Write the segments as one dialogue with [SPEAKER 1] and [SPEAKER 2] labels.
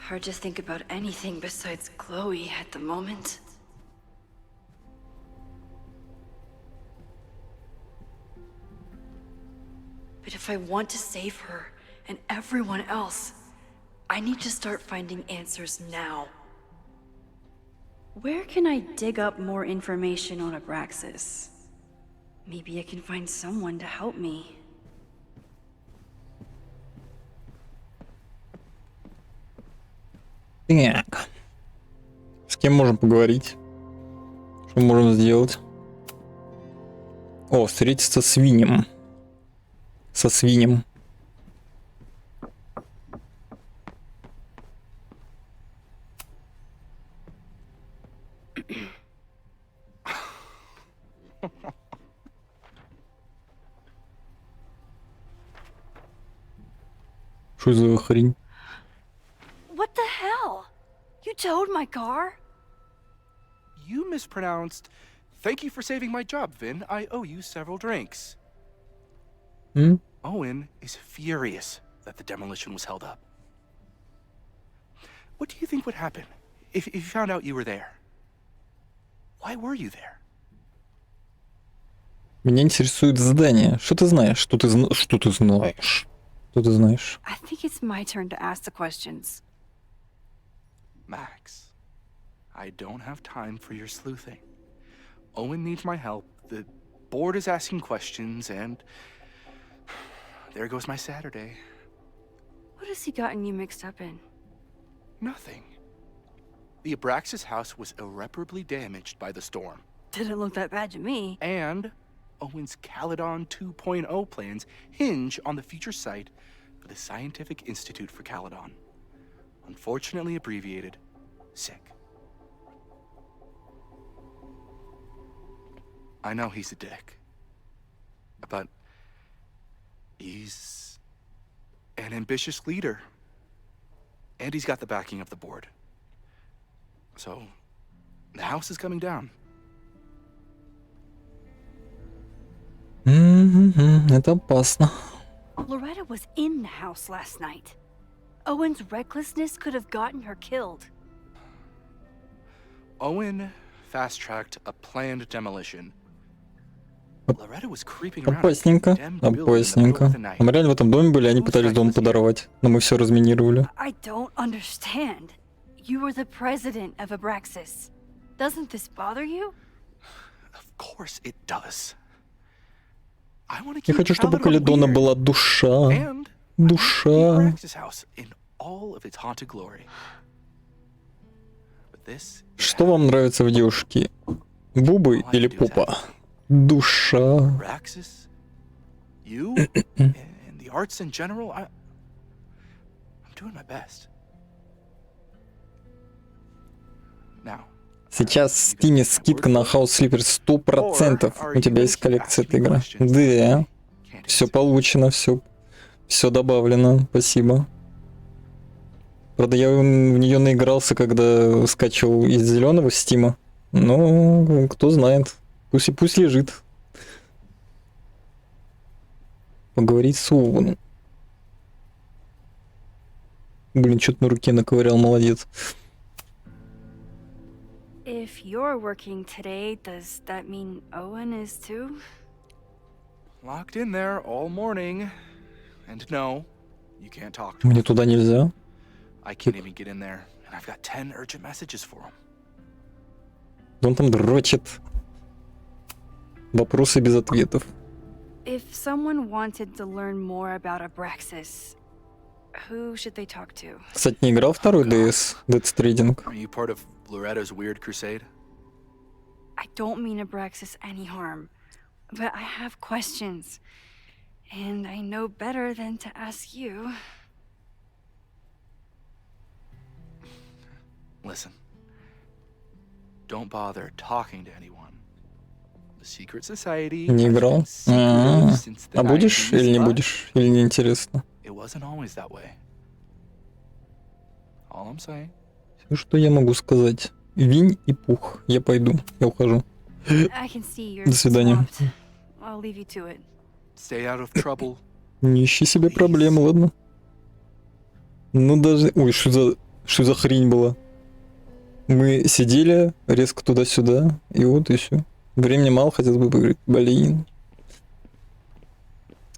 [SPEAKER 1] Hard to think about anything besides Chloe at the moment. But if I want to save her and everyone else, I need to start finding answers now. Where can I dig up more information on Abraxas? Maybe I can find someone to help me.
[SPEAKER 2] Так. С кем можем поговорить? Что можем сделать? О, встретиться с Винем. Со свинем. Что за хрень?
[SPEAKER 1] What the hell? You towed my car?
[SPEAKER 3] You mispronounced. Thank you for saving my job, Vin. I owe you several drinks. Owen is furious that the demolition was held up. What do you think would happen if you found out you were there? Why were you there?
[SPEAKER 2] Меня интересует здание. Что ты знаешь? Что ты знаешь? Что ты знаешь?
[SPEAKER 1] I think it's my turn to ask the questions.
[SPEAKER 3] Max, I don't have time for your sleuthing. Owen needs my help. The board is asking questions, and there goes my Saturday.
[SPEAKER 1] What has he gotten you mixed up in?
[SPEAKER 3] Nothing. The Abraxas house was irreparably damaged by the storm.
[SPEAKER 1] Didn't look that bad to me.
[SPEAKER 3] And Owen's Caledon 2.0 plans hinge on the future site of the Scientific Institute for Caledon. Unfortunately abbreviated, SICK. I know he's a dick, but he's an ambitious leader, and he's got the backing of the board. So, the house is coming down.
[SPEAKER 2] Это опасно.
[SPEAKER 1] Loretta was in the house last night. Owen's recklessness could have gotten her killed.
[SPEAKER 3] Owen fast-tracked a planned demolition. Loretta was creeping around.
[SPEAKER 2] Опасненько, опасненько. А мы реально в этом доме были, они пытались дом подорвать, но мы все разминировали.
[SPEAKER 1] I don't understand. You were the president of Abraxas. Doesn't this bother you?
[SPEAKER 3] Of course it does.
[SPEAKER 2] Я хочу, чтобы у Каледона была душа. Душа. Что вам нравится в девушке? Бубы или попа? Душа. Сейчас в Steam скидка на House Slippers 100%. У тебя есть коллекция этой игры. Да. Все получено, все добавлено. Спасибо. Правда, я в нее наигрался, когда скачивал из зеленого Стима. Но кто знает. Пусть лежит. Поговорить с Оуэном. Блин, что-то на руке наковырял, молодец.
[SPEAKER 1] If you're working today, does that mean Owen is too?
[SPEAKER 3] Locked in there all morning. And no, you can't talk to him.
[SPEAKER 2] Мне туда нельзя.
[SPEAKER 3] I can't even get in there, and I've got 10 urgent messages for him.
[SPEAKER 2] Он там дрочит. Вопросы без ответов.
[SPEAKER 1] If someone wanted to learn more about Abraxas, who should they talk to?
[SPEAKER 2] Кстати, не играл второй DS, Death Stranding.
[SPEAKER 3] Are you part of Loretta's weird crusade?
[SPEAKER 1] I don't mean Abraxas any harm, but I have questions, and I know better than to ask you.
[SPEAKER 3] Listen, don't bother talking to anyone. The secret society.
[SPEAKER 2] Не играл? А будешь или не будешь? Или не интересно?
[SPEAKER 3] It wasn't always that way. All I'm saying.
[SPEAKER 2] Все, что я могу сказать. Винь и пух. Я пойду. Я ухожу. До свидания.
[SPEAKER 3] Stay out of trouble.
[SPEAKER 2] Не ищи себе проблем, ладно? Ну даже... Ой, что за... Что за хрень была? Мы сидели резко туда-сюда, и вот и все. Времени мало, хотелось бы поговорить. Блин.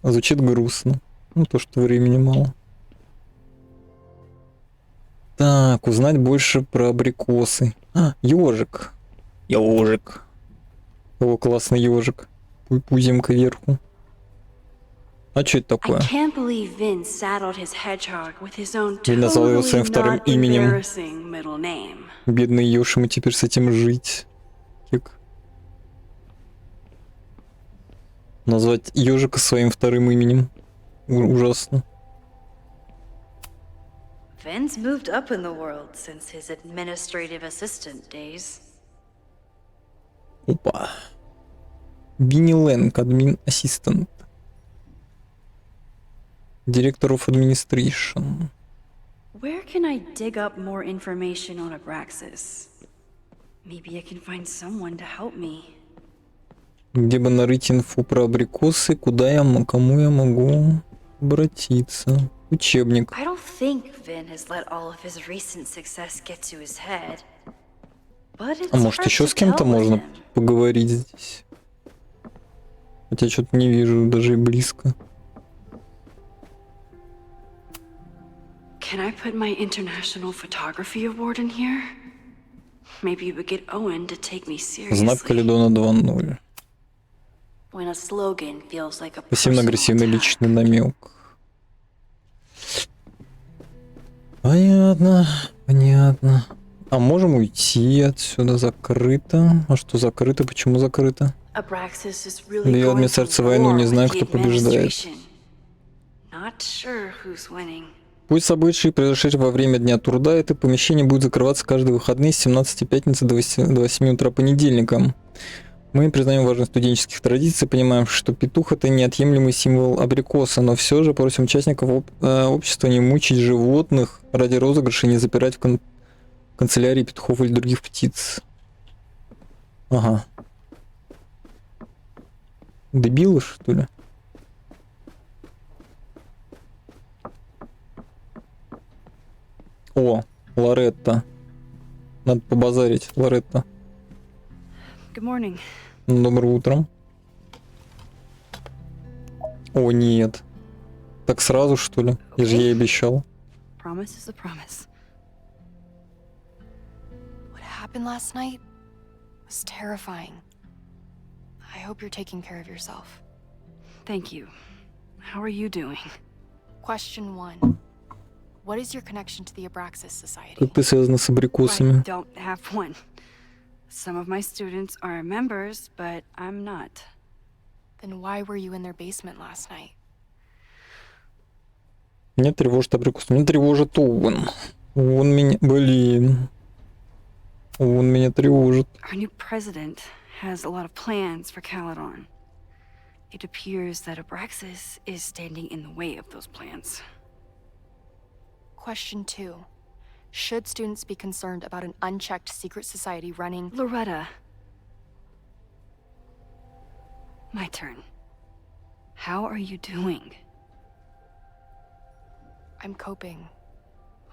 [SPEAKER 2] Звучит грустно. Ну, то, что времени мало. Так, узнать больше про абрикосы. А, ежик. Ежик. О, классный ежик. Пузимка вверху. А что это такое? Вин назвал его своим вторым именем. Бедный еж, ему теперь с этим жить. Кик. Назвать ежика своим вторым именем. Ужасно.
[SPEAKER 1] Vin's moved up in the world since his administrative assistant days.
[SPEAKER 2] Опа. Винни Лэнг, админ ассистент. Director of Administration.
[SPEAKER 1] Where can I dig up more information on Abraxas? Maybe I can find someone to help me.
[SPEAKER 2] Где бы нарыть инфу про абрикосы, кому я могу обратиться? Учебник.
[SPEAKER 1] I don't think Vin has let all of his recent success get to his head. But it's
[SPEAKER 2] А может
[SPEAKER 1] hard
[SPEAKER 2] еще
[SPEAKER 1] to
[SPEAKER 2] с кем-то
[SPEAKER 1] tell with
[SPEAKER 2] можно
[SPEAKER 1] him.
[SPEAKER 2] поговорить здесь? Хотя что-то не вижу даже и близко.
[SPEAKER 1] Can I put my International Photography Award in here? Maybe we get Owen to take me
[SPEAKER 2] Знак
[SPEAKER 1] seriously.
[SPEAKER 2] Каледона 2.0.
[SPEAKER 1] When a slogan feels like a
[SPEAKER 2] Пассивно-агрессивный
[SPEAKER 1] personal
[SPEAKER 2] личный
[SPEAKER 1] attack.
[SPEAKER 2] намек. Понятно, понятно. А можем уйти отсюда? Закрыто. А что закрыто? Почему закрыто?
[SPEAKER 1] Abraxas is really
[SPEAKER 2] Вел
[SPEAKER 1] going
[SPEAKER 2] администрация
[SPEAKER 1] to
[SPEAKER 2] войну,
[SPEAKER 1] war
[SPEAKER 2] не
[SPEAKER 1] with
[SPEAKER 2] знаю,
[SPEAKER 1] the
[SPEAKER 2] кто побеждает.
[SPEAKER 1] administration. Not sure who's winning.
[SPEAKER 2] Пусть события, произошедшие во время Дня труда, это помещение будет закрываться каждые выходные с 17 пятницы до 8 утра понедельника. Мы признаем важность студенческих традиций, понимаем, что петух — это неотъемлемый символ абрикоса, но все же просим участников общества не мучить животных ради розыгрыша и не запирать в канцелярии петухов или других птиц. Ага. Дебилы, что ли? О, Лоретта. Надо побазарить, Лоретта.
[SPEAKER 1] Good morning.
[SPEAKER 2] Доброе утро. О, нет. Так сразу, что ли? Я же ей обещал.
[SPEAKER 1] Promise is a promise.
[SPEAKER 4] What happened last night was terrifying. I hope you're taking care of yourself.
[SPEAKER 1] Thank you. How are you doing?
[SPEAKER 4] Question 1. What is your connection to the Abraxas Society?
[SPEAKER 2] Как ты связана с
[SPEAKER 1] I
[SPEAKER 2] абрикосами?
[SPEAKER 1] don't have one. Some of my students are members, but I'm not.
[SPEAKER 4] Then why were you in their basement last night?
[SPEAKER 2] Меня тревожит абрикос. Меня тревожит Оуэн. Он меня... Блин. Он меня тревожит.
[SPEAKER 1] Our new president has a lot of plans for Caledon. It appears that Abraxas is standing in the way of those plans.
[SPEAKER 4] Question 2. Should students be concerned about an unchecked secret society running?
[SPEAKER 1] Loretta. My turn. How are you doing?
[SPEAKER 4] I'm coping,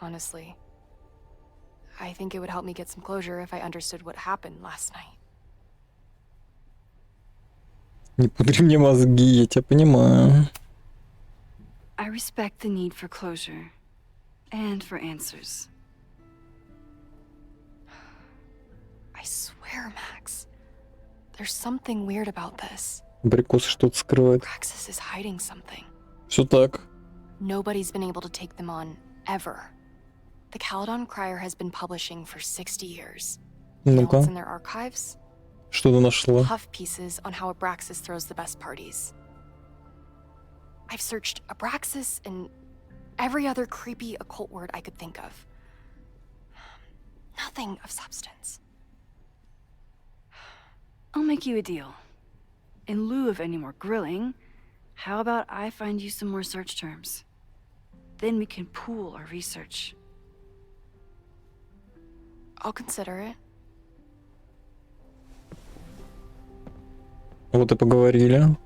[SPEAKER 4] honestly. I think it would help me get some closure if I understood what happened last night.
[SPEAKER 2] Не пудри мне мозги, я тебя понимаю.
[SPEAKER 1] I respect the need for closure and for answers.
[SPEAKER 4] I swear, Max. There's something weird about this.
[SPEAKER 2] Абрикосы что-то скрывает.
[SPEAKER 4] Praxis is hiding something.
[SPEAKER 2] Все так.
[SPEAKER 4] Nobody's been able to take them on, ever. The Caledon Crier has been publishing for 60 years. You know
[SPEAKER 2] Ну-ка,
[SPEAKER 4] what's in their archives?
[SPEAKER 2] что ты нашла?
[SPEAKER 4] Puff pieces on how Abraxas throws the best parties. I've searched Abraxas and every other creepy occult word I could think of. Nothing of substance.
[SPEAKER 1] I'll make you a deal. In lieu of any more grilling, how about I find you some more search terms? Then we can pool our research.
[SPEAKER 4] I'll consider it.
[SPEAKER 2] Вот и поговорили.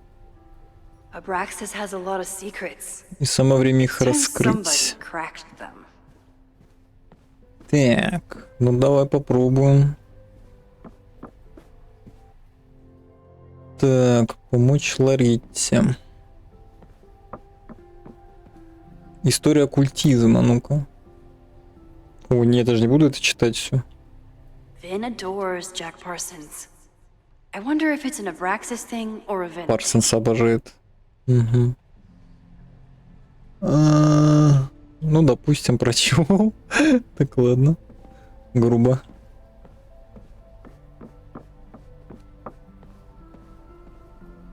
[SPEAKER 1] Abraxas has a lot of secrets.
[SPEAKER 2] И самое время их
[SPEAKER 1] Time
[SPEAKER 2] раскрыть.
[SPEAKER 1] somebody cracked them.
[SPEAKER 2] Так, ну давай попробуем. Так, помочь Ларитте. История оккультизма, ну-ка. О, нет, я даже не буду это читать все.
[SPEAKER 1] Vin adores Jack Parsons. I wonder if it's an Abraxas thing or a Vin.
[SPEAKER 2] Парсонс обожает. Угу. Ну, допустим, прочел. Так, ладно. Грубо.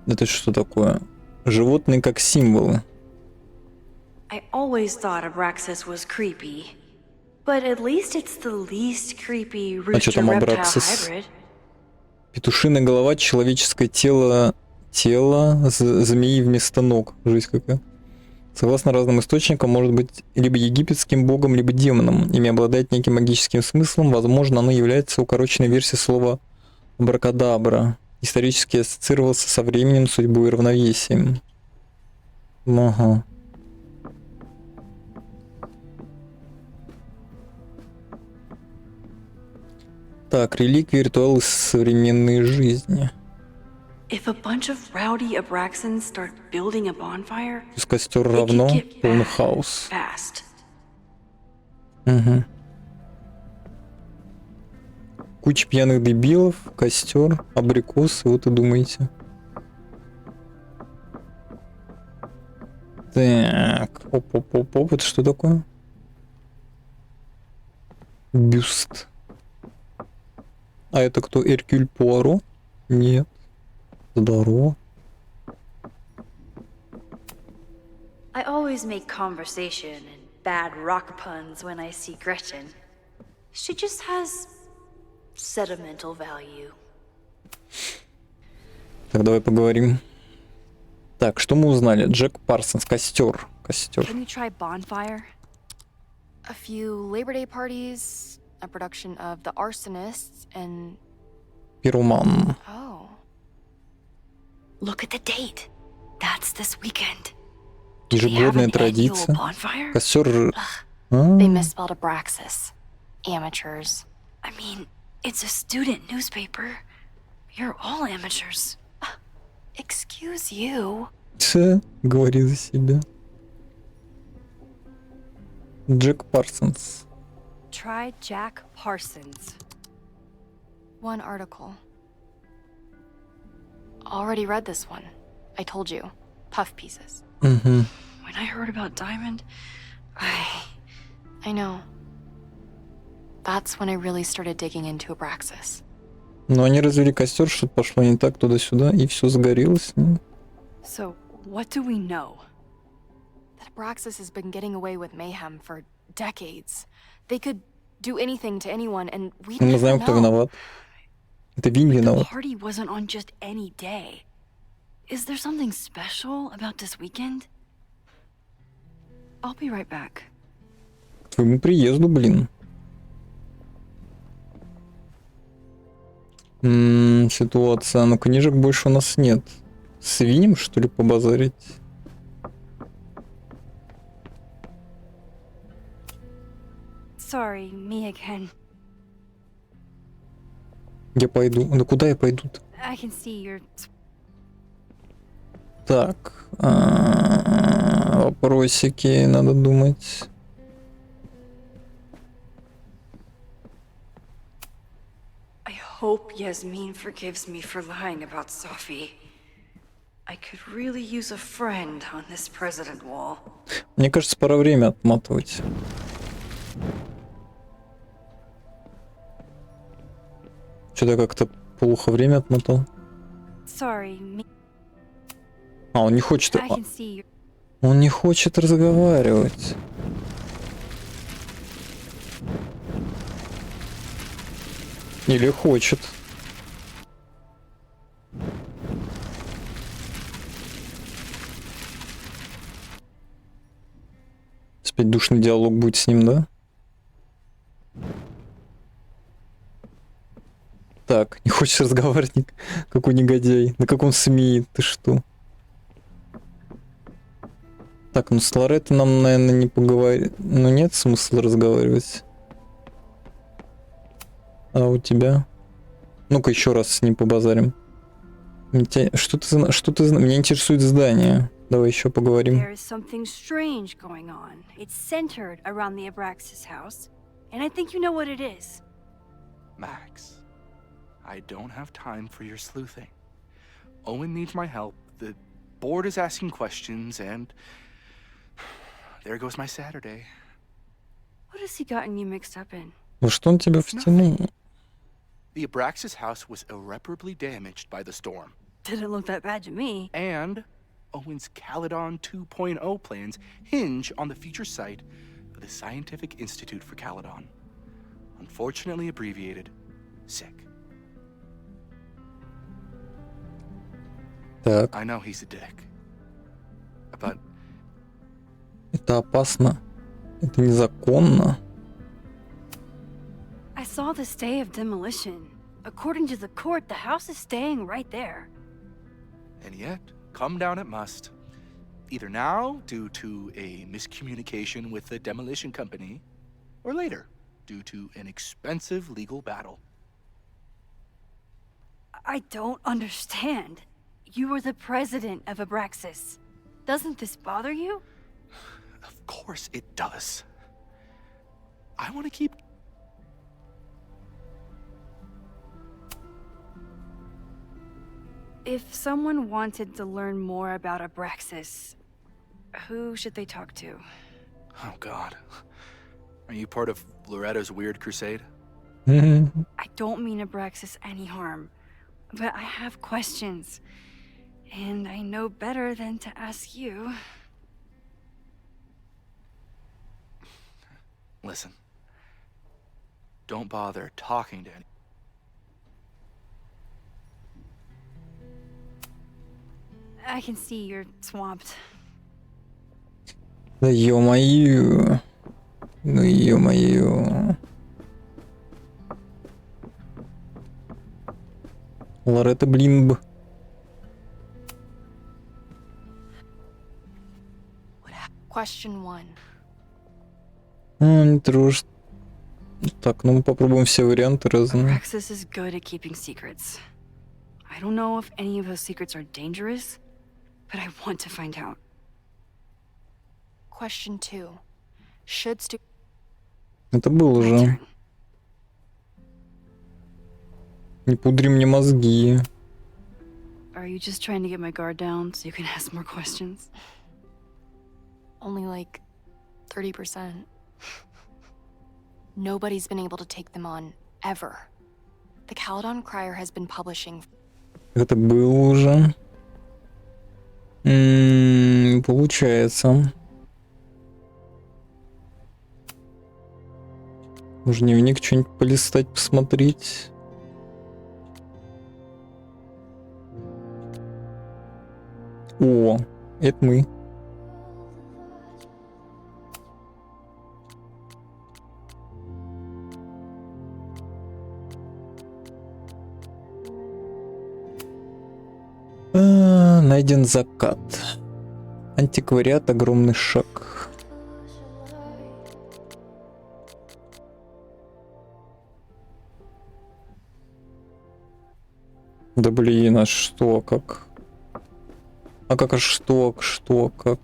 [SPEAKER 2] Это что такое? Животные как символы.
[SPEAKER 1] I always thought Abraxas was creepy. But at least it's the least creepy
[SPEAKER 2] А что там
[SPEAKER 1] rooster-reptile
[SPEAKER 2] Абраксис?
[SPEAKER 1] hybrid.
[SPEAKER 2] Петушиная голова, человеческое тело, змеи вместо ног. Жизнь какая. Согласно разным источникам, может быть либо египетским богом, либо демоном. Имя обладает неким магическим смыслом. Возможно, оно является укороченной версией слова абракадабра. Исторически ассоциировался со временем, судьбой и равновесием. Ага. Так, реликвии, ритуалы современной жизни.
[SPEAKER 1] If a bunch of rowdy Abraxans start building a bonfire,
[SPEAKER 2] Плюс костер
[SPEAKER 1] it could
[SPEAKER 2] равно
[SPEAKER 1] get
[SPEAKER 2] полный
[SPEAKER 1] bad
[SPEAKER 2] хаос.
[SPEAKER 1] fast.
[SPEAKER 2] Угу. Куча пьяных дебилов, костер, абрикосы, вот и думаете. Так, оп-оп-оп-оп, это что такое? Бюст. А это кто? Эркюль Пуаро? Нет. Здорово.
[SPEAKER 1] I always make conversation and bad rock puns when I see Gretchen. She just has sentimental value.
[SPEAKER 2] Так, давай поговорим. Так, что мы узнали? Джек Парсонс, костер. Костер.
[SPEAKER 1] Can you try bonfire?
[SPEAKER 4] A few Labor Day parties, a production of The Arsonists, and
[SPEAKER 2] Пируман.
[SPEAKER 4] oh,
[SPEAKER 1] Look at the date. That's this weekend.
[SPEAKER 2] Ежегодная
[SPEAKER 1] annual
[SPEAKER 2] традиция.
[SPEAKER 1] bonfire?
[SPEAKER 2] Костер.
[SPEAKER 4] they misspelled Abraxas. Amateurs.
[SPEAKER 1] I mean, it's a student newspaper. You're all amateurs.
[SPEAKER 4] Excuse you.
[SPEAKER 2] Говори за себя. Джек Парсонс.
[SPEAKER 1] Try Jack Parsons.
[SPEAKER 4] One article. Already read this one. I told you. Puff pieces.
[SPEAKER 2] Угу.
[SPEAKER 1] When I heard about Diamond,
[SPEAKER 4] I know. That's when I really started digging into Abraxas.
[SPEAKER 2] Но они развели костер, что-то пошло не так туда-сюда, и все загорелось.
[SPEAKER 1] So, what do we know?
[SPEAKER 4] That Abraxas has been getting away with mayhem for decades. They could do anything to anyone, and we
[SPEAKER 2] Мы
[SPEAKER 4] never
[SPEAKER 2] знаем, кто
[SPEAKER 4] know.
[SPEAKER 2] виноват. Это Винь
[SPEAKER 1] The
[SPEAKER 2] виноват.
[SPEAKER 1] party wasn't on just any day. Is there something special about this weekend? I'll be right back.
[SPEAKER 2] К твоему приезду, блин. Ситуация. Ну, книжек больше у нас нет. С Винем, что ли, побазарить?
[SPEAKER 1] Sorry, me again.
[SPEAKER 2] Я пойду. Да куда я пойду-то?
[SPEAKER 1] I can see you're...
[SPEAKER 2] Так. Вопросики, надо думать.
[SPEAKER 1] I hope Yasmin forgives me for lying about Sophie. I could really use a friend on this president wall.
[SPEAKER 2] Мне кажется, пора время отматывать. Что-то как-то плохо время отмотал.
[SPEAKER 1] Sorry, me...
[SPEAKER 2] А, он не хочет...
[SPEAKER 1] I can see you're...
[SPEAKER 2] Он не хочет разговаривать. Или хочет. Опять душный диалог будет с ним, да? Так, не хочешь разговаривать, какой негодяй. Да как он смеет, ты что? Так, ну с Лоретто нам, наверное, не поговорить. Ну нет смысла разговаривать. А у тебя? Ну-ка еще раз с ним побазарим. Что ты меня интересует здание. Давай еще поговорим.
[SPEAKER 1] There is something strange going on. It's centered around the Abraxas house, and I think you know what it is.
[SPEAKER 3] Max, I don't have time for your sleuthing. Owen needs my help. The board is asking questions, and there goes my Saturday.
[SPEAKER 1] What has he gotten you mixed up in?
[SPEAKER 2] Во что он тебя втянул?
[SPEAKER 3] The Abraxas house was irreparably damaged by the storm.
[SPEAKER 1] Didn't look that bad to me.
[SPEAKER 3] And Owen's Caledon 2.0 plans hinge on the future site of the Scientific Institute for Caledon. Unfortunately abbreviated, SICK.
[SPEAKER 2] Так,
[SPEAKER 3] I know he's a dick. But
[SPEAKER 2] это опасно. Это незаконно.
[SPEAKER 1] I saw the stay of demolition. According to the court, the house is staying right there.
[SPEAKER 3] and yet, come down it must. Either now, due to a miscommunication with the demolition company, or later, due to an expensive legal battle.
[SPEAKER 1] I don't understand. You were the president of Abraxas. Doesn't this bother you?
[SPEAKER 3] Of course it does. I want to keep...
[SPEAKER 1] If someone wanted to learn more about Abraxas, who should they talk to?
[SPEAKER 3] Oh, God. Are you part of Loretta's weird crusade?
[SPEAKER 1] I don't mean Abraxas any harm, but I have questions. And I know better than to ask you.
[SPEAKER 3] Listen. Don't bother talking to any...
[SPEAKER 1] I can see you're swamped.
[SPEAKER 2] Да ё-моё. Ну ё-моё. Лоретта, блин.
[SPEAKER 4] Question 1.
[SPEAKER 2] Не трожь. Так, ну мы попробуем все варианты разные.
[SPEAKER 1] Abraxas is good at keeping secrets. I don't know if any of those secrets are dangerous, but I want to find out.
[SPEAKER 4] Question 2. Should
[SPEAKER 2] Это был
[SPEAKER 1] My
[SPEAKER 2] уже.
[SPEAKER 1] turn.
[SPEAKER 2] Не пудри мне мозги.
[SPEAKER 1] Are you just trying to get my guard down so you can ask more questions?
[SPEAKER 4] only like 30%. Nobody's been able to take them on, ever. The Caledon Crier has been publishing.
[SPEAKER 2] Это было уже. Получается. Может, дневник что-нибудь полистать, посмотреть. О, это мы. Найден закат. Антиквариат, огромный шаг. Да блин, а что, как? А как, а что, как?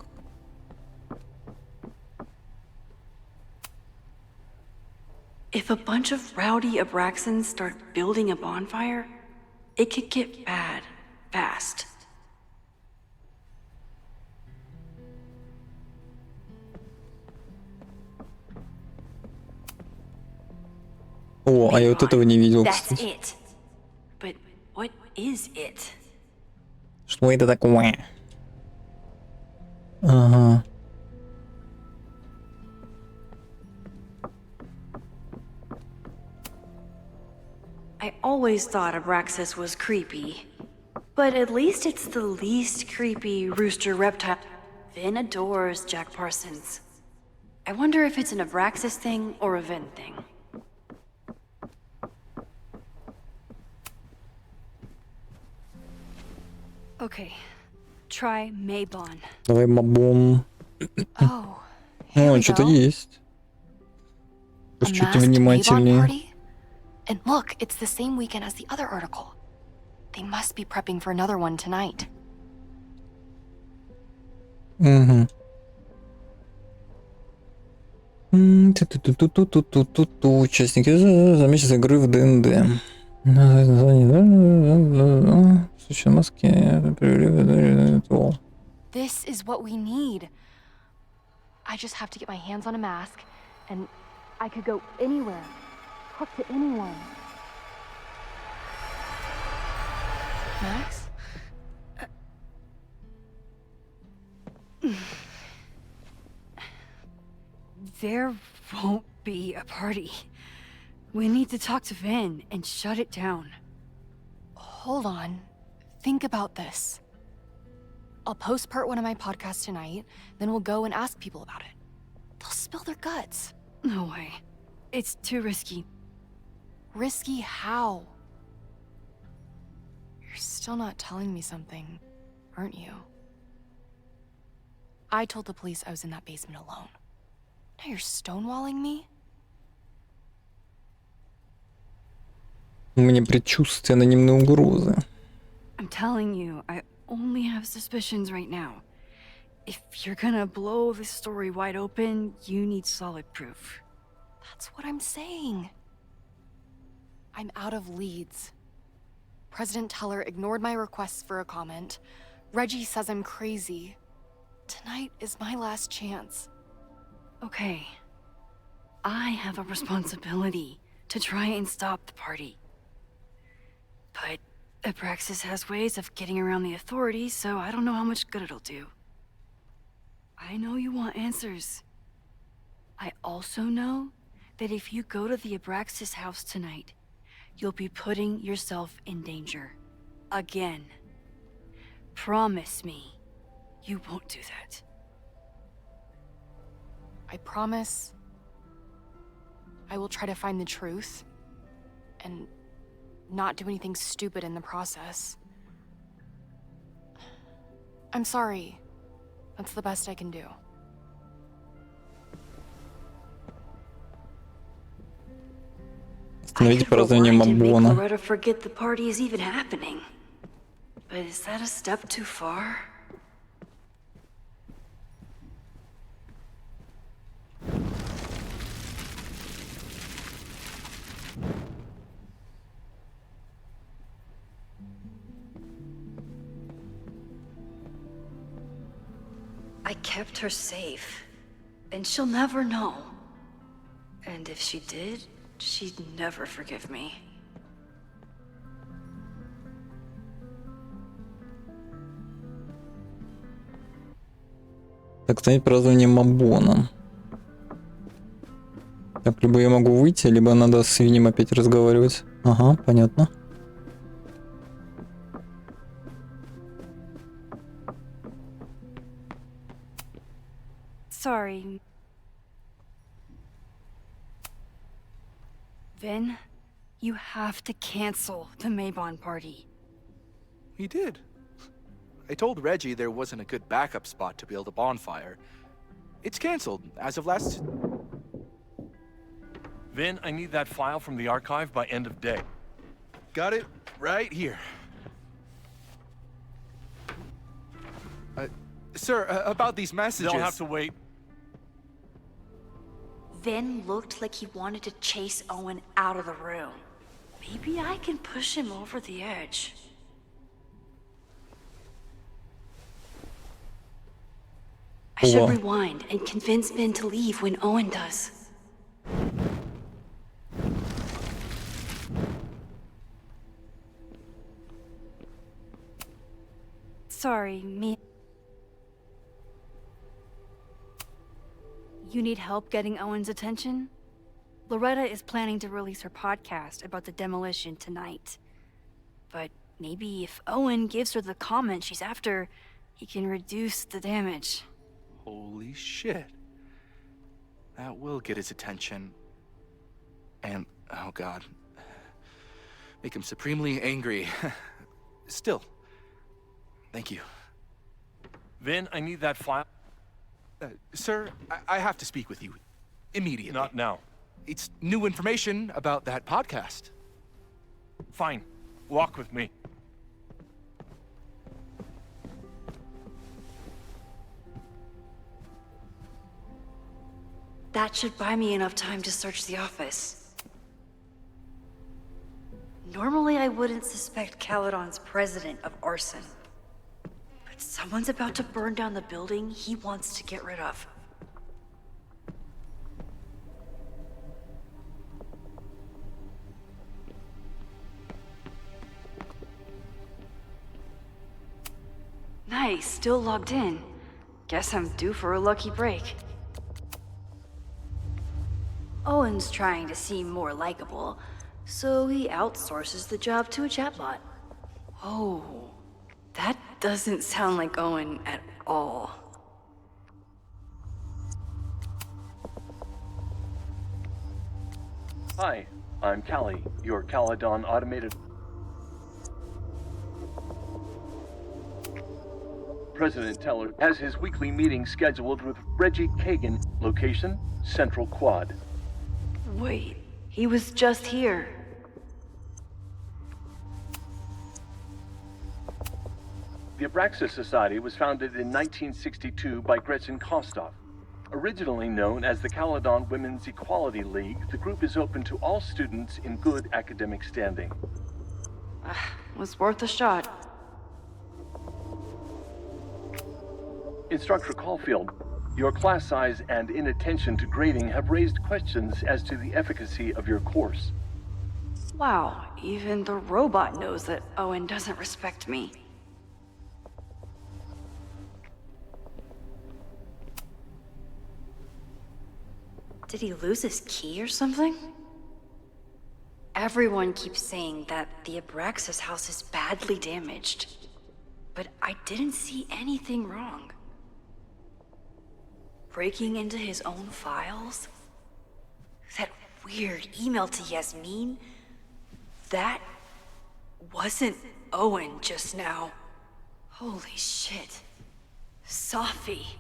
[SPEAKER 1] If a bunch of rowdy Abraxans start building a bonfire, it could get bad fast.
[SPEAKER 2] О, а я вот этого не видел,
[SPEAKER 1] That's
[SPEAKER 2] кстати.
[SPEAKER 1] it. But what is it?
[SPEAKER 2] Что это такое? Ага.
[SPEAKER 1] I always thought Abraxas was creepy. But at least it's the least creepy rooster reptile. Vin adores Jack Parsons. I wonder if it's an Abraxas thing or a Vin thing. Okay, try Maybon.
[SPEAKER 2] Давай мабон.
[SPEAKER 4] Oh, here
[SPEAKER 2] О,
[SPEAKER 4] we
[SPEAKER 2] что-то
[SPEAKER 4] go.
[SPEAKER 2] есть.
[SPEAKER 4] A
[SPEAKER 2] Чуть
[SPEAKER 4] masked Maybon
[SPEAKER 2] внимательнее.
[SPEAKER 4] party? And look, it's the same weekend as the other article. They must be prepping for another one tonight.
[SPEAKER 2] Угу. Ту-ту-ту-ту-ту-ту-ту-ту. Участники за месяц игры в ДНД. Случай маски привели ритуал.
[SPEAKER 4] This is what we need. I just have to get my hands on a mask, and I could go anywhere, talk to anyone. Max?
[SPEAKER 1] There won't be a party. We need to talk to Vin and shut it down.
[SPEAKER 4] Hold on. Think about this. I'll post part 1 of my podcast tonight, then we'll go and ask people about it. They'll spill their guts.
[SPEAKER 1] No way. It's too risky.
[SPEAKER 4] Risky how? You're still not telling me something, aren't you? I told the police I was in that basement alone. Now you're stonewalling me?
[SPEAKER 2] У меня предчувствие анонимной угрозы.
[SPEAKER 1] I'm telling you, I only have suspicions right now. If you're gonna blow this story wide open, you need solid proof.
[SPEAKER 4] That's what I'm saying. I'm out of leads. President Teller ignored my requests for a comment. Reggie says I'm crazy. Tonight is my last chance.
[SPEAKER 1] Okay. I have a responsibility to try and stop the party. But Abraxas has ways of getting around the authorities, so I don't know how much good it'll do. I know you want answers. I also know that if you go to the Abraxas house tonight, you'll be putting yourself in danger. Again. Promise me you won't do that.
[SPEAKER 4] I promise I will try to find the truth and not do anything stupid in the process. I'm sorry. That's the best I can do.
[SPEAKER 2] Остановите
[SPEAKER 1] I could
[SPEAKER 2] празднование
[SPEAKER 1] rewind and make
[SPEAKER 2] Мабона.
[SPEAKER 1] Loretta forget the party is even happening. But is that a step too far? I kept her safe, and she'll never know. And if she did, she'd never forgive me.
[SPEAKER 2] Так, остановить празднование Мабона. Так, либо я могу выйти, либо надо с Винем опять разговаривать. Ага, понятно.
[SPEAKER 1] Sorry. Vin, you have to cancel the Maybon party.
[SPEAKER 3] He did. I told Reggie there wasn't a good backup spot to build a bonfire. It's canceled as of last...
[SPEAKER 5] Vin, I need that file from the archive by end of day.
[SPEAKER 3] Got it right here. Sir, about these messages...
[SPEAKER 5] They'll have to wait.
[SPEAKER 1] Vin looked like he wanted to chase Owen out of the room. Maybe I can push him over the edge. I should
[SPEAKER 2] Wow.
[SPEAKER 1] rewind and convince Vin to leave when Owen does. Sorry, me. You need help getting Owen's attention? Loretta is planning to release her podcast about the demolition tonight. But maybe if Owen gives her the comment she's after, he can reduce the damage.
[SPEAKER 3] Holy shit. That will get his attention. And, oh god. Make him supremely angry. Still. Thank you.
[SPEAKER 5] Vin, I need that file.
[SPEAKER 3] Sir, I have to speak with you. Immediately.
[SPEAKER 5] Not now.
[SPEAKER 3] It's new information about that podcast.
[SPEAKER 5] Fine. Walk with me.
[SPEAKER 1] That should buy me enough time to search the office. Normally I wouldn't suspect Caledon's president of arson. But someone's about to burn down the building he wants to get rid of. Nice, still logged in. Guess I'm due for a lucky break. Owen's trying to seem more likable, so he outsources the job to a chatbot. Oh, that doesn't sound like Owen at all.
[SPEAKER 6] Hi, I'm Callie, your Caledon automated... President Teller has his weekly meeting scheduled with Reggie Kagan, location, Central Quad.
[SPEAKER 1] Wait, he was just here.
[SPEAKER 6] The Abraxas Society was founded in 1962 by Gretchen Kostov. Originally known as the Caledon Women's Equality League, the group is open to all students in good academic standing.
[SPEAKER 1] Was worth a shot.
[SPEAKER 6] Instructor Caulfield, your class size and inattention to grading have raised questions as to the efficacy of your course.
[SPEAKER 1] Wow, even the robot knows that Owen doesn't respect me. Did he lose his key or something? Everyone keeps saying that the Abraxas house is badly damaged, but I didn't see anything wrong. Breaking into his own files? That weird email to Yasmin? That wasn't Owen just now. Holy shit. Sophie.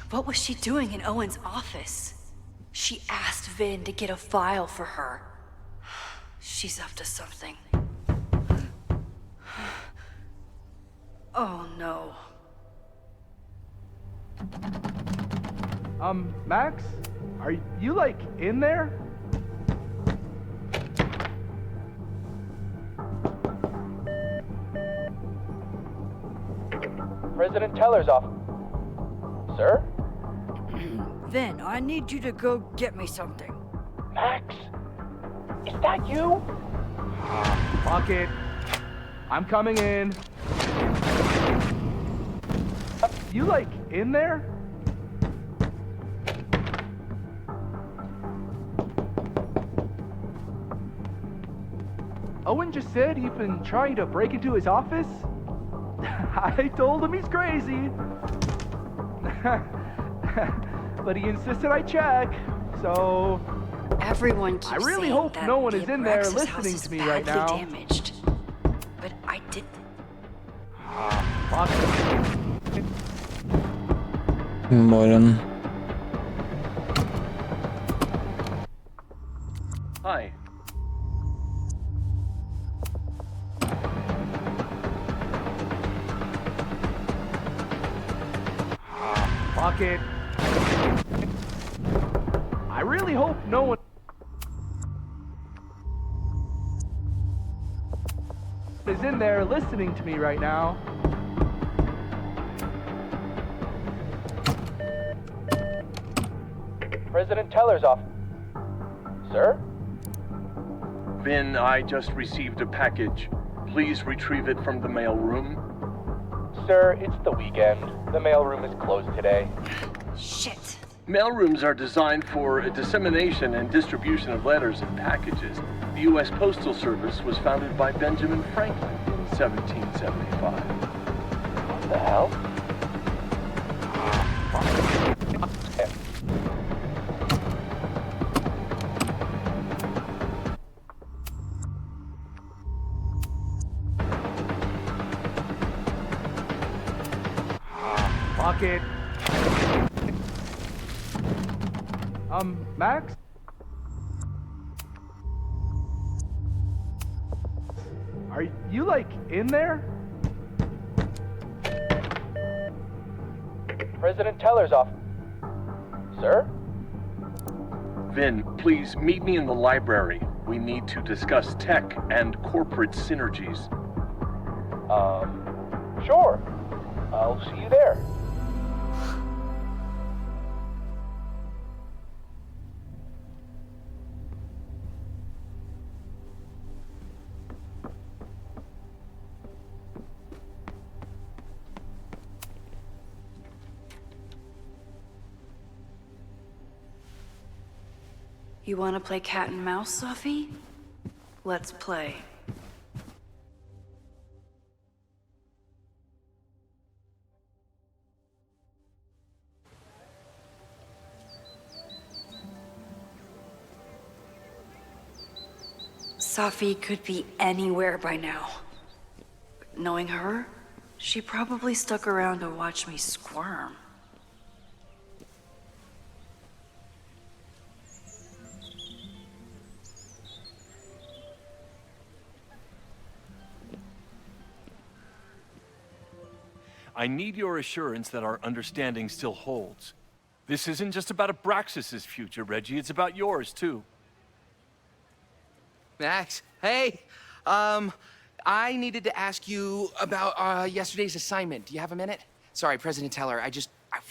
[SPEAKER 1] What was she doing in Owen's office? She asked Vin to get a file for her. She's up to something. Oh no.
[SPEAKER 3] Max? Are you, like, in there?
[SPEAKER 7] President Teller's off. Sir?
[SPEAKER 8] Vin, I need you to go get me something.
[SPEAKER 7] Max? Is that you?
[SPEAKER 3] Fuck it. I'm coming in. You, like, in there? Owen just said he'd been trying to break into his office? I told him he's crazy. But he insisted I check, so...
[SPEAKER 1] Everyone keeps
[SPEAKER 3] I really
[SPEAKER 1] saying
[SPEAKER 3] hope
[SPEAKER 1] that
[SPEAKER 3] no one
[SPEAKER 1] the
[SPEAKER 3] is in there
[SPEAKER 1] Abraxas
[SPEAKER 3] listening
[SPEAKER 1] house is
[SPEAKER 3] to me right
[SPEAKER 1] badly
[SPEAKER 3] now.
[SPEAKER 1] Damaged. But I didn't.
[SPEAKER 3] Fuck.
[SPEAKER 2] Блин.
[SPEAKER 6] Hi,
[SPEAKER 3] Fuck it. I really hope no one is in there listening to me right now.
[SPEAKER 7] President Teller's off. Sir?
[SPEAKER 6] Vin, I just received a package. Please retrieve it from the mail room.
[SPEAKER 7] Sir, it's the weekend. The mailroom is closed today.
[SPEAKER 1] Shit.
[SPEAKER 6] Mailrooms are designed for a dissemination and distribution of letters and packages. The U.S. Postal Service was founded by Benjamin Franklin in 1775.
[SPEAKER 7] What the hell?
[SPEAKER 3] Fuck it. Max? Are you, like, in there?
[SPEAKER 7] President Teller's off. Sir?
[SPEAKER 6] Vin, please meet me in the library. We need to discuss tech and corporate synergies.
[SPEAKER 7] Sure. I'll see you there.
[SPEAKER 1] You want to play cat and mouse, Sophie? Let's play. Sophie could be anywhere by now. Knowing her, she probably stuck around to watch me squirm.
[SPEAKER 5] I need your assurance that our understanding still holds. This isn't just about Abraxas's future, Reggie. It's about yours, too.
[SPEAKER 9] Max, hey. I needed to ask you about yesterday's assignment. Do you have a minute? Sorry, President Teller, I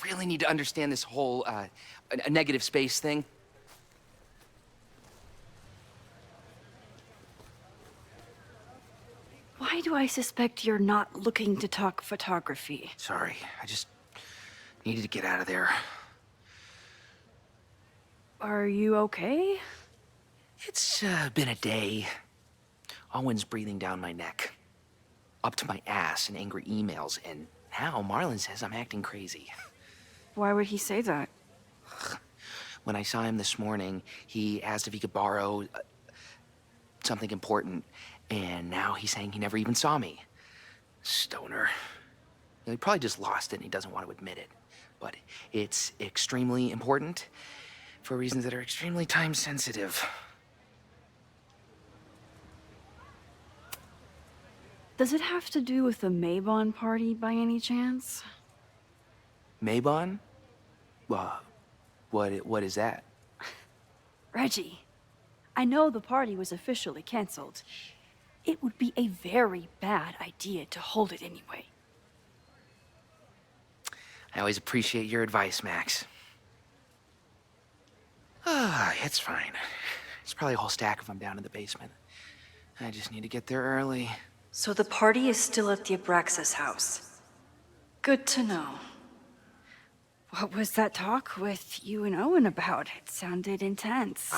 [SPEAKER 9] really need to understand this whole, a negative space thing.
[SPEAKER 1] Why do I suspect you're not looking to talk photography?
[SPEAKER 9] Sorry, I just needed to get out of there.
[SPEAKER 1] Are you okay?
[SPEAKER 9] It's been a day. Owen's breathing down my neck, up to my ass in angry emails, and now Marlon says I'm acting crazy.
[SPEAKER 1] Why would he say that?
[SPEAKER 9] When I saw him this morning, he asked if he could borrow something important, and now he's saying he never even saw me. Stoner. He probably just lost it and he doesn't want to admit it. But it's extremely important for reasons that are extremely time sensitive.
[SPEAKER 1] Does it have to do with the Maybon party by any chance?
[SPEAKER 9] Maybon? What is that?
[SPEAKER 1] Reggie, I know the party was officially canceled. It would be a very bad idea to hold it anyway.
[SPEAKER 9] I always appreciate your advice, Max. It's fine. It's probably a whole stack if I'm down in the basement. I just need to get there early.
[SPEAKER 1] So the party is still at the Abraxas house. Good to know. What was that talk with you and Owen about? It sounded intense.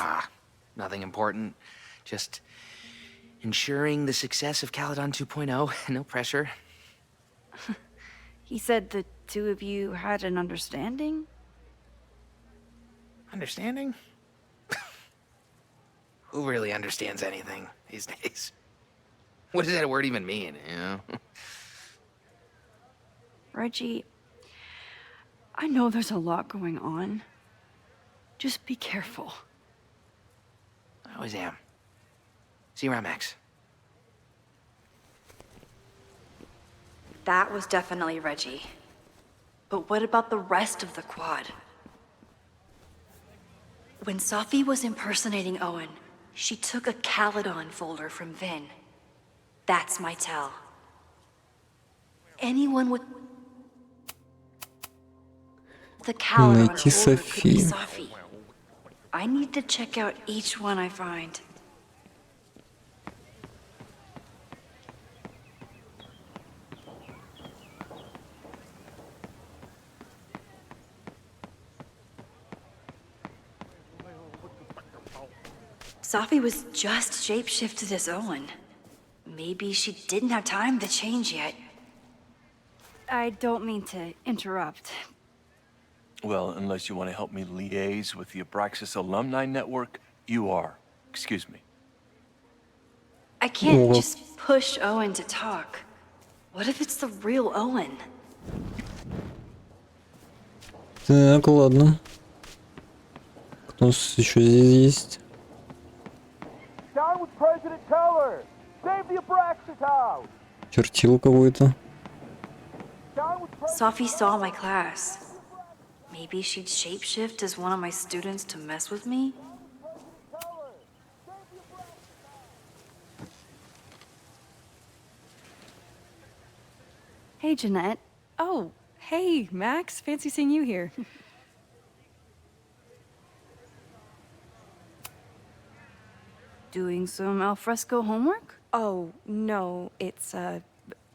[SPEAKER 9] Nothing important. Just ensuring the success of Caledon 2.0. No pressure.
[SPEAKER 1] He said the two of you had an understanding?
[SPEAKER 9] Understanding? Who really understands anything these days? What does that word even mean, you know?
[SPEAKER 1] Reggie, I know there's a lot going on. Just be careful.
[SPEAKER 9] I always am. See you around, Max.
[SPEAKER 1] That was definitely Reggie. But what about the rest of the quad? When Sophie was impersonating Owen, she took a Caledon folder from Vin. That's my tell. Anyone with the Caledon
[SPEAKER 2] Найти
[SPEAKER 1] folder could be
[SPEAKER 2] Софию.
[SPEAKER 1] Sophie. I need to check out each one I find. Sophie was just shapeshifted as Owen. Maybe she didn't have time to change yet. I don't mean to interrupt.
[SPEAKER 5] Well, unless you want to help me liaise with the Abraxas alumni network, you are. Excuse me.
[SPEAKER 1] I can't
[SPEAKER 2] Well-
[SPEAKER 1] just push Owen to talk. What if it's the real Owen?
[SPEAKER 2] Так, ладно. Кто у нас еще здесь есть?
[SPEAKER 7] Down with President Teller! Save the Abraxas house!
[SPEAKER 2] Чертил какой-то.
[SPEAKER 1] Sophie saw my class. Maybe she'd shapeshift as one of my students to mess with me? Hey, Jeanette.
[SPEAKER 10] Oh, hey, Max. Fancy seeing you here.
[SPEAKER 1] Doing some alfresco homework?
[SPEAKER 10] Oh, no, it's a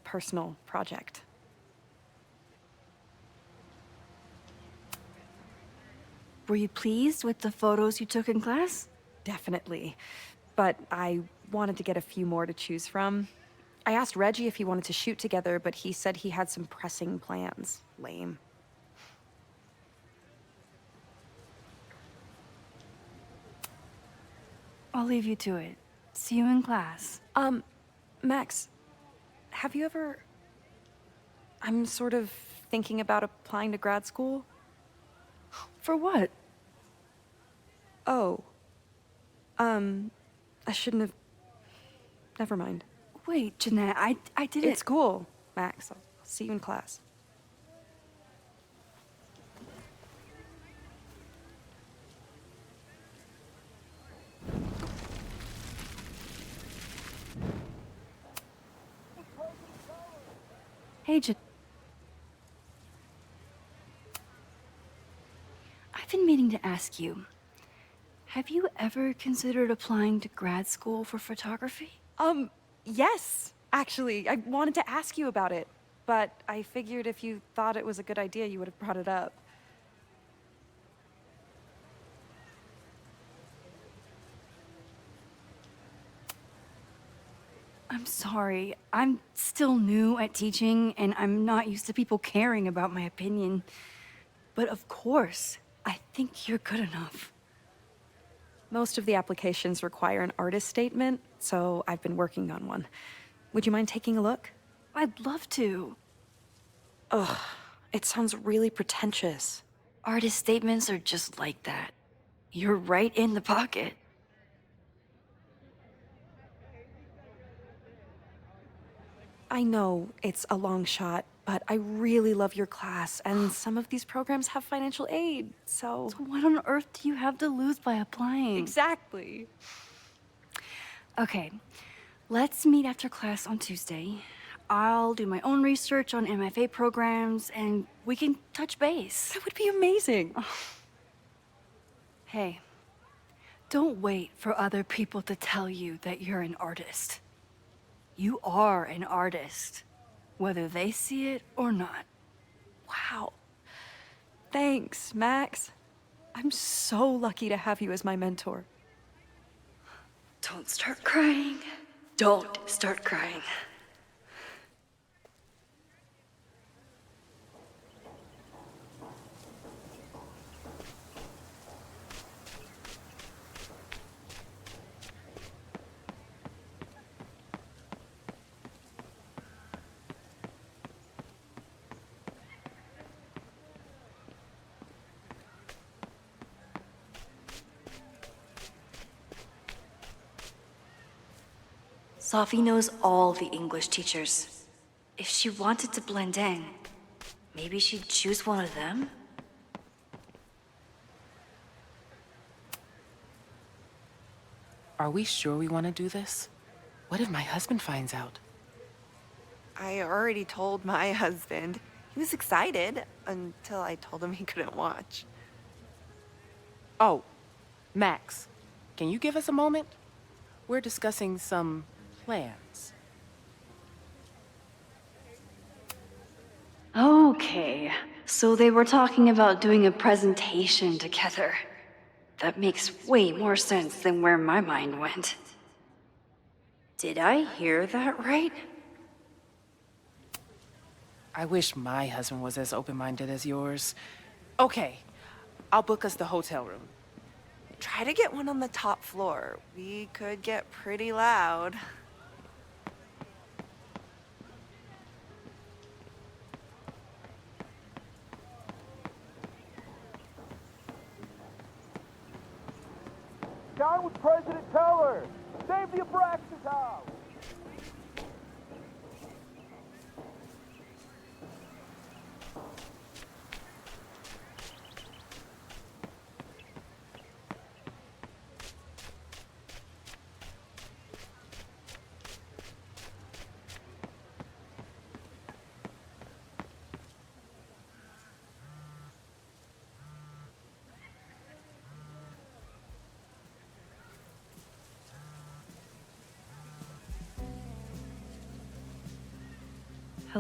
[SPEAKER 10] personal project.
[SPEAKER 1] Were you pleased with the photos you took in class?
[SPEAKER 10] Definitely. But I wanted to get a few more to choose from. I asked Reggie if he wanted to shoot together, but he said he had some pressing plans. Lame.
[SPEAKER 1] I'll leave you to it. See you in class.
[SPEAKER 10] Max, have you ever... I'm sort of thinking about applying to grad school.
[SPEAKER 1] For what?
[SPEAKER 10] Oh. I shouldn't have... Never mind.
[SPEAKER 1] Wait, Jeanette, I didn't...
[SPEAKER 10] It's cool, Max. I'll see you in class.
[SPEAKER 1] Hey, I've been meaning to ask you. Have you ever considered applying to grad school for photography?
[SPEAKER 10] Yes, actually. I wanted to ask you about it, but I figured if you thought it was a good idea, you would have brought it up.
[SPEAKER 1] I'm sorry. I'm still new at teaching, and I'm not used to people caring about my opinion. But of course, I think you're good enough.
[SPEAKER 10] Most of the applications require an artist statement, so I've been working on one. Would you mind taking a look?
[SPEAKER 1] I'd love to.
[SPEAKER 10] Ugh, it sounds really pretentious.
[SPEAKER 1] Artist statements are just like that. You're right in the pocket.
[SPEAKER 10] I know it's a long shot, but I really love your class, and some of these programs have financial aid, so...
[SPEAKER 1] So what on earth do you have to lose by applying?
[SPEAKER 10] Exactly.
[SPEAKER 1] Okay, let's meet after class on Tuesday. I'll do my own research on MFA programs, and we can touch base.
[SPEAKER 10] That would be amazing.
[SPEAKER 1] Hey, don't wait for other people to tell you that you're an artist. You are an artist, whether they see it or not.
[SPEAKER 10] Wow. Thanks, Max. I'm so lucky to have you as my mentor.
[SPEAKER 1] Don't start crying. Don't start crying. Sophie knows all the English teachers. If she wanted to blend in, maybe she'd choose one of them?
[SPEAKER 9] Are we sure we want to do this? What if my husband finds out?
[SPEAKER 11] I already told my husband. He was excited until I told him he couldn't watch.
[SPEAKER 9] Oh, Max, can you give us a moment? We're discussing some plans.
[SPEAKER 1] Okay, so they were talking about doing a presentation together. That makes way more sense than where my mind went. Did I hear that right?
[SPEAKER 9] I wish my husband was as open-minded as yours. Okay, I'll book us the hotel room.
[SPEAKER 11] Try to get one on the top floor. We could get pretty loud.
[SPEAKER 7] Down with President Teller! Save the Abraxas house!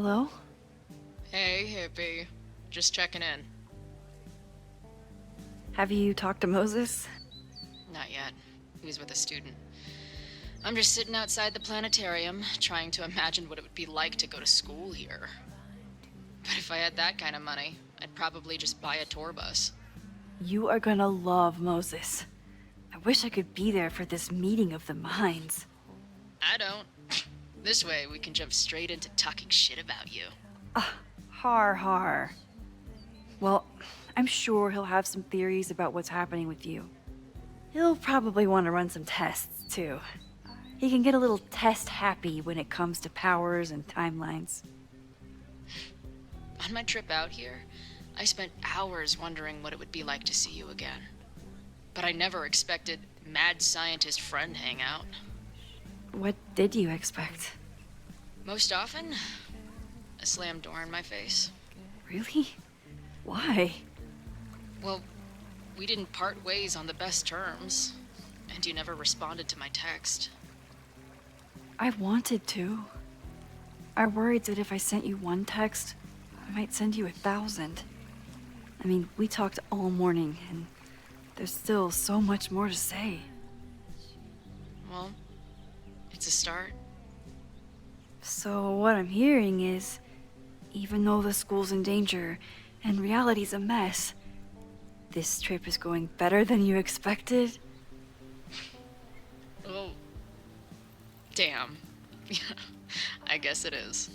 [SPEAKER 1] Hello?
[SPEAKER 12] Hey, hippie. Just checking in.
[SPEAKER 1] Have you talked to Moses?
[SPEAKER 12] Not yet. He was with a student. I'm just sitting outside the planetarium, trying to imagine what it would be like to go to school here. But if I had that kind of money, I'd probably just buy a tour bus.
[SPEAKER 1] You are gonna love Moses. I wish I could be there for this meeting of the minds.
[SPEAKER 12] I don't. This way, we can jump straight into talking shit about you.
[SPEAKER 1] Har har. Well, I'm sure he'll have some theories about what's happening with you. He'll probably want to run some tests, too. He can get a little test happy when it comes to powers and timelines.
[SPEAKER 12] On my trip out here, I spent hours wondering what it would be like to see you again. But I never expected mad scientist friend hangout.
[SPEAKER 1] What did you expect?
[SPEAKER 12] Most often, a slammed door in my face.
[SPEAKER 1] Really? Why?
[SPEAKER 12] Well, we didn't part ways on the best terms, and you never responded to my text.
[SPEAKER 1] I wanted to. I worried that if I sent you one text, I might send you 1,000. I mean, we talked all morning, and there's still so much more to say.
[SPEAKER 12] Well, it's a start.
[SPEAKER 1] So what I'm hearing is, even though the school's in danger and reality's a mess, this trip is going better than you expected?
[SPEAKER 12] Oh, damn. I guess it is.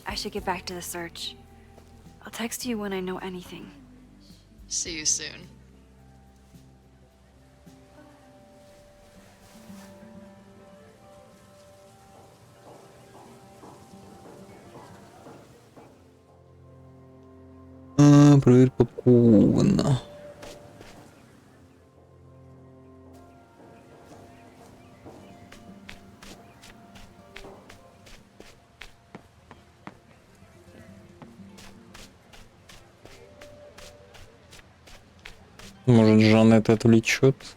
[SPEAKER 1] I should get back to the search. I'll text you when I know anything.
[SPEAKER 12] See you soon.
[SPEAKER 2] Проверь попкорн. Может, Жанет отвлечет?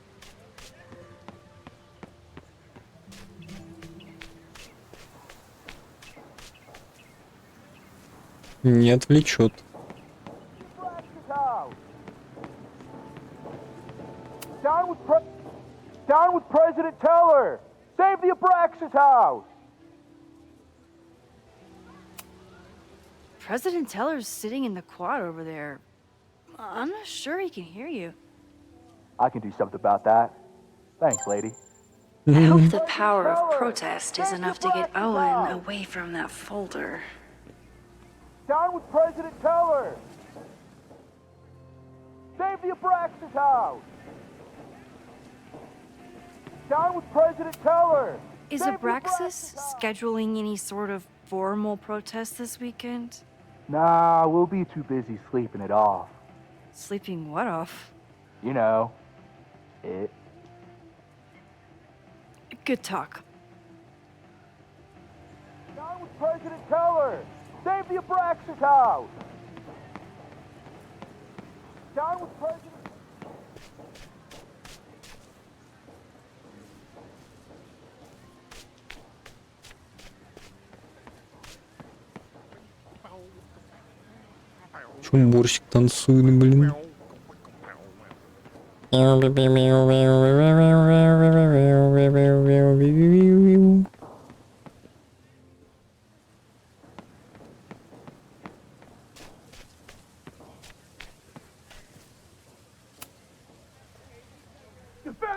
[SPEAKER 2] Не отвлечет.
[SPEAKER 7] Down with President Teller! Save the Abraxas house!
[SPEAKER 1] President Teller's sitting in the quad over there. I'm not sure he can hear you.
[SPEAKER 7] I can do something about that. Thanks, lady.
[SPEAKER 1] I hope the power of protest is enough to get Owen away from that folder.
[SPEAKER 7] Down with President Teller! Save the Abraxas house! Down with President Teller!
[SPEAKER 1] Is Abraxas scheduling any sort of formal protest this weekend?
[SPEAKER 7] Nah, we'll be too busy sleeping it off.
[SPEAKER 1] Sleeping what off?
[SPEAKER 7] You know, it.
[SPEAKER 1] Good talk.
[SPEAKER 7] Down with President Teller! Save the Abraxas house! Down with President...
[SPEAKER 2] Чумбурщик танцует, блин.
[SPEAKER 7] Defend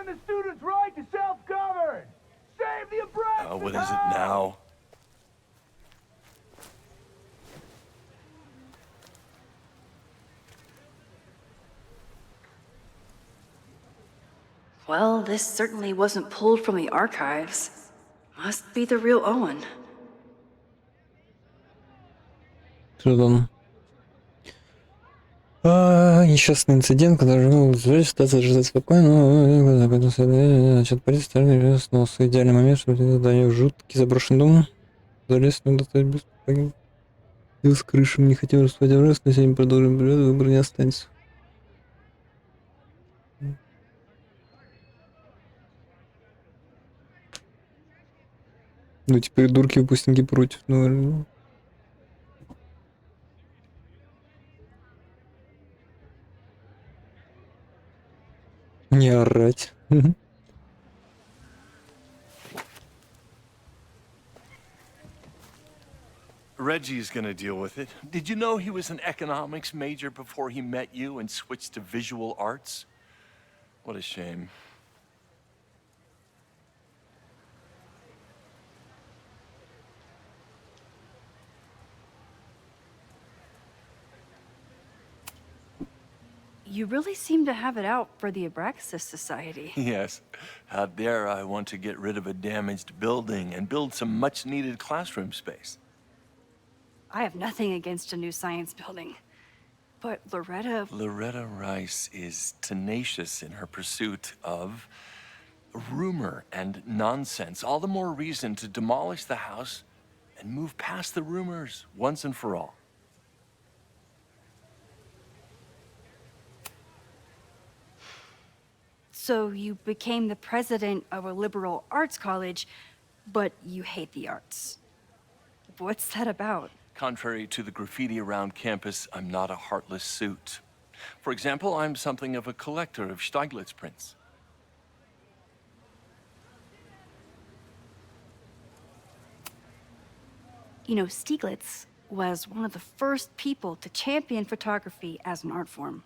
[SPEAKER 7] the students' right to self-govern! Save the Abraxas
[SPEAKER 5] What is it now?
[SPEAKER 1] Well, this certainly wasn't pulled from the archives. Must be the real Owen.
[SPEAKER 2] Что там? Несчастный инцидент, который был ситуация ждать спокойно, значит, полиция снос. Идеальный момент, чтобы здание жуткий заброшенный дом. Залез, надо достать быстро погиб. И с крыши не хотел распать раз, но сегодня продолжим период, выбор не останется. Ну, теперь дурки выпускники против, ну... Не орать.
[SPEAKER 5] Reggie's gonna deal with it. Did you know he was an economics major before he met you and switched to visual arts? What a shame.
[SPEAKER 1] You really seem to have it out for the Abraxas Society.
[SPEAKER 5] Yes. How dare I want to get rid of a damaged building and build some much-needed classroom space.
[SPEAKER 1] I have nothing against a new science building. But
[SPEAKER 5] Loretta Rice is tenacious in her pursuit of rumor and nonsense. All the more reason to demolish the house and move past the rumors once and for all.
[SPEAKER 1] So you became the president of a liberal arts college, but you hate the arts. What's that about?
[SPEAKER 5] Contrary to the graffiti around campus, I'm not a heartless suit. For example, I'm something of a collector of Stieglitz prints.
[SPEAKER 1] You know, Stieglitz was one of the first people to champion photography as an art form.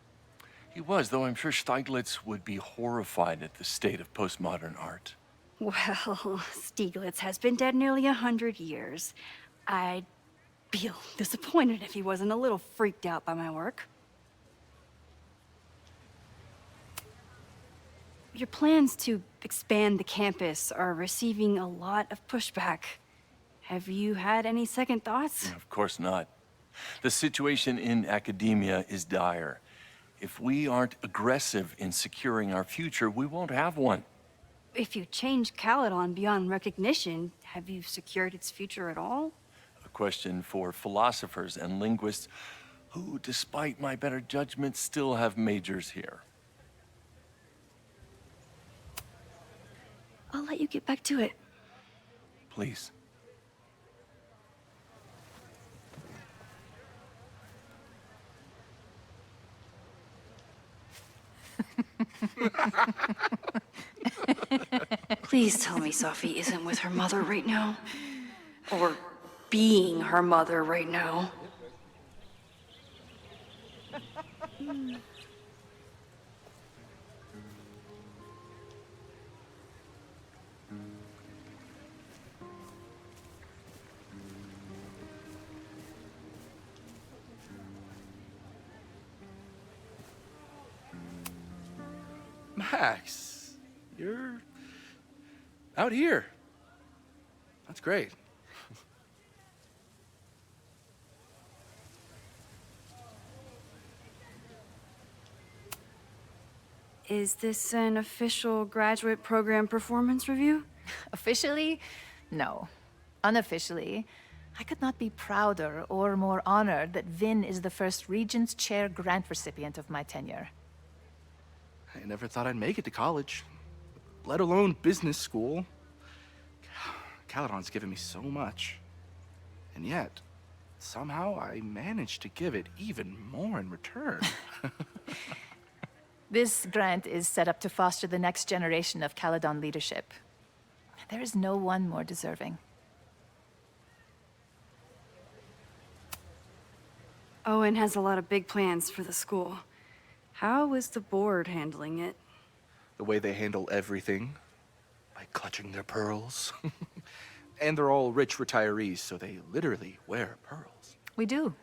[SPEAKER 5] He was, though I'm sure Stieglitz would be horrified at the state of postmodern art.
[SPEAKER 1] Well, Stieglitz has been dead nearly 100 years. I'd feel disappointed if he wasn't a little freaked out by my work. Your plans to expand the campus are receiving a lot of pushback. Have you had any second thoughts?
[SPEAKER 5] Of course not. The situation in academia is dire. If we aren't aggressive in securing our future, we won't have one.
[SPEAKER 1] If you change Caledon beyond recognition, have you secured its future at all?
[SPEAKER 5] A question for philosophers and linguists who, despite my better judgment, still have majors here.
[SPEAKER 1] I'll let you get back to it.
[SPEAKER 5] Please.
[SPEAKER 1] Please tell me Sophie isn't with her mother right now. Or being her mother right now.
[SPEAKER 3] Max, you're out here. That's great.
[SPEAKER 1] Is this an official graduate program performance review?
[SPEAKER 13] Officially? No. Unofficially, I could not be prouder or more honored that Vin is the first Regents Chair grant recipient of my tenure.
[SPEAKER 3] I never thought I'd make it to college, let alone business school. Caledon's given me so much. And yet, somehow I managed to give it even more in return.
[SPEAKER 13] This grant is set up to foster the next generation of Caledon leadership. There is no one more deserving.
[SPEAKER 1] Owen has a lot of big plans for the school. How is the board handling it?
[SPEAKER 3] The way they handle everything, by clutching their pearls. And they're all rich retirees, so they literally wear pearls.
[SPEAKER 13] We do.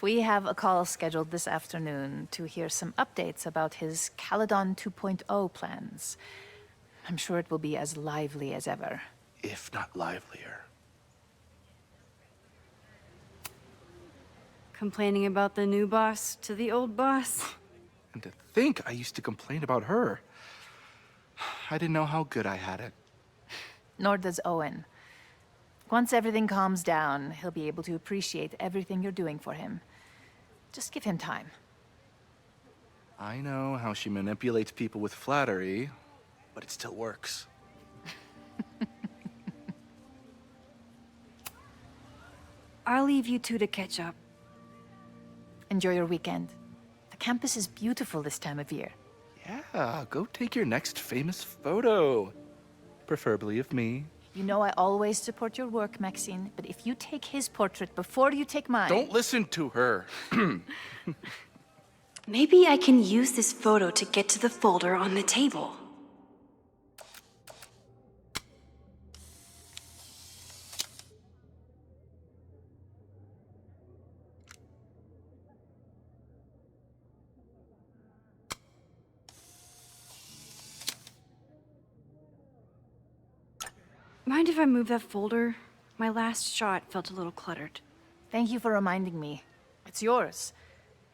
[SPEAKER 13] We have a call scheduled this afternoon to hear some updates about his Caledon 2.0 plans. I'm sure it will be as lively as ever.
[SPEAKER 3] If not livelier.
[SPEAKER 1] Complaining about the new boss to the old boss?
[SPEAKER 3] And to think I used to complain about her. I didn't know how good I had it.
[SPEAKER 13] Nor does Owen. Once everything calms down, he'll be able to appreciate everything you're doing for him. Just give him time.
[SPEAKER 3] I know how she manipulates people with flattery, but it still works.
[SPEAKER 8] I'll leave you two to catch up.
[SPEAKER 13] Enjoy your weekend. The campus is beautiful this time of year.
[SPEAKER 3] Yeah, go take your next famous photo. Preferably of me.
[SPEAKER 13] You know I always support your work, Maxine, but if you take his portrait before you take mine...
[SPEAKER 3] Don't listen to her.
[SPEAKER 1] Maybe I can use this photo to get to the folder on the table. Mind if I move that folder? My last shot felt a little cluttered.
[SPEAKER 13] Thank you for reminding me. It's yours.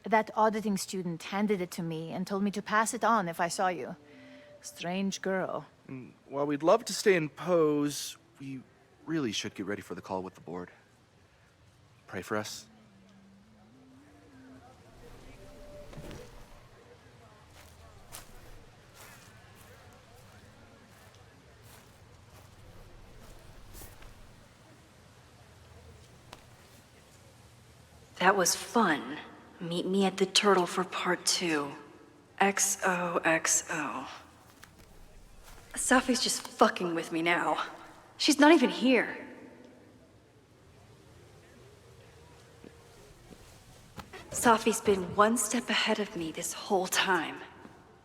[SPEAKER 13] That auditing student handed it to me and told me to pass it on if I saw you. Strange girl.
[SPEAKER 3] While we'd love to stay in pose, we really should get ready for the call with the board. Pray for us.
[SPEAKER 1] That was fun. Meet me at the Turtle for part 2. XOXO. Safi's just fucking with me now. She's not even here. Safi's been one step ahead of me this whole time.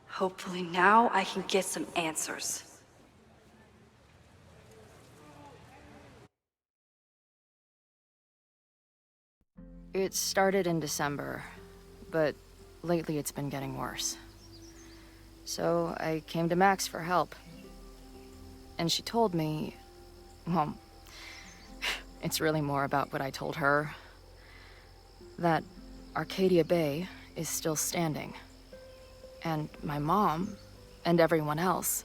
[SPEAKER 1] Hopefully now I can get some answers.
[SPEAKER 4] It started in December, but lately it's been getting worse. So I came to Max for help. And she told me, well, it's really more about what I told her. That Arcadia Bay is still standing. And my mom, and everyone else,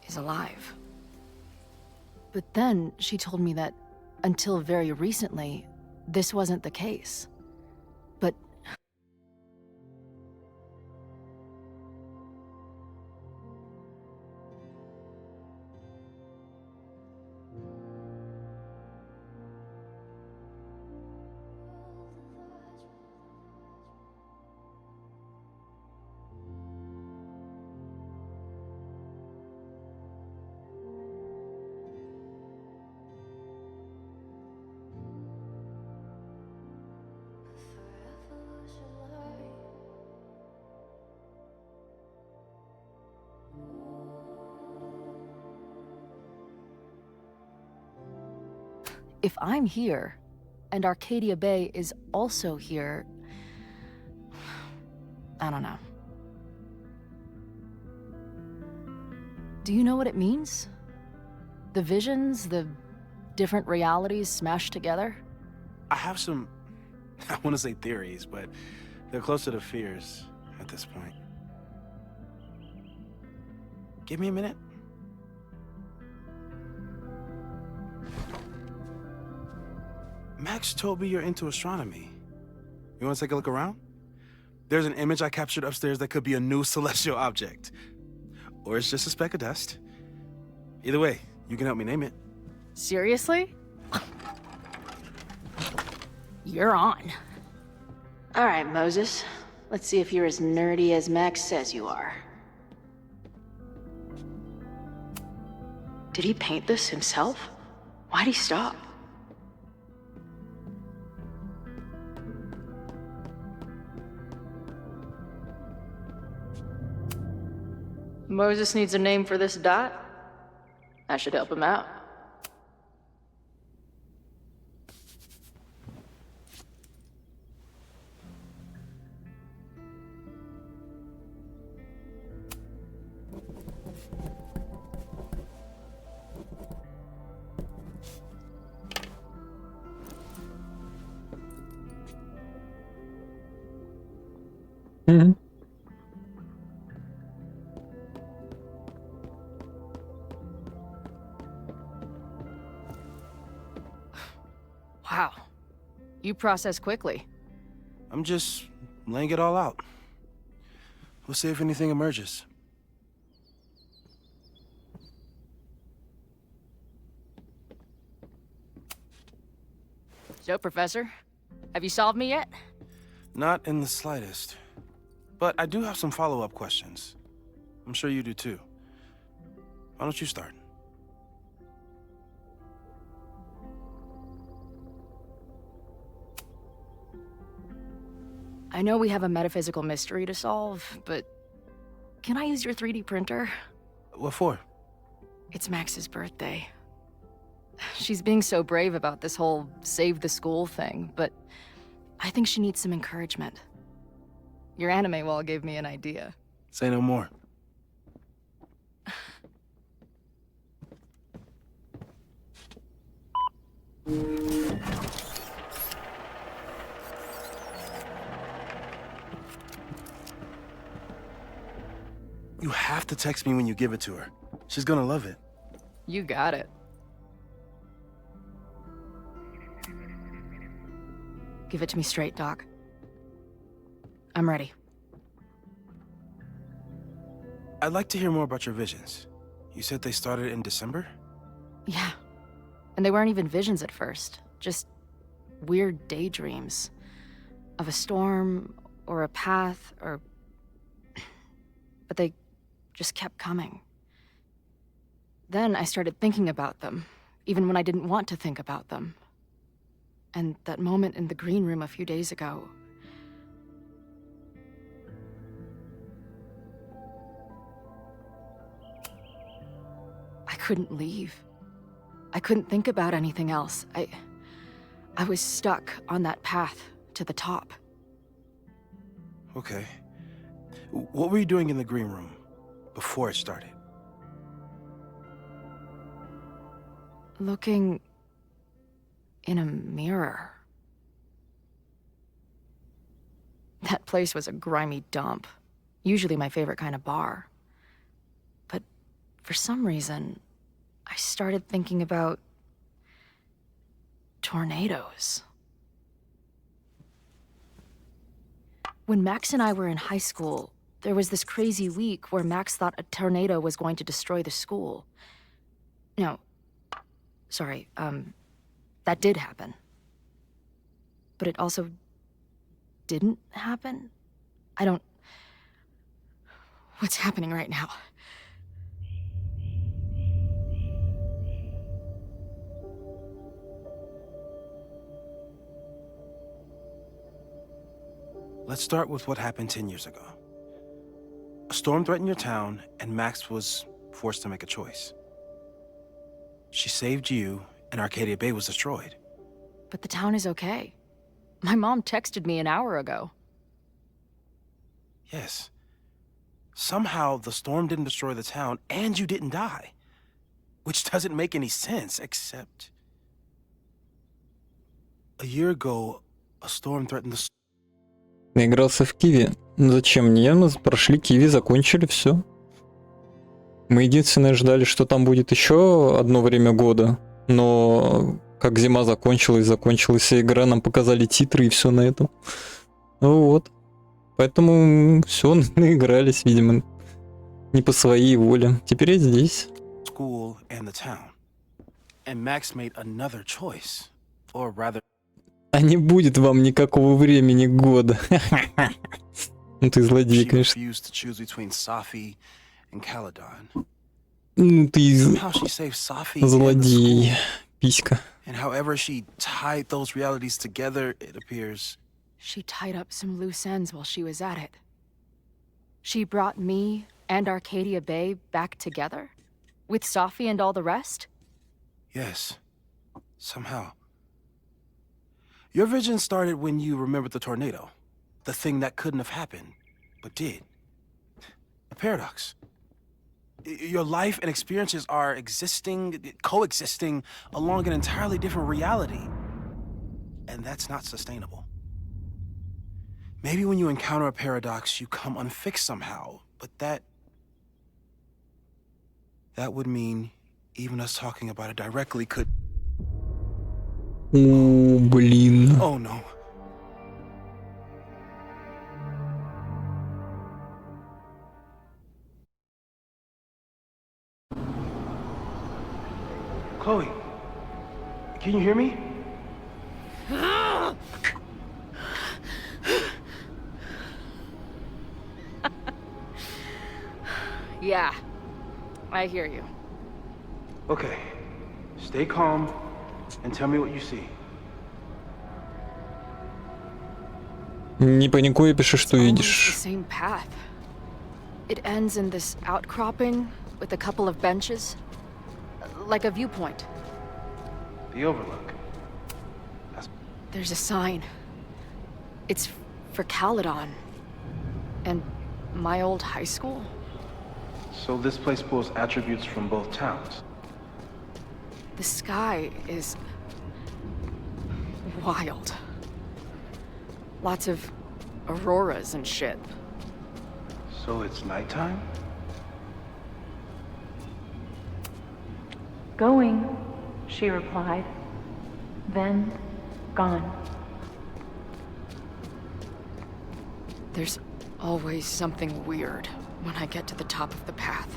[SPEAKER 4] is alive. But then she told me that until very recently, this wasn't the case. But... if I'm here, and Arcadia Bay is also here, I don't know. Do you know what it means? The visions, the different realities smashed together?
[SPEAKER 14] I have some, I want to say theories, but they're closer to fears at this point. Give me a minute. Max told me you're into astronomy. You want to take a look around? There's an image I captured upstairs that could be a new celestial object. Or it's just a speck of dust. Either way, you can help me name it.
[SPEAKER 4] Seriously? You're on.
[SPEAKER 15] All right, Moses. Let's see if you're as nerdy as Max says you are. Did he paint this himself? Why'd he stop? Moses needs a name for this dot. I should help him out.
[SPEAKER 2] Mhm.
[SPEAKER 4] Wow. You process quickly.
[SPEAKER 14] I'm just laying it all out. We'll see if anything emerges.
[SPEAKER 15] So, Professor, have you solved me yet?
[SPEAKER 14] Not in the slightest. But I do have some follow-up questions. I'm sure you do too. Why don't you start?
[SPEAKER 15] I know we have a metaphysical mystery to solve, but can I use your 3D printer?
[SPEAKER 14] What for?
[SPEAKER 15] It's Max's birthday. She's being so brave about this whole save the school thing, but I think she needs some encouragement. Your anime wall gave me an idea.
[SPEAKER 14] Say no more. You have to text me when you give it to her. She's gonna love it.
[SPEAKER 15] You got it. Give it to me straight, Doc. I'm ready.
[SPEAKER 14] I'd like to hear more about your visions. You said they started in December?
[SPEAKER 15] Yeah. And they weren't even visions at first. Just weird daydreams. Of a storm, or a path, or... But they just kept coming. Then I started thinking about them, even when I didn't want to think about them. And that moment in the green room a few days ago... I couldn't leave. I couldn't think about anything else. I was stuck on that path to the top.
[SPEAKER 14] Okay. What were you doing in the green room before it started?
[SPEAKER 15] Looking in a mirror. That place was a grimy dump. Usually my favorite kind of bar. But for some reason, I started thinking about tornadoes. When Max and I were in high school, there was this crazy week where Max thought a tornado was going to destroy the school. No, sorry, that did happen. But it also didn't happen? What's happening right now?
[SPEAKER 14] Let's start with what happened 10 years ago. A storm threatened your town, and Max was forced to make a choice. She saved you, and Arcadia Bay was destroyed.
[SPEAKER 15] But the town is okay. My mom texted me an hour ago.
[SPEAKER 14] Yes. Somehow, the storm didn't destroy the town, and you didn't die. Which doesn't make any sense, except... A year ago, a storm threatened the...
[SPEAKER 2] Наигрался в Киви. Зачем мне? Мы прошли Киви, закончили, все. Мы единственное ждали, что там будет еще одно время года. Но как зима закончилась вся игра, нам показали титры и все на этом. Вот. Поэтому все, наигрались, видимо, не по своей воле. Теперь я здесь.
[SPEAKER 14] School and the town. And Max made another choice. Or rather...
[SPEAKER 2] А не будет вам никакого времени года. Ну ты злодей, конечно. Ну ты злодей, писька.
[SPEAKER 14] And however she tied those realities together, it appears...
[SPEAKER 15] She tied up some loose ends while she was at it. She brought me and Arcadia Bay back together? With Safi and all the rest?
[SPEAKER 14] Yes. Somehow. Your vision started when you remembered the tornado. The thing that couldn't have happened, but did. A paradox. Your life and experiences are coexisting along an entirely different reality. And that's not sustainable. Maybe when you encounter a paradox, you come unfixed somehow, but that would mean even us talking about it directly could...
[SPEAKER 2] О, блин.
[SPEAKER 14] Oh no. Chloe, can you hear me?
[SPEAKER 15] Yeah, I hear you.
[SPEAKER 14] Okay, stay calm and tell me what you see.
[SPEAKER 2] Не паникуй, пиши, что
[SPEAKER 15] Almost the
[SPEAKER 2] видишь.
[SPEAKER 15] same path. It ends in this outcropping with a couple of benches, like a viewpoint.
[SPEAKER 14] The overlook.
[SPEAKER 15] There's a sign. It's for Caledon. And my old high school?
[SPEAKER 14] So this place pulls attributes from both towns.
[SPEAKER 15] The sky is wild. Lots of auroras and shit.
[SPEAKER 14] So it's nighttime?
[SPEAKER 16] Going, she replied. Then, gone.
[SPEAKER 15] There's always something weird when I get to the top of the path.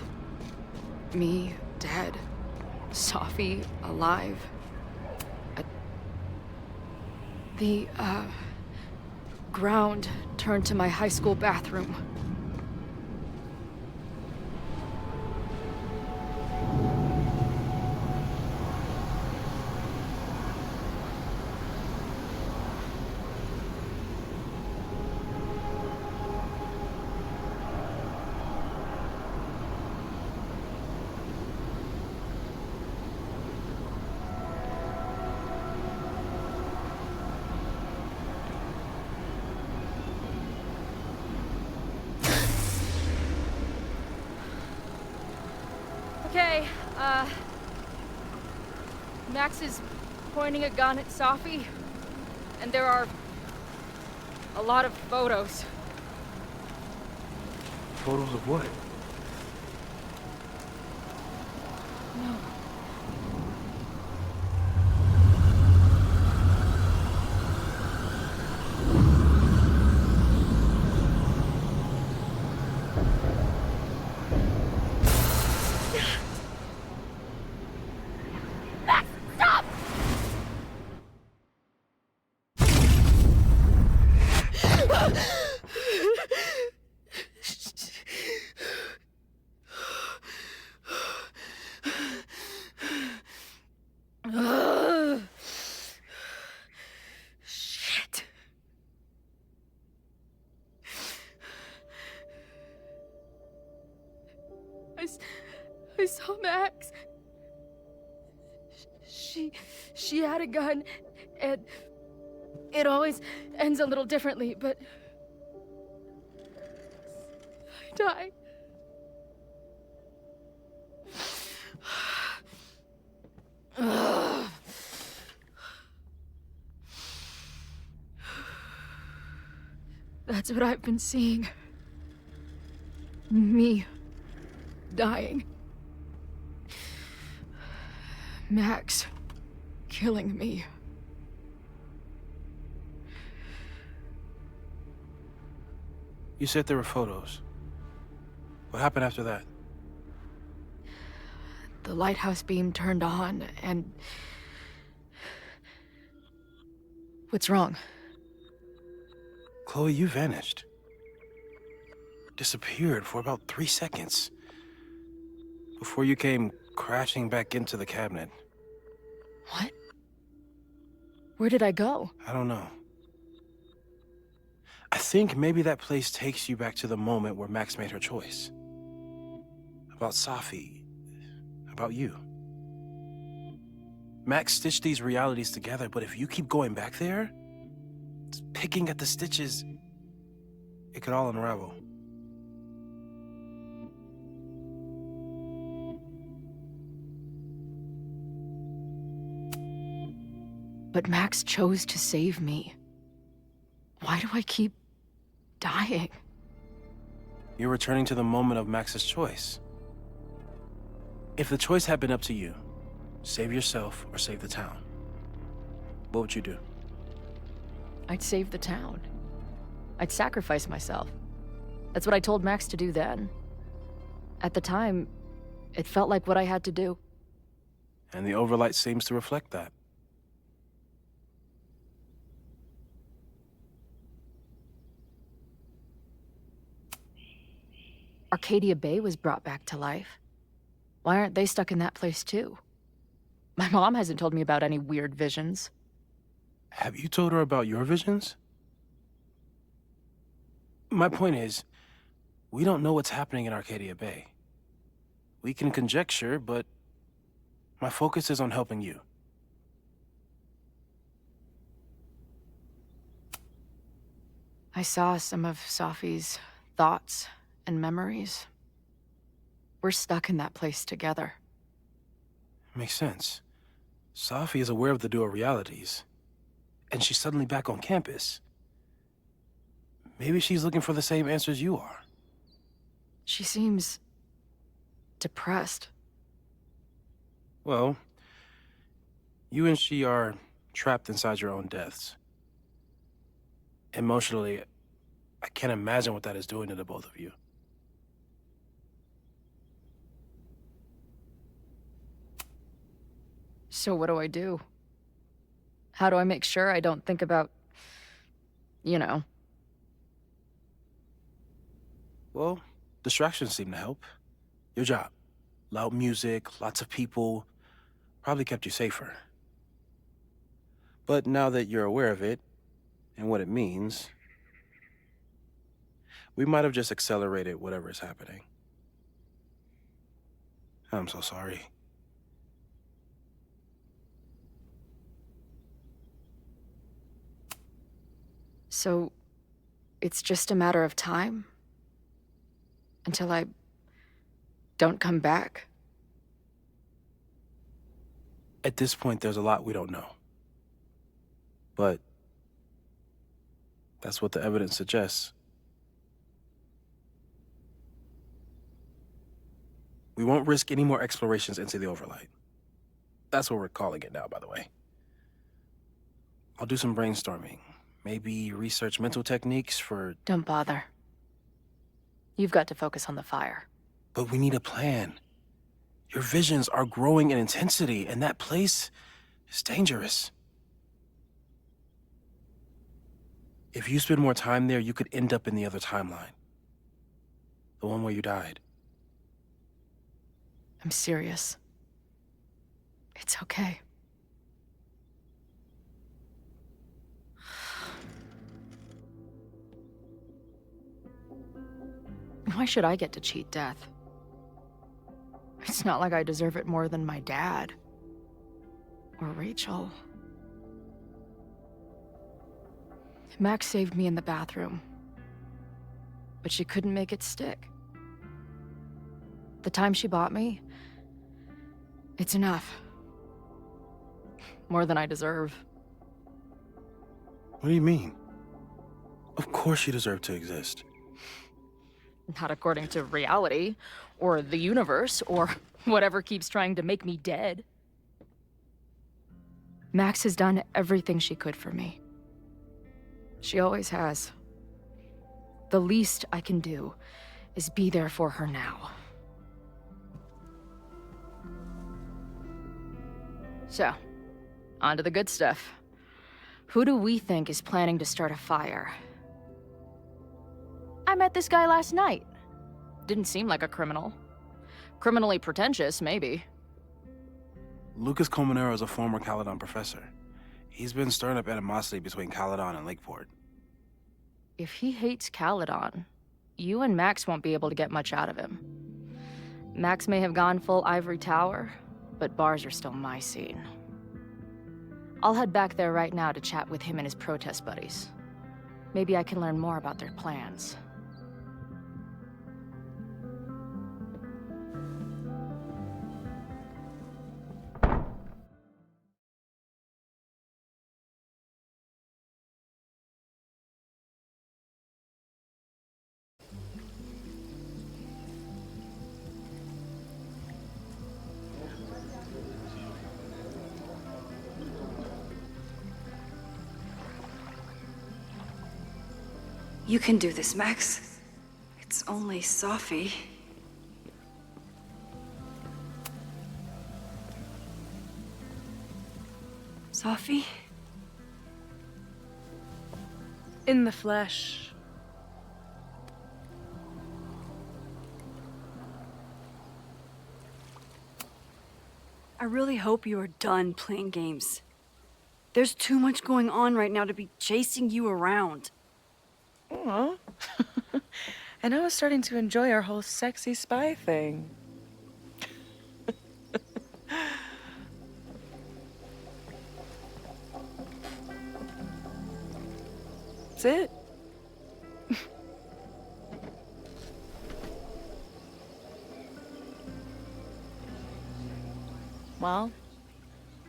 [SPEAKER 15] Me, dead. Sophie, alive. The ground turned to my high school bathroom.
[SPEAKER 10] Okay, Max is pointing a gun at Sophie, and there are a lot of photos.
[SPEAKER 14] Photos of what?
[SPEAKER 10] No. Shit. I saw Max. She had a gun, and it always ends a little differently, but I died. Ugh. That's what I've been seeing. Me dying. Max killing me.
[SPEAKER 14] You said there were photos. What happened after that?
[SPEAKER 15] The lighthouse beam turned on, and... What's wrong?
[SPEAKER 14] Chloe, you vanished. Disappeared for about 3 seconds. Before you came crashing back into the cabinet.
[SPEAKER 15] What? Where did I go?
[SPEAKER 14] I don't know. I think maybe that place takes you back to the moment where Max made her choice. About Sophie. About you. Max stitched these realities together, but if you keep going back there, picking at the stitches, it could all unravel.
[SPEAKER 15] But Max chose to save me. Why do I keep dying?
[SPEAKER 14] You're returning to the moment of Max's choice. If the choice had been up to you, save yourself or save the town, what would you do?
[SPEAKER 15] I'd save the town. I'd sacrifice myself. That's what I told Max to do then. At the time, it felt like what I had to do.
[SPEAKER 14] And the overlight seems to reflect that.
[SPEAKER 15] Arcadia Bay was brought back to life. Why aren't they stuck in that place too? My mom hasn't told me about any weird visions.
[SPEAKER 14] Have you told her about your visions? My point is, we don't know what's happening in Arcadia Bay. We can conjecture, but my focus is on helping you.
[SPEAKER 15] I saw some of Safi's thoughts and memories. We're stuck in that place together.
[SPEAKER 14] Makes sense. Safi is aware of the dual realities, and she's suddenly back on campus. Maybe she's looking for the same answers you are.
[SPEAKER 15] She seems depressed.
[SPEAKER 14] Well, you and she are trapped inside your own deaths. Emotionally, I can't imagine what that is doing to the both of you.
[SPEAKER 15] So what do I do? How do I make sure I don't think about, you know?
[SPEAKER 14] Well, distractions seem to help. Your job. Loud music, lots of people, probably kept you safer. But now that you're aware of it, and what it means, we might have just accelerated whatever is happening. I'm so sorry.
[SPEAKER 15] So, it's just a matter of time? Until I don't come back?
[SPEAKER 14] At this point, there's a lot we don't know. But that's what the evidence suggests. We won't risk any more explorations into the overlight. That's what we're calling it now, by the way. I'll do some brainstorming. Maybe research mental techniques for...
[SPEAKER 15] Don't bother. You've got to focus on the fire.
[SPEAKER 14] But we need a plan. Your visions are growing in intensity, and that place is dangerous. If you spend more time there, you could end up in the other timeline. The one where you died.
[SPEAKER 15] I'm serious. It's okay. Why should I get to cheat death? It's not like I deserve it more than my dad. Or Rachel. Max saved me in the bathroom. But she couldn't make it stick. The time she bought me, it's enough. More than I deserve.
[SPEAKER 14] What do you mean? Of course you deserve to exist.
[SPEAKER 15] Not according to reality, or the universe, or whatever keeps trying to make me dead. Max has done everything she could for me. She always has. The least I can do is be there for her now. So, on to the good stuff. Who do we think is planning to start a fire? I met this guy last night. Didn't seem like a criminal. Criminally pretentious, maybe.
[SPEAKER 14] Lucas Colmenero is a former Caledon professor. He's been stirring up animosity between Caledon and Lakeport.
[SPEAKER 15] If he hates Caledon, you and Max won't be able to get much out of him. Max may have gone full ivory tower, but bars are still my scene. I'll head back there right now to chat with him and his protest buddies. Maybe I can learn more about their plans.
[SPEAKER 1] You can do this, Max. It's only Safi. Safi?
[SPEAKER 10] In the flesh.
[SPEAKER 1] I really hope you are done playing games. There's too much going on right now to be chasing you around.
[SPEAKER 17] Aw. And I was starting to enjoy our whole sexy spy thing. That's it. Well,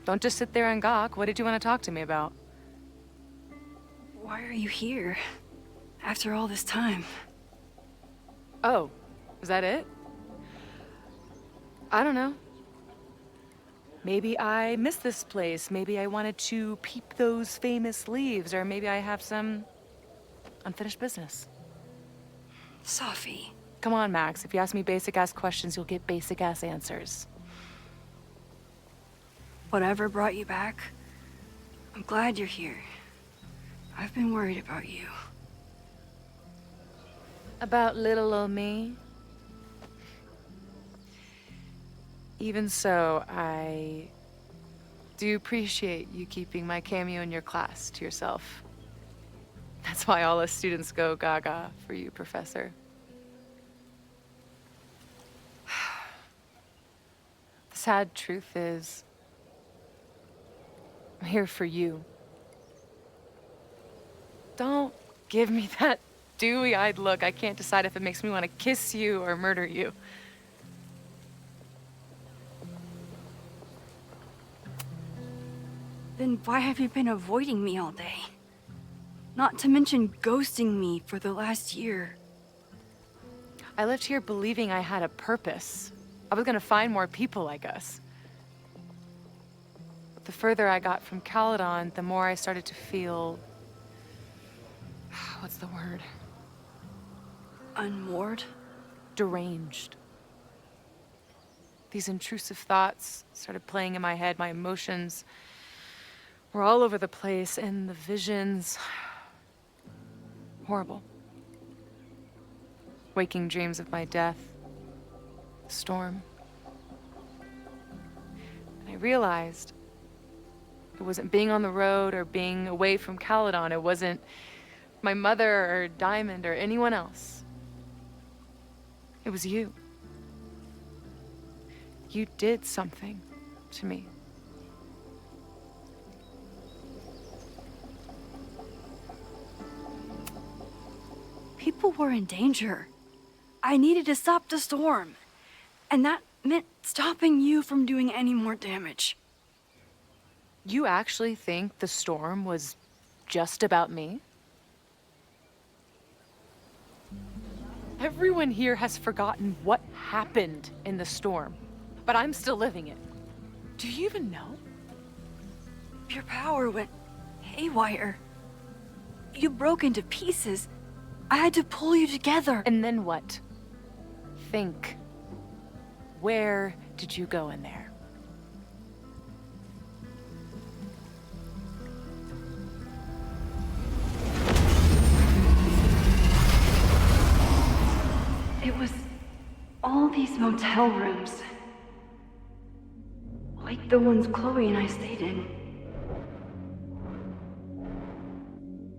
[SPEAKER 17] don't just sit there and gawk. What did you want to talk to me about?
[SPEAKER 1] Why are you here? After all this time?
[SPEAKER 17] Oh, is that it? I don't know. Maybe I missed this place. Maybe I wanted to peep those famous leaves, or maybe I have some unfinished business.
[SPEAKER 1] Sophie.
[SPEAKER 17] Come on, Max. If you ask me basic-ass questions, you'll get basic-ass answers.
[SPEAKER 1] Whatever brought you back, I'm glad you're here. I've been worried about you.
[SPEAKER 17] About little old me? Even so, I do appreciate you keeping my cameo in your class to yourself. That's why all us students go gaga for you, Professor. The sad truth is, I'm here for you. Don't give me that dewy-eyed look. I can't decide if it makes me want to kiss you or murder you.
[SPEAKER 1] Then why have you been avoiding me all day? Not to mention ghosting me for the last year.
[SPEAKER 17] I left here believing I had a purpose. I was gonna find more people like us. But the further I got from Caledon, the more I started to feel... what's the word?
[SPEAKER 1] Unmoored?
[SPEAKER 17] Deranged. These intrusive thoughts started playing in my head. My emotions were all over the place, and the visions... horrible. Waking dreams of my death. The storm. And I realized it wasn't being on the road or being away from Caledon. It wasn't my mother or Diamond or anyone else. It was you. You did something to me.
[SPEAKER 1] People were in danger. I needed to stop the storm. And that meant stopping you from doing any more damage.
[SPEAKER 17] You actually think the storm was just about me? Everyone here has forgotten what happened in the storm, but I'm still living it. Do you even know?
[SPEAKER 1] Your power went haywire. You broke into pieces. I had to pull you together.
[SPEAKER 17] And then what? Think. Where did you go in there?
[SPEAKER 1] It was all these motel rooms. Like the ones Chloe and I stayed in.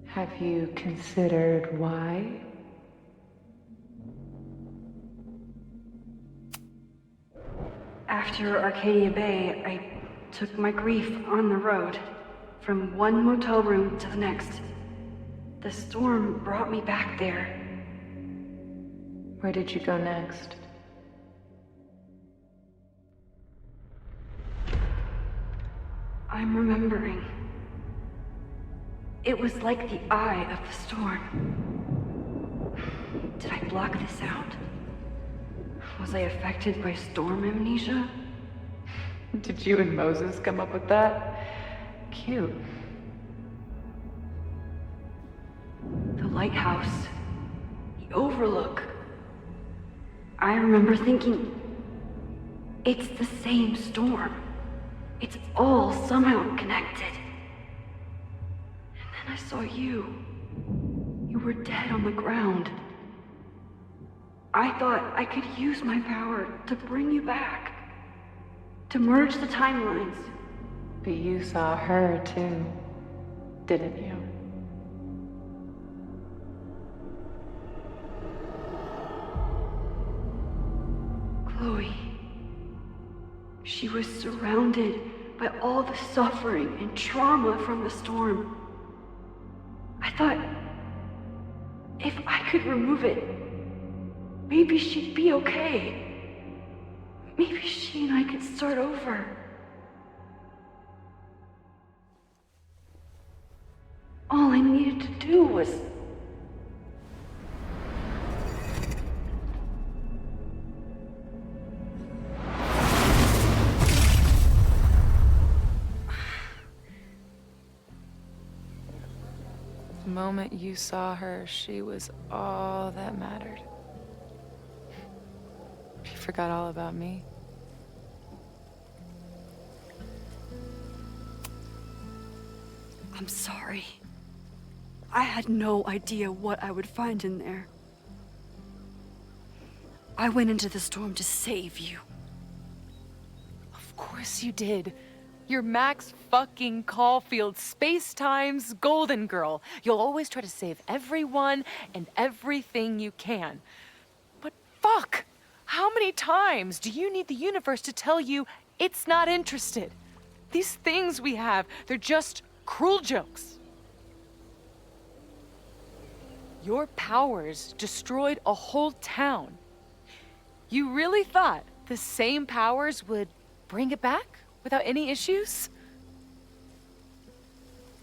[SPEAKER 16] Have you considered why?
[SPEAKER 1] After Arcadia Bay, I took my grief on the road, from one motel room to the next. The storm brought me back there.
[SPEAKER 16] Where did you go next?
[SPEAKER 1] I'm remembering. It was like the eye of the storm. Did I block this out? Was I affected by storm amnesia?
[SPEAKER 16] Did you and Moses come up with that? Cute.
[SPEAKER 1] The lighthouse. The overlook. I remember thinking, it's the same storm. It's all somehow connected. And then I saw you. You were dead on the ground. I thought I could use my power to bring you back. To merge the timelines.
[SPEAKER 16] But you saw her too, didn't you?
[SPEAKER 1] Chloe. She was surrounded by all the suffering and trauma from the storm. I thought, if I could remove it, maybe she'd be okay. Maybe she and I could start over. All I needed to do was...
[SPEAKER 17] The moment you saw her, she was all that mattered. You forgot all about me.
[SPEAKER 1] I'm sorry. I had no idea what I would find in there. I went into the storm to save you.
[SPEAKER 17] Of course you did. You're Max fucking Caulfield, Space-Time's golden girl. You'll always try to save everyone and everything you can. But fuck! How many times do you need the universe to tell you it's not interested? These things we have, they're just cruel jokes. Your powers destroyed a whole town. You really thought the same powers would bring it back without any issues?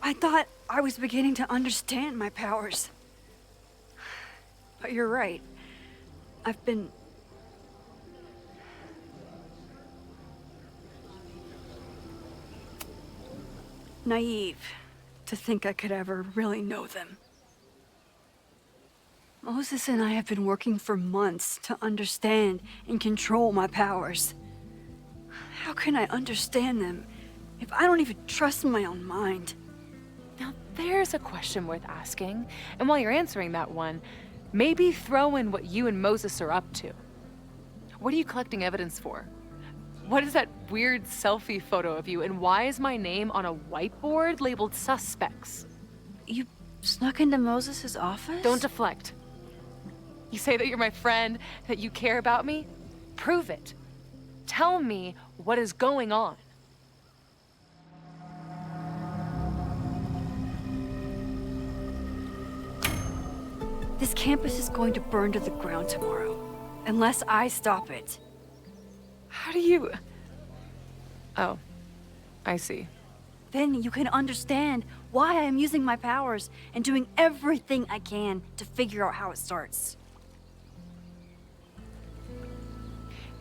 [SPEAKER 1] I thought I was beginning to understand my powers. But you're right. I've been... naive to think I could ever really know them. Moses and I have been working for months to understand and control my powers. How can I understand them if I don't even trust my own mind?
[SPEAKER 17] Now there's a question worth asking, and while you're answering that one, maybe throw in what you and Moses are up to. What are you collecting evidence for? What is that weird selfie photo of you, and why is my name on a whiteboard labeled suspects?
[SPEAKER 1] You snuck into Moses' office?
[SPEAKER 17] Don't deflect. You say that you're my friend, that you care about me? Prove it. Tell me what is going on.
[SPEAKER 1] This campus is going to burn to the ground tomorrow, unless I stop it.
[SPEAKER 17] How do you... Oh, I see.
[SPEAKER 1] Then you can understand why I am using my powers and doing everything I can to figure out how it starts.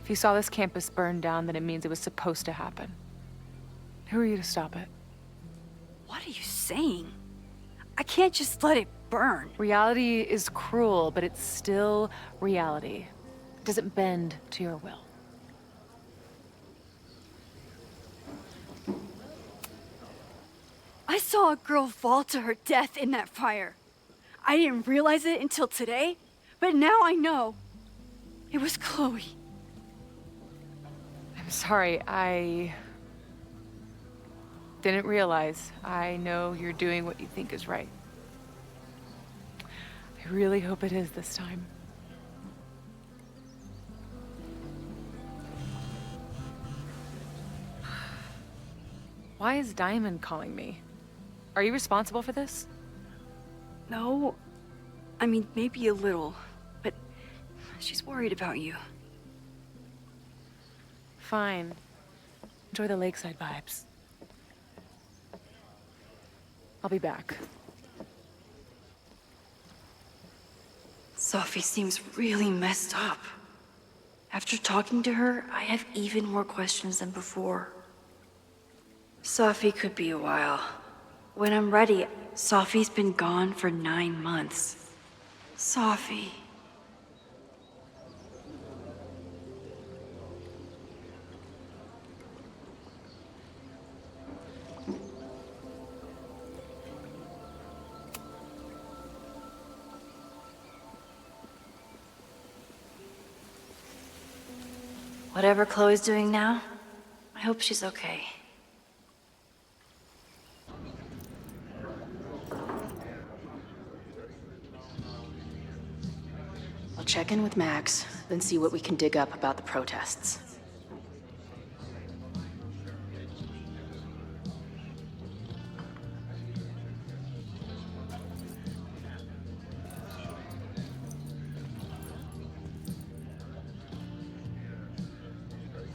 [SPEAKER 17] If you saw this campus burn down, then it means it was supposed to happen. Who are you to stop it?
[SPEAKER 1] What are you saying? I can't just let it burn.
[SPEAKER 17] Reality is cruel, but it's still reality. It doesn't bend to your will.
[SPEAKER 1] I saw a girl fall to her death in that fire. I didn't realize it until today, but now I know. It was Chloe.
[SPEAKER 17] I'm sorry, I didn't realize. I know you're doing what you think is right. I really hope it is this time. Why is Diamond calling me? Are you responsible for this?
[SPEAKER 1] No. I mean, maybe a little, but she's worried about you.
[SPEAKER 17] Fine. Enjoy the lakeside vibes. I'll be back.
[SPEAKER 1] Sophie seems really messed up. After talking to her, I have even more questions than before. Sophie could be a while. When I'm ready, Sophie's been gone for 9 months. Sophie. Whatever Chloe's doing now, I hope she's okay.
[SPEAKER 15] I'll check in with Max, then see what we can dig up about the protests.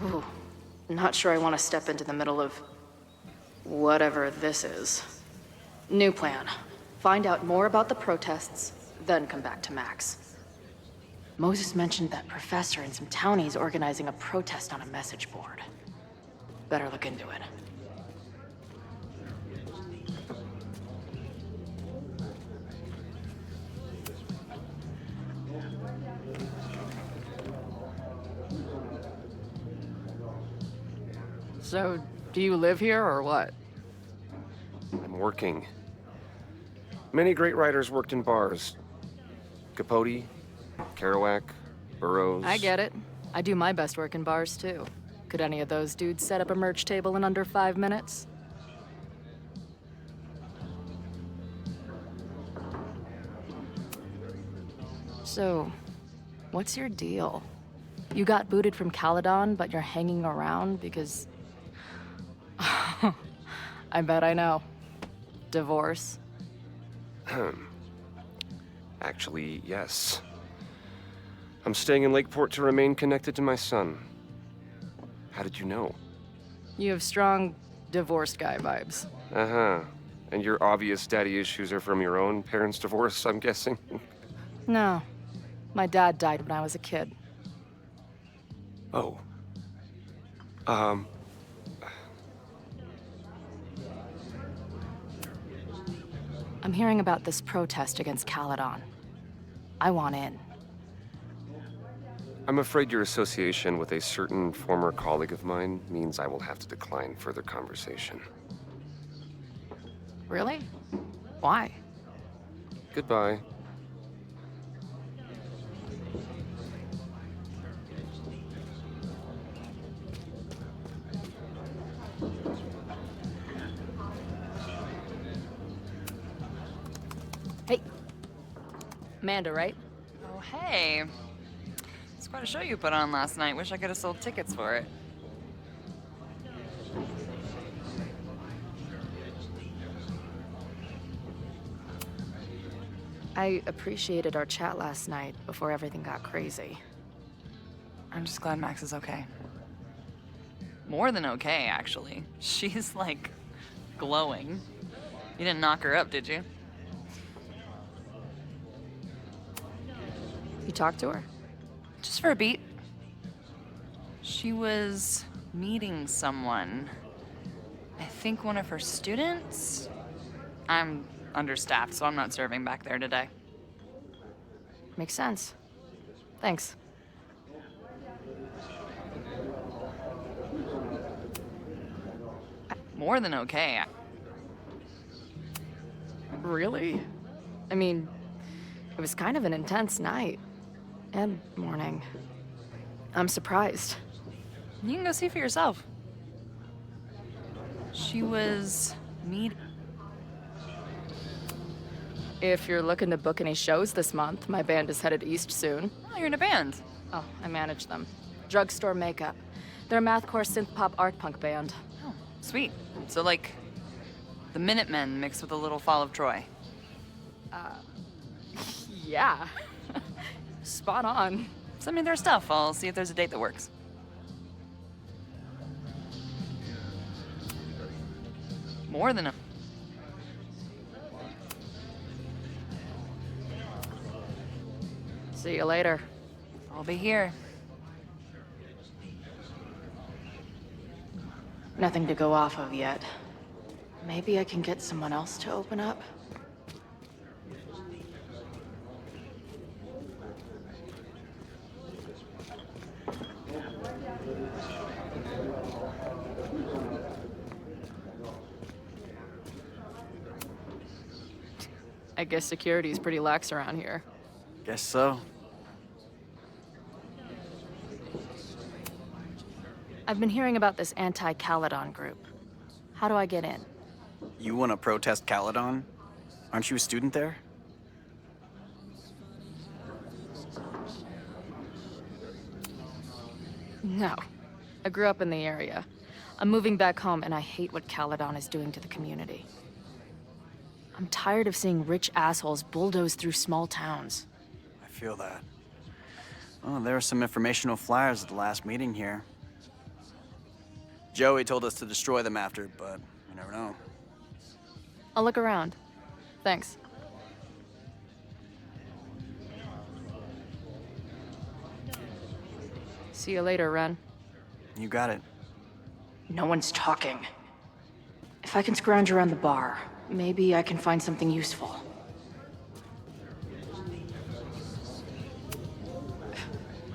[SPEAKER 15] Ooh, not sure I want to step into the middle of whatever this is. New plan. Find out more about the protests, then come back to Max. Moses mentioned that professor and some townies organizing a protest on a message board. Better look into it.
[SPEAKER 17] So, do you live here or what?
[SPEAKER 18] I'm working. Many great writers worked in bars. Capote, Kerouac, Burroughs.
[SPEAKER 15] I get it. I do my best work in bars, too. Could any of those dudes set up a merch table in under 5 minutes? So, what's your deal? You got booted from Caledon, but you're hanging around because... I bet I know. Divorce?
[SPEAKER 18] Actually, yes. I'm staying in Lakeport to remain connected to my son. How did you know?
[SPEAKER 15] You have strong divorced guy vibes.
[SPEAKER 18] Uh-huh. And your obvious daddy issues are from your own parents' divorce, I'm guessing?
[SPEAKER 15] No. My dad died when I was a kid.
[SPEAKER 18] Oh.
[SPEAKER 15] I'm hearing about this protest against Caledon. I want in.
[SPEAKER 18] I'm afraid your association with a certain former colleague of mine means I will have to decline further conversation.
[SPEAKER 15] Really? Why?
[SPEAKER 18] Goodbye.
[SPEAKER 15] Hey. Amanda, right?
[SPEAKER 19] Oh, hey. It's quite a show you put on last night. Wish I could have sold tickets for it.
[SPEAKER 15] I appreciated our chat last night before everything got crazy.
[SPEAKER 19] I'm just glad Max is okay. More than okay, actually. She's, like, glowing. You didn't knock her up, did you?
[SPEAKER 15] You talked to her?
[SPEAKER 19] Just for a beat. She was meeting someone. I think one of her students? I'm understaffed, so I'm not serving back there today.
[SPEAKER 15] Makes sense. Thanks.
[SPEAKER 19] More than okay.
[SPEAKER 15] Really? I mean, it was kind of an intense night. And morning. I'm surprised.
[SPEAKER 19] You can go see for yourself. She was
[SPEAKER 15] If you're looking to book any shows this month, my band is headed east soon.
[SPEAKER 19] Oh, you're in a band.
[SPEAKER 15] Oh, I manage them. Drugstore Makeup. They're a mathcore synth-pop art punk band.
[SPEAKER 19] Oh, sweet. So, like, the Minutemen mixed with a little Fall of Troy.
[SPEAKER 15] Yeah. Spot on.
[SPEAKER 19] Send me their stuff. I'll see if there's a date that works. More than a...
[SPEAKER 15] See you later.
[SPEAKER 19] I'll be here.
[SPEAKER 15] Nothing to go off of yet. Maybe I can get someone else to open up? I guess security's pretty lax around here.
[SPEAKER 20] Guess so.
[SPEAKER 15] I've been hearing about this anti-Caledon group. How do I get in?
[SPEAKER 20] You want to protest Caledon? Aren't you a student there?
[SPEAKER 15] No. I grew up in the area. I'm moving back home, and I hate what Caledon is doing to the community. I'm tired of seeing rich assholes bulldoze through small towns.
[SPEAKER 20] I feel that. Oh, there were some informational flyers at the last meeting here. Joey told us to destroy them after, but you never know.
[SPEAKER 15] I'll look around. Thanks. See you later, Ren.
[SPEAKER 20] You got it.
[SPEAKER 15] No one's talking. If I can scrounge around the bar, maybe I can find something useful.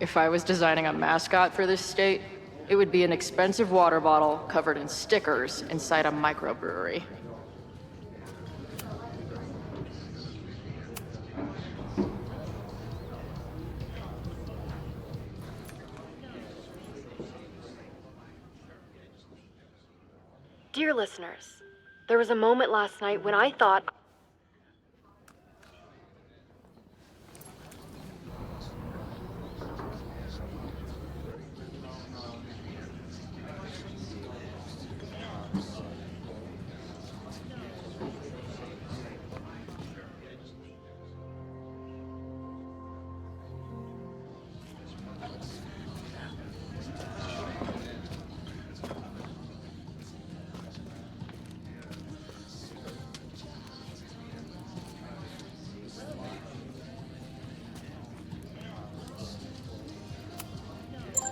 [SPEAKER 15] If I was designing a mascot for this state, it would be an expensive water bottle covered in stickers inside a microbrewery.
[SPEAKER 10] Dear listeners, there was a moment last night when I thought...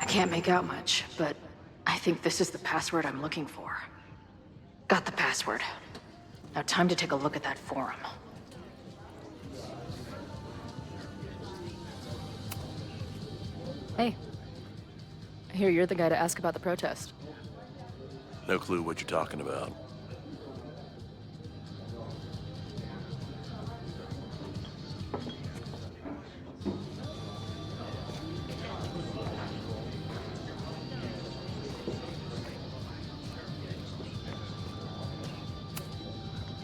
[SPEAKER 15] I can't make out much, but I think this is the password I'm looking for. Got the password. Now time to take a look at that forum. Hey. I hear you're the guy to ask about the protest.
[SPEAKER 5] No clue what you're talking about.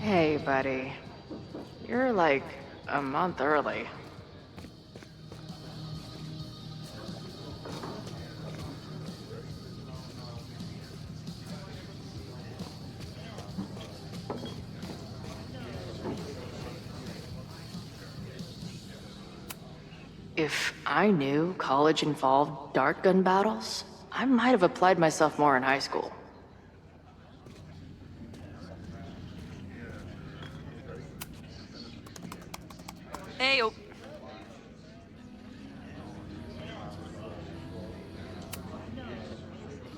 [SPEAKER 15] Hey, buddy. You're like a month early. If I knew college involved dart gun battles, I might have applied myself more in high school.
[SPEAKER 19] Hey,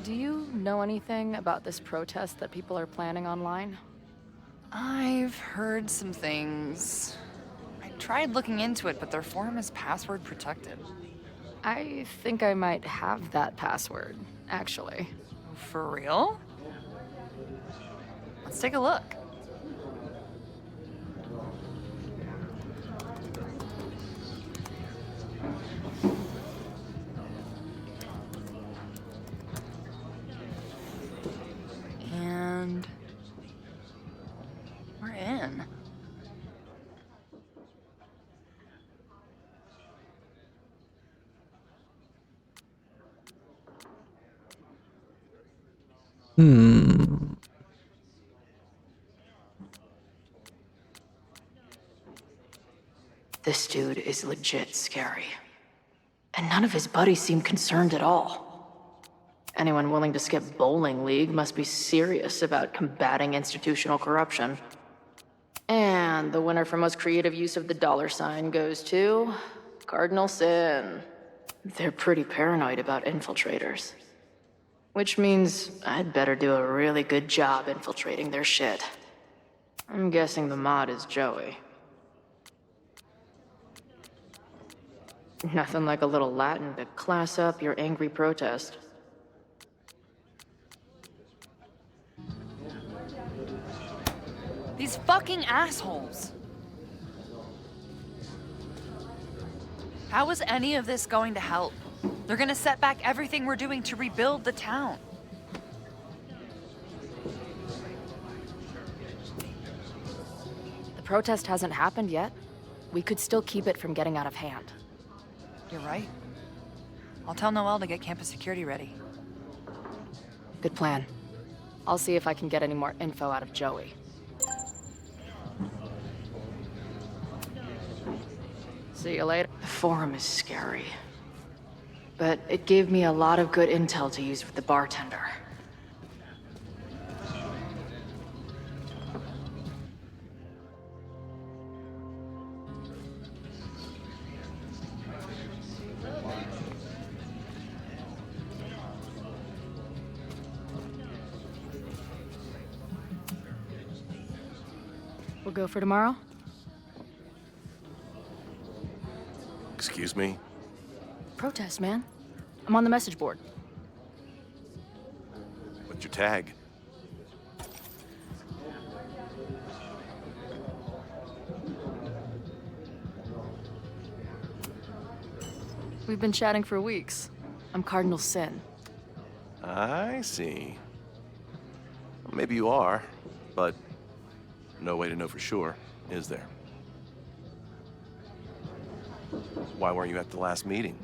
[SPEAKER 15] Do you know anything about this protest that people are planning online?
[SPEAKER 19] I've heard some things. I tried looking into it, but their forum is password protected.
[SPEAKER 15] I think I might have that password, actually.
[SPEAKER 19] For real? Let's take a look. And we're in.
[SPEAKER 15] This dude is legit scary. And none of his buddies seem concerned at all. Anyone willing to skip bowling league must be serious about combating institutional corruption. And the winner for most creative use of the $sign goes to Cardinal Sin. They're pretty paranoid about infiltrators. Which means I'd better do a really good job infiltrating their shit. I'm guessing the mod is Joey. Nothing like a little Latin to class up your angry protest.
[SPEAKER 19] These fucking assholes. How is any of this going to help? They're gonna set back everything we're doing to rebuild the town.
[SPEAKER 15] protest hasn't happened yet. We could still keep it from getting out of hand.
[SPEAKER 19] You're right. I'll tell Noelle to get campus security ready.
[SPEAKER 15] Good plan. I'll see if I can get any more info out of Joey. See you later. The forum is scary. But it gave me a lot of good intel to use with the bartender. We'll go for tomorrow?
[SPEAKER 18] Excuse me?
[SPEAKER 15] Protest, man. I'm on the message board.
[SPEAKER 18] What's your tag?
[SPEAKER 15] We've been chatting for weeks. I'm Cardinal Sin.
[SPEAKER 18] I see. Well, maybe you are, but no way to know for sure, is there? Why weren't you at the last meeting?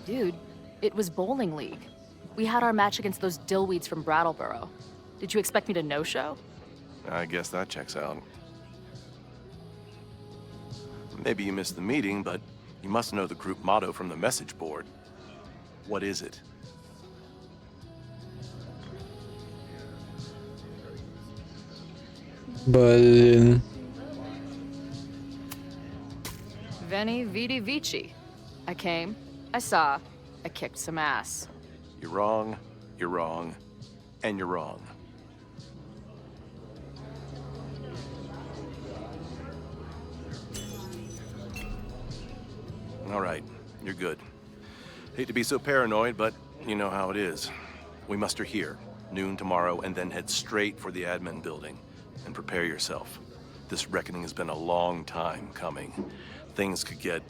[SPEAKER 15] Dude, it was bowling league. We had our match against those dillweeds from Brattleboro. Did you expect me to no-show?
[SPEAKER 18] I guess that checks out. Maybe you missed the meeting, but you must know the group motto from the message board. What is it?
[SPEAKER 2] Блин.
[SPEAKER 15] Veni, vidi, vici. I came, I saw, I kicked some ass.
[SPEAKER 18] You're wrong, and you're wrong. All right, you're good. Hate to be so paranoid, but you know how it is. We muster here, noon tomorrow, and then head straight for the admin building. And prepare yourself. This reckoning has been a long time coming. Things could get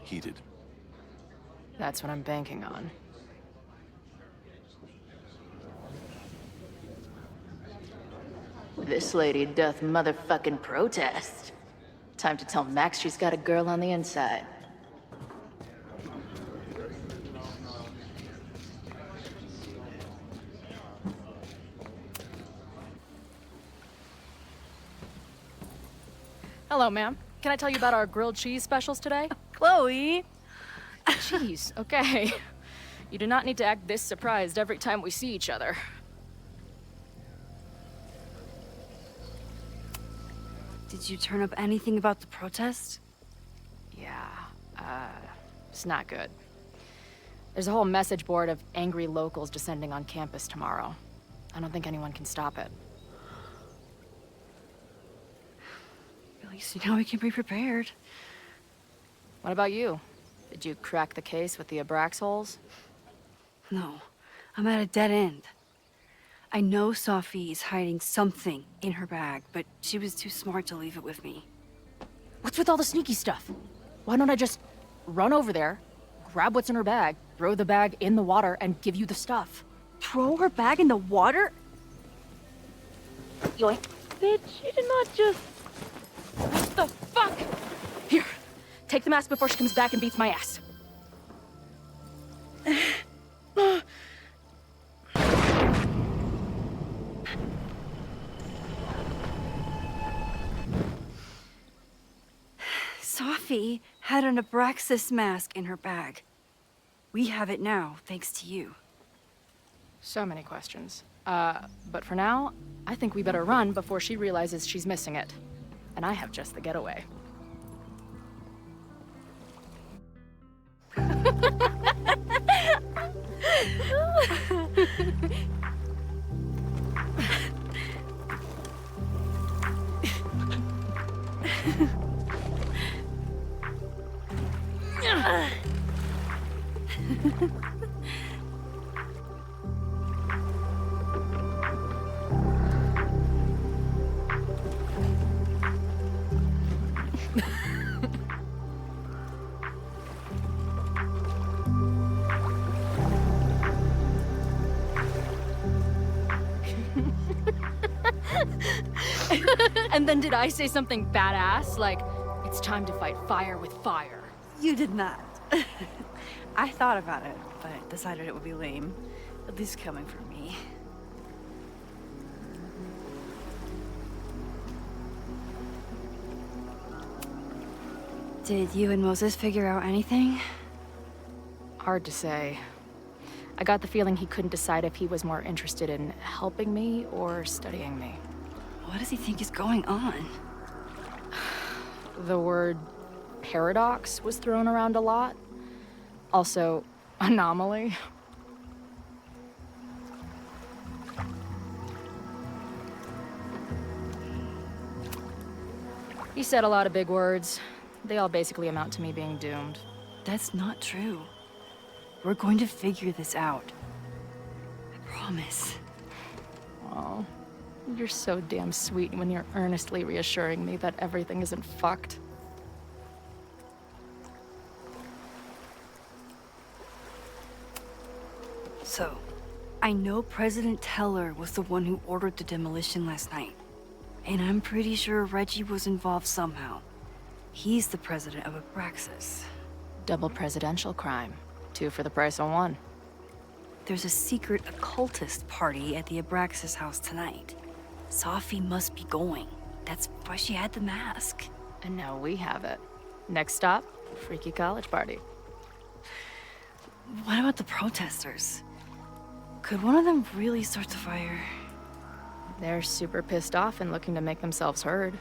[SPEAKER 18] heated.
[SPEAKER 15] That's what I'm banking on.
[SPEAKER 12] This lady doth motherfucking protest. Time to tell Max she's got a girl on the inside.
[SPEAKER 15] Hello, ma'am. Can I tell you about our grilled cheese specials today?
[SPEAKER 1] Chloe!
[SPEAKER 15] Cheese, okay. You do not need to act this surprised every time we see each other.
[SPEAKER 1] Did you turn up anything about the protest?
[SPEAKER 15] Yeah, it's not good. There's a whole message board of angry locals descending on campus tomorrow. I don't think anyone can stop it.
[SPEAKER 1] At least you know we can be prepared.
[SPEAKER 15] What about you? Did you crack the case with the Abrax holes?
[SPEAKER 1] No, I'm at a dead end. I know Sophie is hiding something in her bag, but she was too smart to leave it with me.
[SPEAKER 15] What's with all the sneaky stuff? Why don't I just run over there, grab what's in her bag, throw the bag in the water, and give you the stuff?
[SPEAKER 1] Throw her bag in the water?
[SPEAKER 15] Yoink.
[SPEAKER 1] Bitch, you did not just...
[SPEAKER 15] What the fuck? Here, take the mask before she comes back and beats my ass.
[SPEAKER 1] Sophie had an Abraxas mask in her bag. We have it now, thanks to you.
[SPEAKER 15] So many questions. But for now, I think we better run before she realizes she's missing it. And I have just the getaway. And then did I say something badass? Like, it's time to fight fire with fire.
[SPEAKER 1] You did not. I thought about it, but decided it would be lame. At least coming from me. Did you and Moses figure out anything?
[SPEAKER 15] Hard to say. I got the feeling he couldn't decide if he was more interested in helping me or studying me.
[SPEAKER 1] What does he think is going on?
[SPEAKER 15] The word paradox was thrown around a lot. Also, anomaly. He said a lot of big words. They all basically amount to me being doomed.
[SPEAKER 1] That's not true. We're going to figure this out. I promise.
[SPEAKER 15] Oh, you're so damn sweet when you're earnestly reassuring me that everything isn't fucked.
[SPEAKER 1] So, I know President Teller was the one who ordered the demolition last night. And I'm pretty sure Reggie was involved somehow. He's the president of Abraxas.
[SPEAKER 15] Double presidential crime. 2 for the price of 1.
[SPEAKER 1] There's a secret occultist party at the Abraxas house tonight. Sophie must be going. That's why she had the mask.
[SPEAKER 15] And now we have it. Next stop, freaky college party.
[SPEAKER 1] What about the protesters? Could one of them really start the fire?
[SPEAKER 15] They're super pissed off and looking to make themselves heard.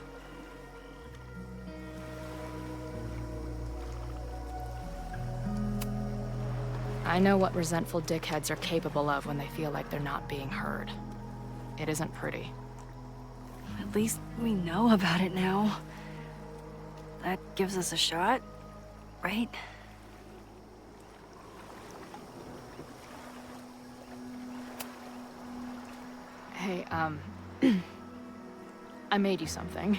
[SPEAKER 15] I know what resentful dickheads are capable of when they feel like they're not being heard. It isn't pretty.
[SPEAKER 1] At least we know about it now. That gives us a shot, right?
[SPEAKER 15] Hey, I made you something.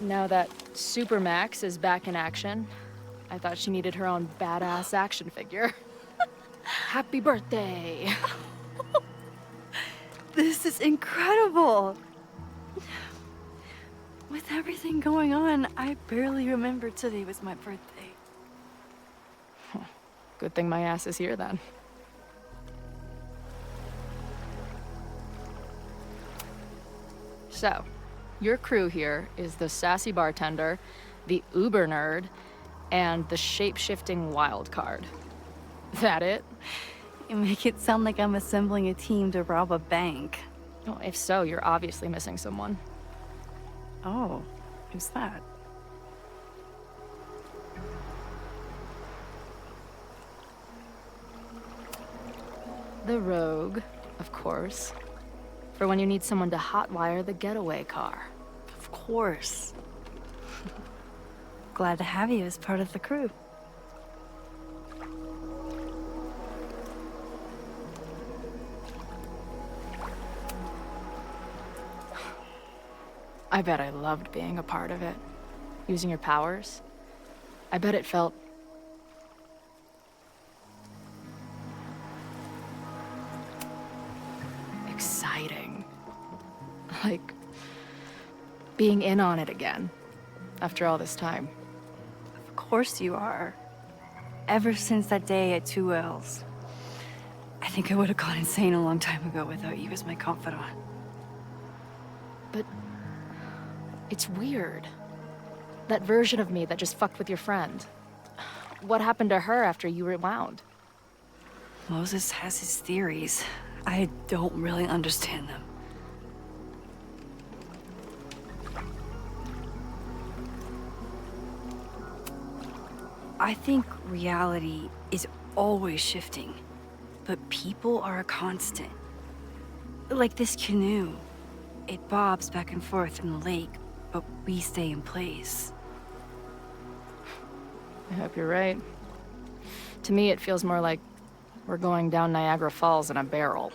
[SPEAKER 15] Now that Supermax is back in action, I thought she needed her own badass action figure. Happy birthday!
[SPEAKER 1] This is incredible! With everything going on, I barely remember today was my birthday.
[SPEAKER 15] Good thing my ass is here then. So, your crew here is the sassy bartender, the uber nerd, and the shape-shifting wild card. That it?
[SPEAKER 1] You make it sound like I'm assembling a team to rob a bank.
[SPEAKER 15] Well, if so, you're obviously missing someone.
[SPEAKER 1] Oh, who's that?
[SPEAKER 15] The rogue, of course. For when you need someone to hotwire the getaway car.
[SPEAKER 1] Of course. Glad to have you as part of the crew.
[SPEAKER 15] I bet I loved being a part of it. Using your powers. I bet it felt... exciting. Like... being in on it again. After all this time.
[SPEAKER 1] Of course you are. Ever since that day at 2L's. I think I would have gone insane a long time ago without you as my confidant.
[SPEAKER 15] But... it's weird. That version of me that just fucked with your friend. What happened to her after you rewound?
[SPEAKER 1] Moses has his theories. I don't really understand them. I think reality is always shifting, but people are a constant. Like this canoe. It bobs back and forth in the lake, but we stay in place.
[SPEAKER 15] I hope you're right. To me, it feels more like we're going down Niagara Falls in a barrel.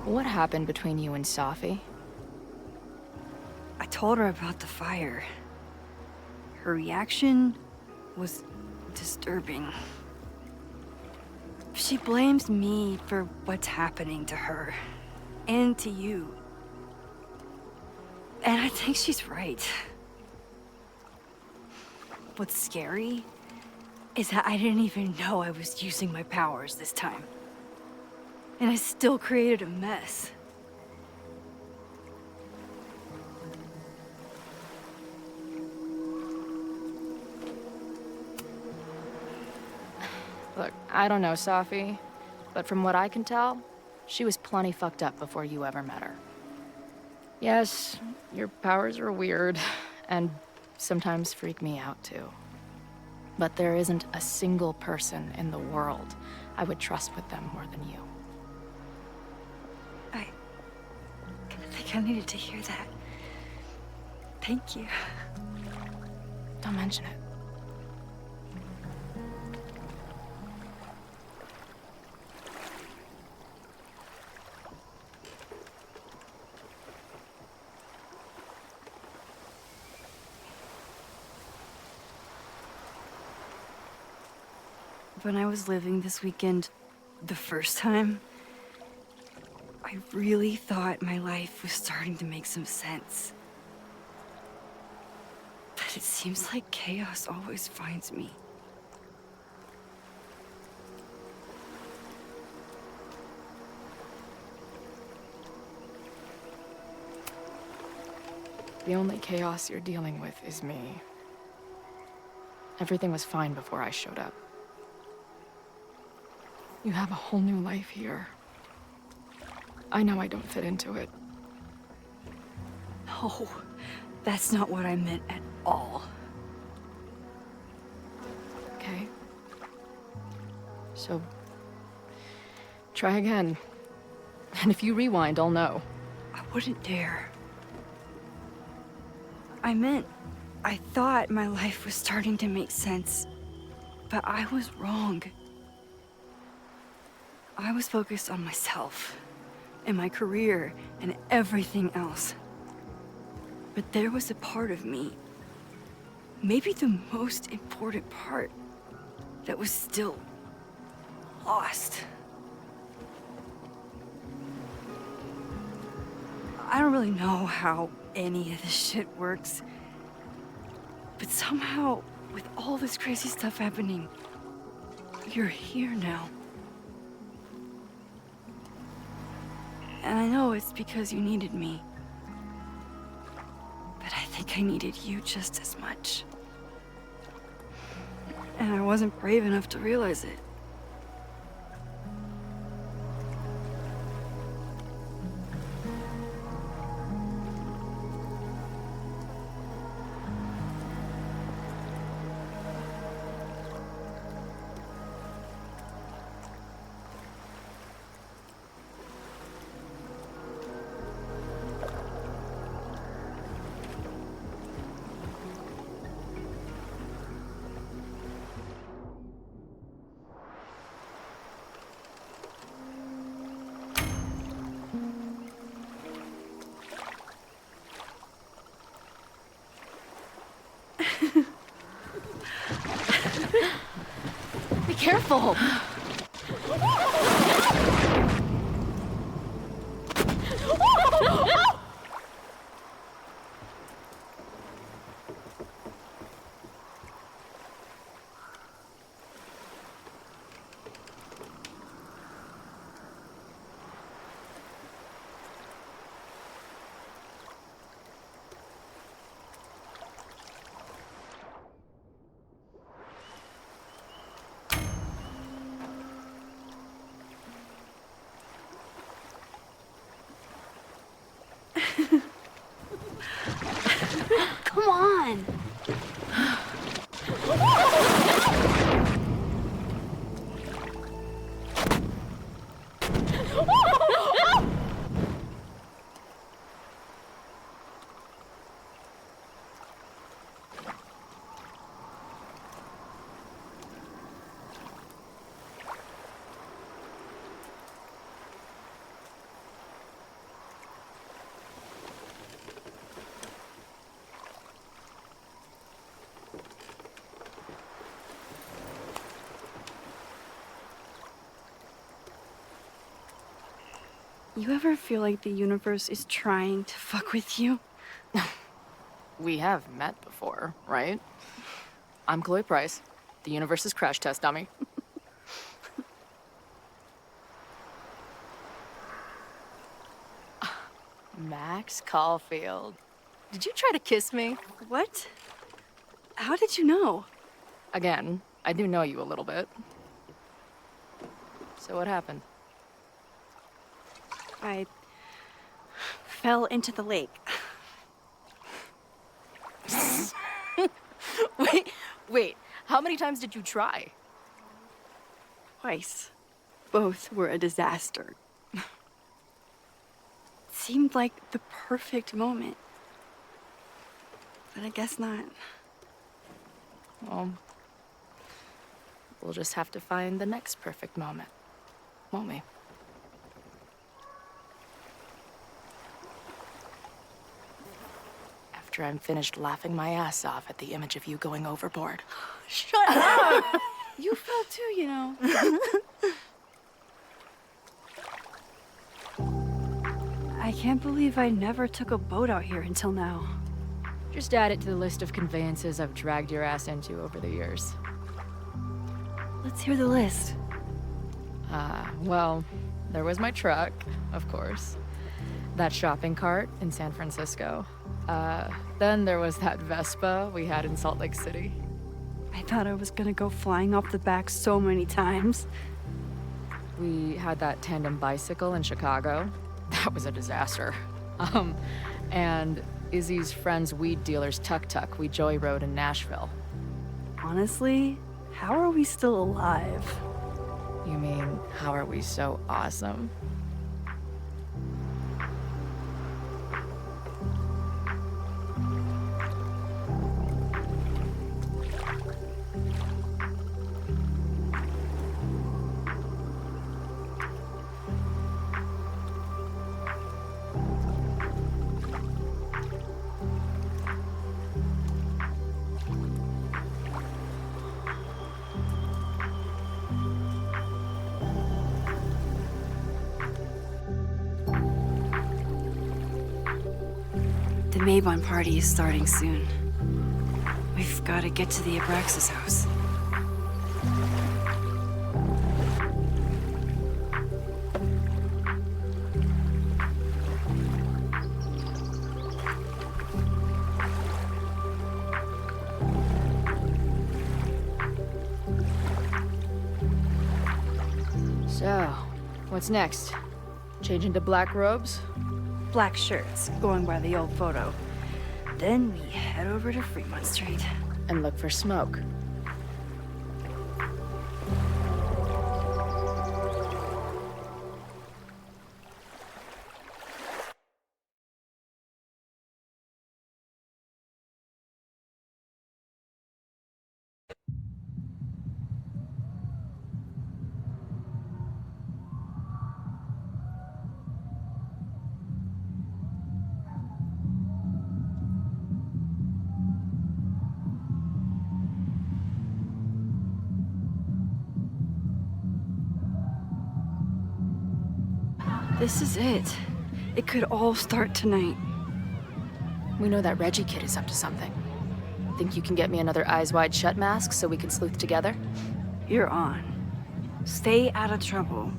[SPEAKER 15] What happened between you and Sophie?
[SPEAKER 1] I told her about the fire. Her reaction was disturbing. She blames me for what's happening to her. And to you. And I think she's right. What's scary is that I didn't even know I was using my powers this time. And I still created a mess.
[SPEAKER 15] Look, I don't know, Safi, but from what I can tell, she was plenty fucked up before you ever met her. Yes, your powers are weird, and sometimes freak me out too. But there isn't a single person in the world I would trust with them more than you.
[SPEAKER 1] I think I needed to hear that. Thank you.
[SPEAKER 15] Don't mention it.
[SPEAKER 1] When I was living this weekend, the first time, I really thought my life was starting to make some sense. But it seems like chaos always finds me.
[SPEAKER 15] The only chaos you're dealing with is me. Everything was fine before I showed up. You have a whole new life here. I know I don't fit into it.
[SPEAKER 1] No, that's not what I meant at all.
[SPEAKER 15] Okay. So, try again. And if you rewind, I'll know.
[SPEAKER 1] I wouldn't dare. I thought my life was starting to make sense, but I was wrong. I was focused on myself, and my career, and everything else. But there was a part of me, maybe the most important part, that was still lost. I don't really know how any of this shit works, but somehow, with all this crazy stuff happening, you're here now. And I know it's because you needed me. But I think I needed you just as much. And I wasn't brave enough to realize it.
[SPEAKER 15] Be careful!
[SPEAKER 1] You ever feel like the universe is trying to fuck with you?
[SPEAKER 15] We have met before, right? I'm Chloe Price, the universe's crash test dummy. Max Caulfield. Did you try to kiss me?
[SPEAKER 1] What? How did you know?
[SPEAKER 15] Again, I do know you a little bit. So what happened?
[SPEAKER 1] I fell into the lake.
[SPEAKER 15] Wait, how many times did you try?
[SPEAKER 1] Twice. Both were a disaster. It seemed like the perfect moment. But I guess not.
[SPEAKER 15] Well, we'll just have to find the next perfect moment, won't we? After I'm finished laughing my ass off at the image of you going overboard.
[SPEAKER 1] Shut up! You fell too, you know. I can't believe I never took a boat out here until now.
[SPEAKER 15] Just add it to the list of conveyances I've dragged your ass into over the years.
[SPEAKER 1] Let's hear the list.
[SPEAKER 15] Well, there was my truck, of course. That shopping cart in San Francisco. Then there was that Vespa we had in Salt Lake City.
[SPEAKER 1] I thought I was gonna go flying off the back so many times.
[SPEAKER 15] We had that tandem bicycle in Chicago. That was a disaster. And Izzy's friend's weed dealer's tuk-tuk we joyrode in Nashville.
[SPEAKER 1] Honestly, how are we still alive?
[SPEAKER 15] You mean, how are we so awesome?
[SPEAKER 1] The Mabon party is starting soon. We've got to get to the Abraxas house.
[SPEAKER 15] So, what's next? Change into black robes?
[SPEAKER 1] Black shirts, going by the old photo. Then we head over to Fremont Street.
[SPEAKER 15] And look for smoke.
[SPEAKER 1] This is it. It could all start tonight.
[SPEAKER 15] We know that Reggie kid is up to something. Think you can get me another Eyes Wide Shut mask so we can sleuth together?
[SPEAKER 1] You're on. Stay out of trouble.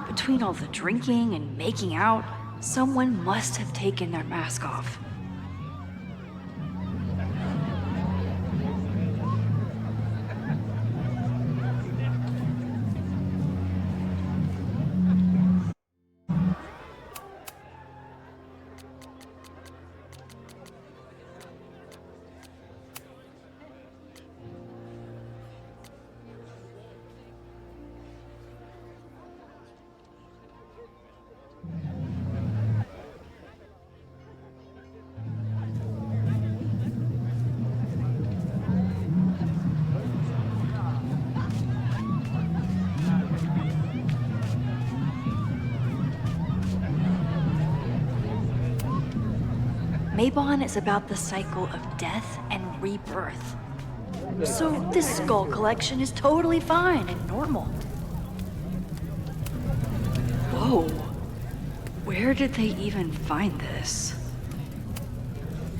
[SPEAKER 1] Between all the drinking and making out, someone must have taken their mask off. Mabon is about the cycle of death and rebirth. So this skull collection is totally fine and normal. Whoa. Where did they even find this?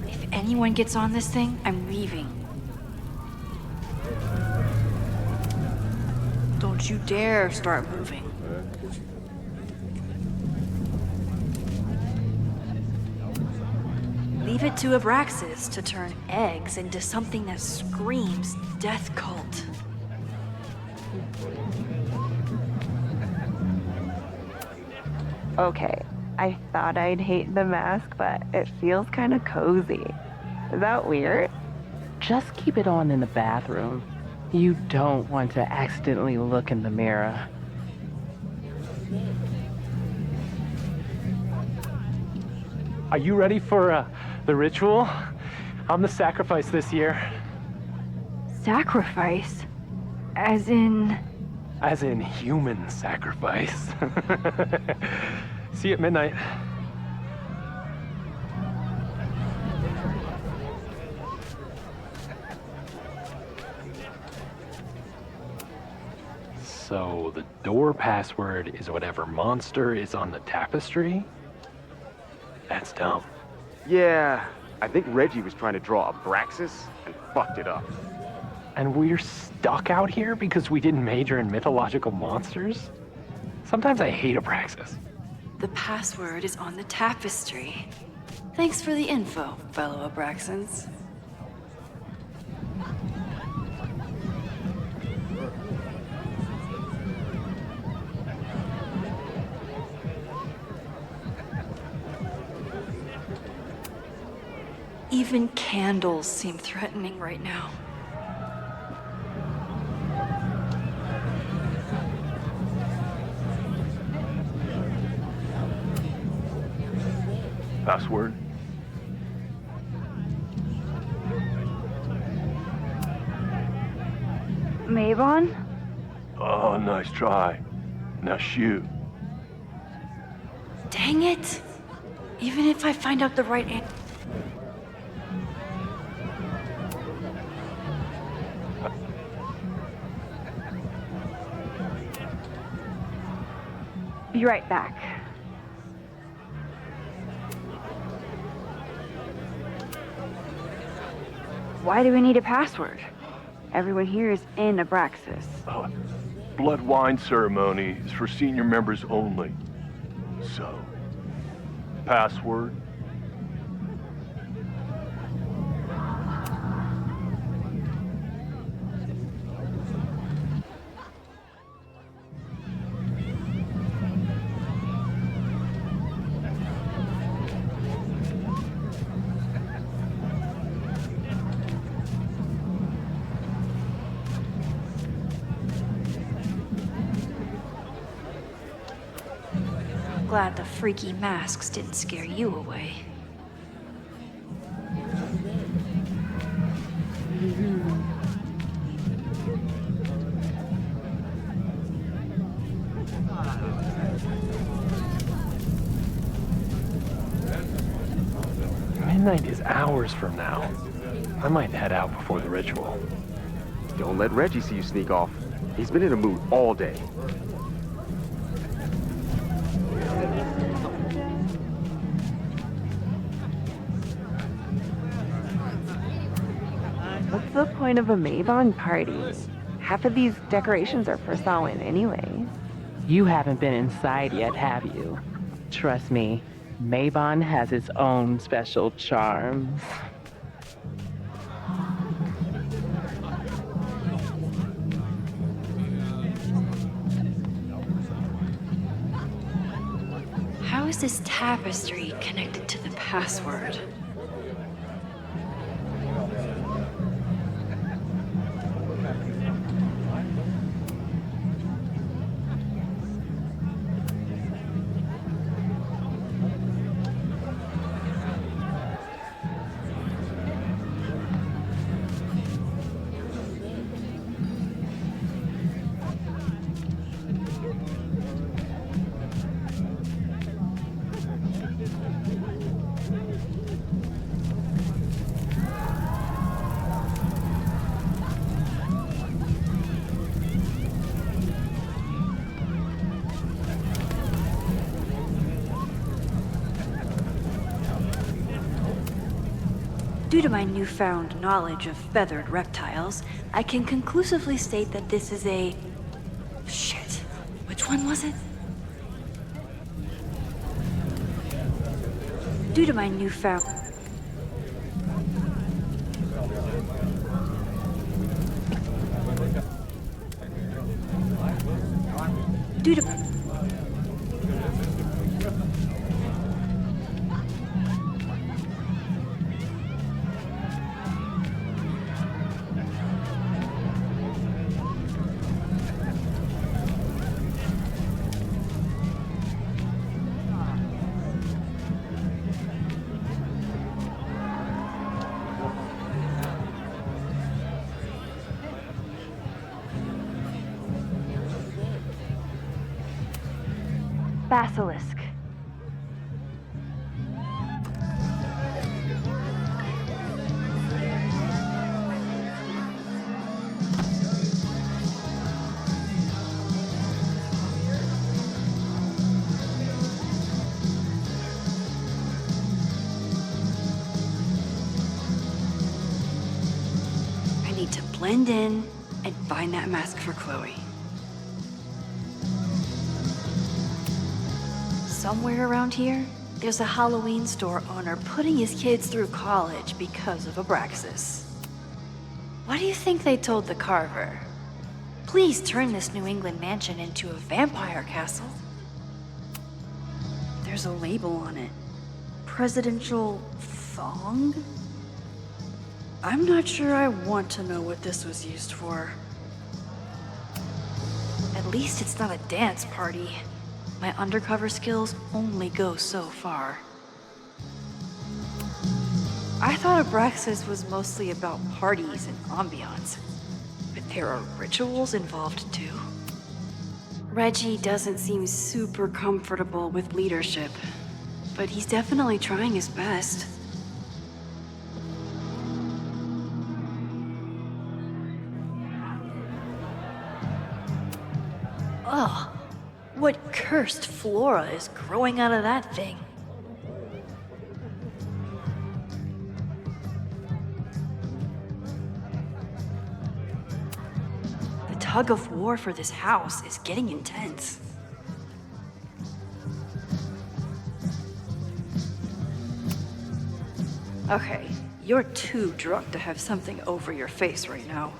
[SPEAKER 1] If anyone gets on this thing, I'm leaving. Don't you dare start moving. Leave it to Abraxas to turn eggs into something that screams death cult.
[SPEAKER 11] Okay, I thought I'd hate the mask, but it feels kind of cozy. Is that weird?
[SPEAKER 9] Just keep it on in the bathroom. You don't want to accidentally look in the mirror.
[SPEAKER 21] Are you ready for the ritual? I'm the sacrifice this year.
[SPEAKER 1] Sacrifice? As in...
[SPEAKER 21] As in human sacrifice. See you at midnight. So the door password is whatever monster is on the tapestry? That's dumb.
[SPEAKER 22] Yeah, I think Reggie was trying to draw Abraxas and fucked it up.
[SPEAKER 21] And we're stuck out here because we didn't major in mythological monsters? Sometimes I hate Abraxas.
[SPEAKER 1] The password is on the tapestry. Thanks for the info, fellow Abraxans. Even candles seem threatening right now.
[SPEAKER 18] Password?
[SPEAKER 1] Mabon?
[SPEAKER 18] Oh, nice try. Now shoot.
[SPEAKER 1] Dang it! Even if I find out the right answer. Be right back. Why do we need a password? Everyone here is in Abraxas.
[SPEAKER 18] Blood wine ceremony is for senior members only. So, password?
[SPEAKER 1] Glad the freaky masks didn't scare you away.
[SPEAKER 21] Midnight is hours from now. I might head out before the ritual.
[SPEAKER 22] Don't let Reggie see you sneak off. He's been in a mood all day.
[SPEAKER 11] What's the point of a Mabon party? Half of these decorations are for Samhain anyway.
[SPEAKER 9] You haven't been inside yet, have you? Trust me, Mabon has its own special charms.
[SPEAKER 1] How is this tapestry connected to the password? Due to my newfound knowledge of feathered reptiles, I can conclusively state that this is a... Shit. Which one was it? Due to my newfound... Due to... Basilisk. I need to blend in and find that mask for Chloe. Somewhere around here, there's a Halloween store owner putting his kids through college because of Abraxas. What do you think they told the carver? Please turn this New England mansion into a vampire castle. There's a label on it. Presidential thong? I'm not sure I want to know what this was used for. At least it's not a dance party. My undercover skills only go so far. I thought Abraxas was mostly about parties and ambiance, but there are rituals involved too. Reggie doesn't seem super comfortable with leadership, but he's definitely trying his best. Ugh. What cursed flora is growing out of that thing? The tug of war for this house is getting intense. Okay, you're too drunk to have something over your face right now.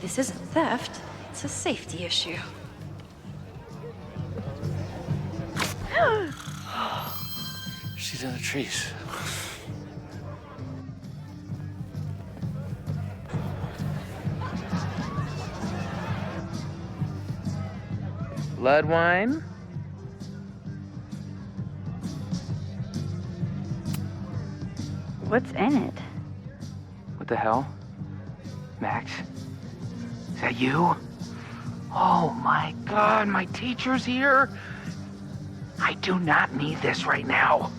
[SPEAKER 1] This isn't theft, it's a safety issue.
[SPEAKER 5] She's in the trees.
[SPEAKER 17] Blood wine?
[SPEAKER 11] What's in it?
[SPEAKER 9] What the hell? Max? Is that you? Oh my god, my teacher's here? I do not need this right now.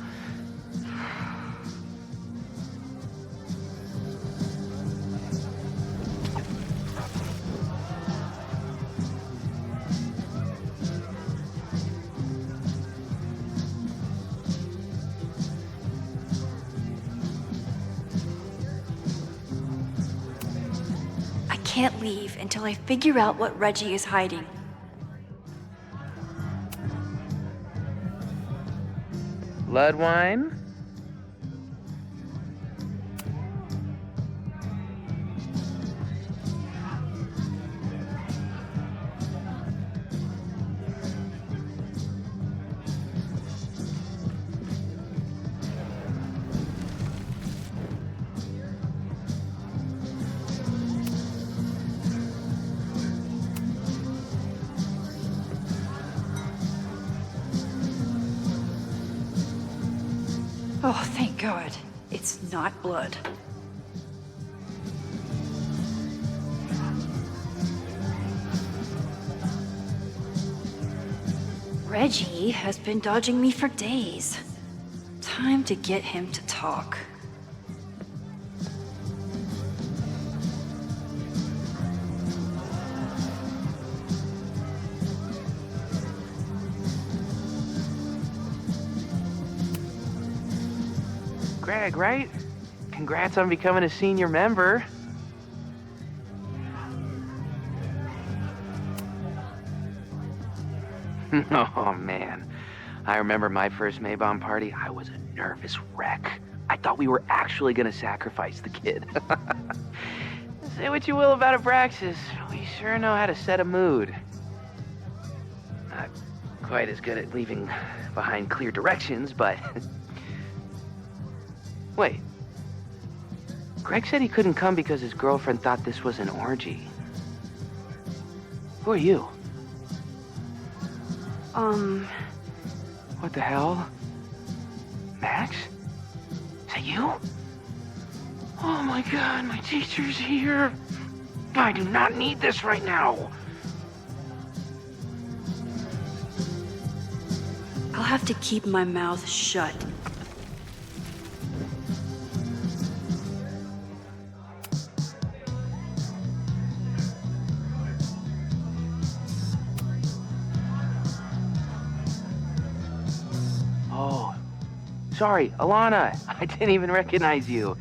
[SPEAKER 1] I can't leave until I figure out what Reggie is hiding.
[SPEAKER 17] Blood wine?
[SPEAKER 1] Oh, thank God. It's not blood. Reggie has been dodging me for days. Time to get him to talk.
[SPEAKER 9] Greg, right? congrats on becoming a senior member. Oh, man. I remember my first Maybon party. I was a nervous wreck. I thought we were actually gonna sacrifice the kid. Say what you will about Abraxas, we sure know how to set a mood. Not quite as good at leaving behind clear directions, but... Wait. Greg said he couldn't come because his girlfriend thought this was an orgy. Who are you? What the hell? Max? Is that you? Oh my god, my teacher's here. I do not need this right now.
[SPEAKER 1] I'll have to keep my mouth shut.
[SPEAKER 9] Oh, sorry, Alana. I didn't even recognize you.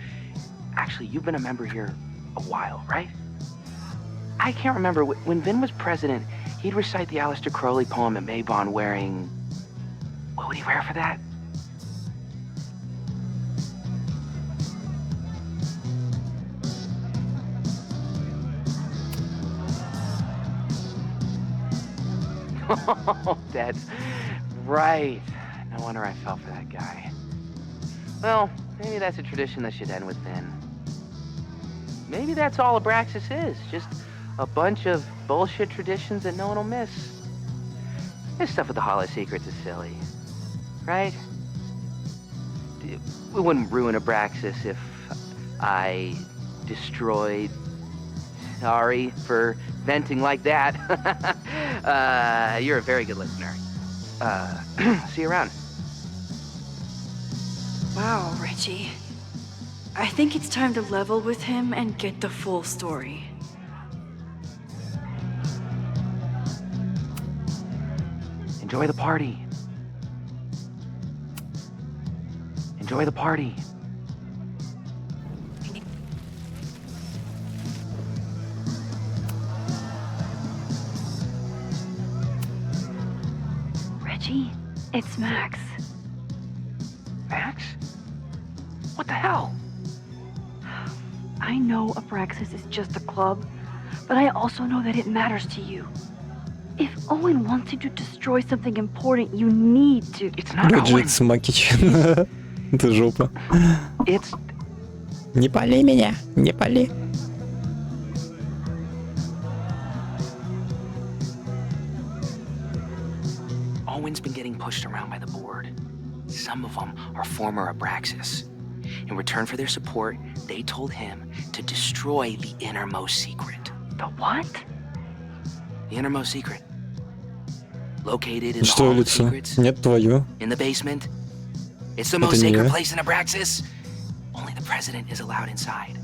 [SPEAKER 9] Actually, you've been a member here a while, right? I can't remember. When Vin was president, he'd recite the Aleister Crowley poem at Maybon wearing... What would he wear for that? Oh, that's right. No wonder I fell for that guy. Well, maybe that's a tradition that should end with Vin. Maybe that's all Abraxas is. Just a bunch of bullshit traditions that no one will miss. This stuff with the Holo Secrets is silly. Right? We wouldn't ruin Abraxas if I destroyed... Sorry for venting like that. You're a very good listener. See you around.
[SPEAKER 1] Wow, Reggie. I think it's time to level with him and get the full story.
[SPEAKER 9] Enjoy the party. Enjoy the party.
[SPEAKER 1] Reggie, it's Max.
[SPEAKER 9] Max? What the hell?
[SPEAKER 1] I know Abraxas is just a club, but I also know that it matters to you. If Owen wants you to destroy something important, you need to.
[SPEAKER 9] It's not
[SPEAKER 2] Гаджет Смакич. Это жопа.
[SPEAKER 9] It's...
[SPEAKER 2] Не пали меня, не пали.
[SPEAKER 9] Owen's been getting pushed around by the board. Some of them are former Abraxas. In return for their support, they told him to destroy the innermost secret.
[SPEAKER 1] The what?
[SPEAKER 9] The innermost secret. Located in the
[SPEAKER 2] Что
[SPEAKER 9] Hall of
[SPEAKER 2] лицо?
[SPEAKER 9] Secrets.
[SPEAKER 2] Нет, твое.
[SPEAKER 9] In the basement. It's the
[SPEAKER 2] Это
[SPEAKER 9] most
[SPEAKER 2] не
[SPEAKER 9] sacred
[SPEAKER 2] я.
[SPEAKER 9] place in Abraxas. Only the president is allowed inside.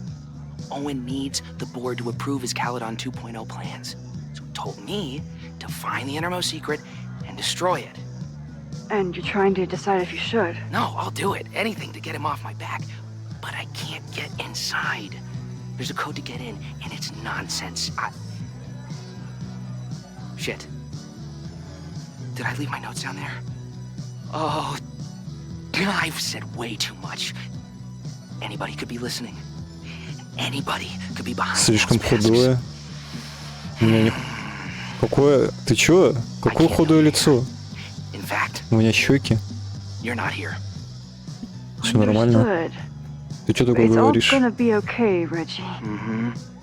[SPEAKER 9] Owen needs the board to approve his Caledon 2.0 plans. So he told me to find the innermost secret and destroy it.
[SPEAKER 1] And you're trying to decide if you should.
[SPEAKER 9] No, I'll do it. Anything to get him off my back. But I can't get inside. There's a code to get in, and it's nonsense. Shit. Did I leave my notes down there? Oh, I've said way too much. Anybody could be listening. Anybody could be behind
[SPEAKER 2] Слишком
[SPEAKER 9] those bastards.
[SPEAKER 2] худое. У меня не... Какое... Ты чё? Какое худое лицо?
[SPEAKER 9] In fact,
[SPEAKER 2] У меня щеки.
[SPEAKER 9] you're not here.
[SPEAKER 2] Все нормально.
[SPEAKER 1] Understood.
[SPEAKER 2] Ты что такое
[SPEAKER 1] It's all
[SPEAKER 2] говоришь?
[SPEAKER 1] gonna be okay, Reggie.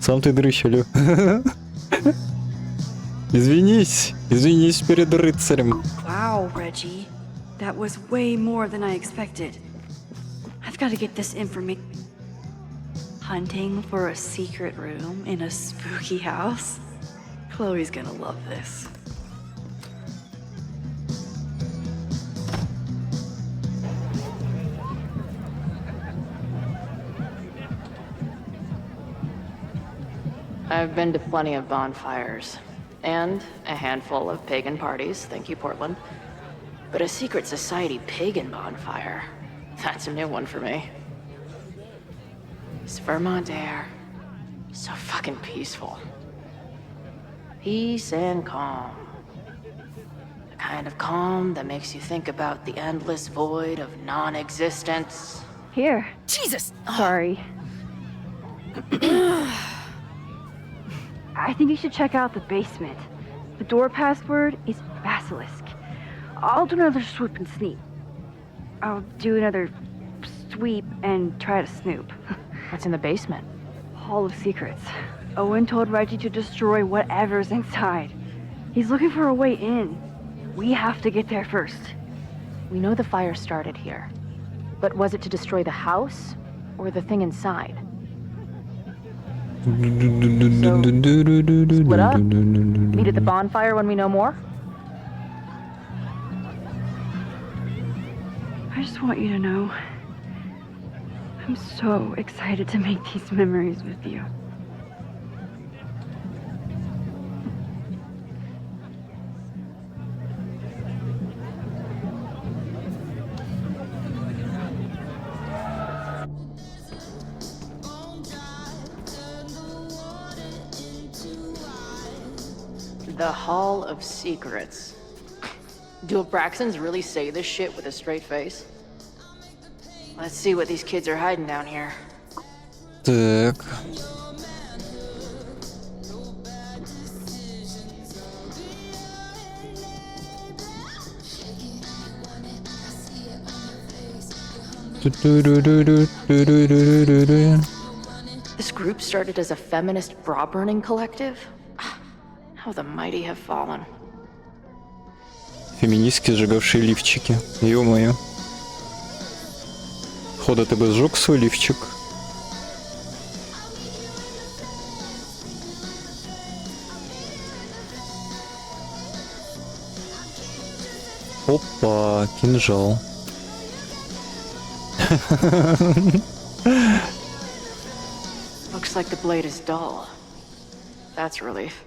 [SPEAKER 2] Сам ты дрыщ, алё. Извинись. Извинись перед рыцарем.
[SPEAKER 1] Wow, Reggie. That was way more than I expected. I've got to get this information. Hunting for a secret room in a spooky house? Chloe's gonna love this.
[SPEAKER 15] I've been to plenty of bonfires, and a handful of pagan parties, thank you, Portland. But a secret society pagan bonfire, that's a new one for me. This Vermont air. So fucking peaceful. Peace and calm. The kind of calm that makes you think about the endless void of non-existence.
[SPEAKER 1] Here.
[SPEAKER 15] Jesus!
[SPEAKER 1] Sorry. I think you should check out the basement. The door password is Basilisk. I'll do another swoop and sneak. I'll do another sweep and try to snoop.
[SPEAKER 15] What's in the basement?
[SPEAKER 1] Hall of Secrets. Owen told Reggie to destroy whatever's inside. He's looking for a way in. We have to get there first.
[SPEAKER 15] We know the fire started here. But was it to destroy the house or the thing inside? Split up? Meet at the bonfire when we know more?
[SPEAKER 1] I just want you to know, I'm so excited to make these memories with you.
[SPEAKER 15] The Hall of Secrets. Do Abraxans really say this shit with a straight face? Let's see what these kids are hiding down here.
[SPEAKER 2] Так.
[SPEAKER 15] This group started as a feminist bra-burning collective? How the mighty have fallen.
[SPEAKER 2] Феминистки, сжигавшие лифчики. Ё-моё. Хода, ты бы сжег свой лифчик? Опа, кинжал.
[SPEAKER 15] Looks like the blade is dull. That's a relief.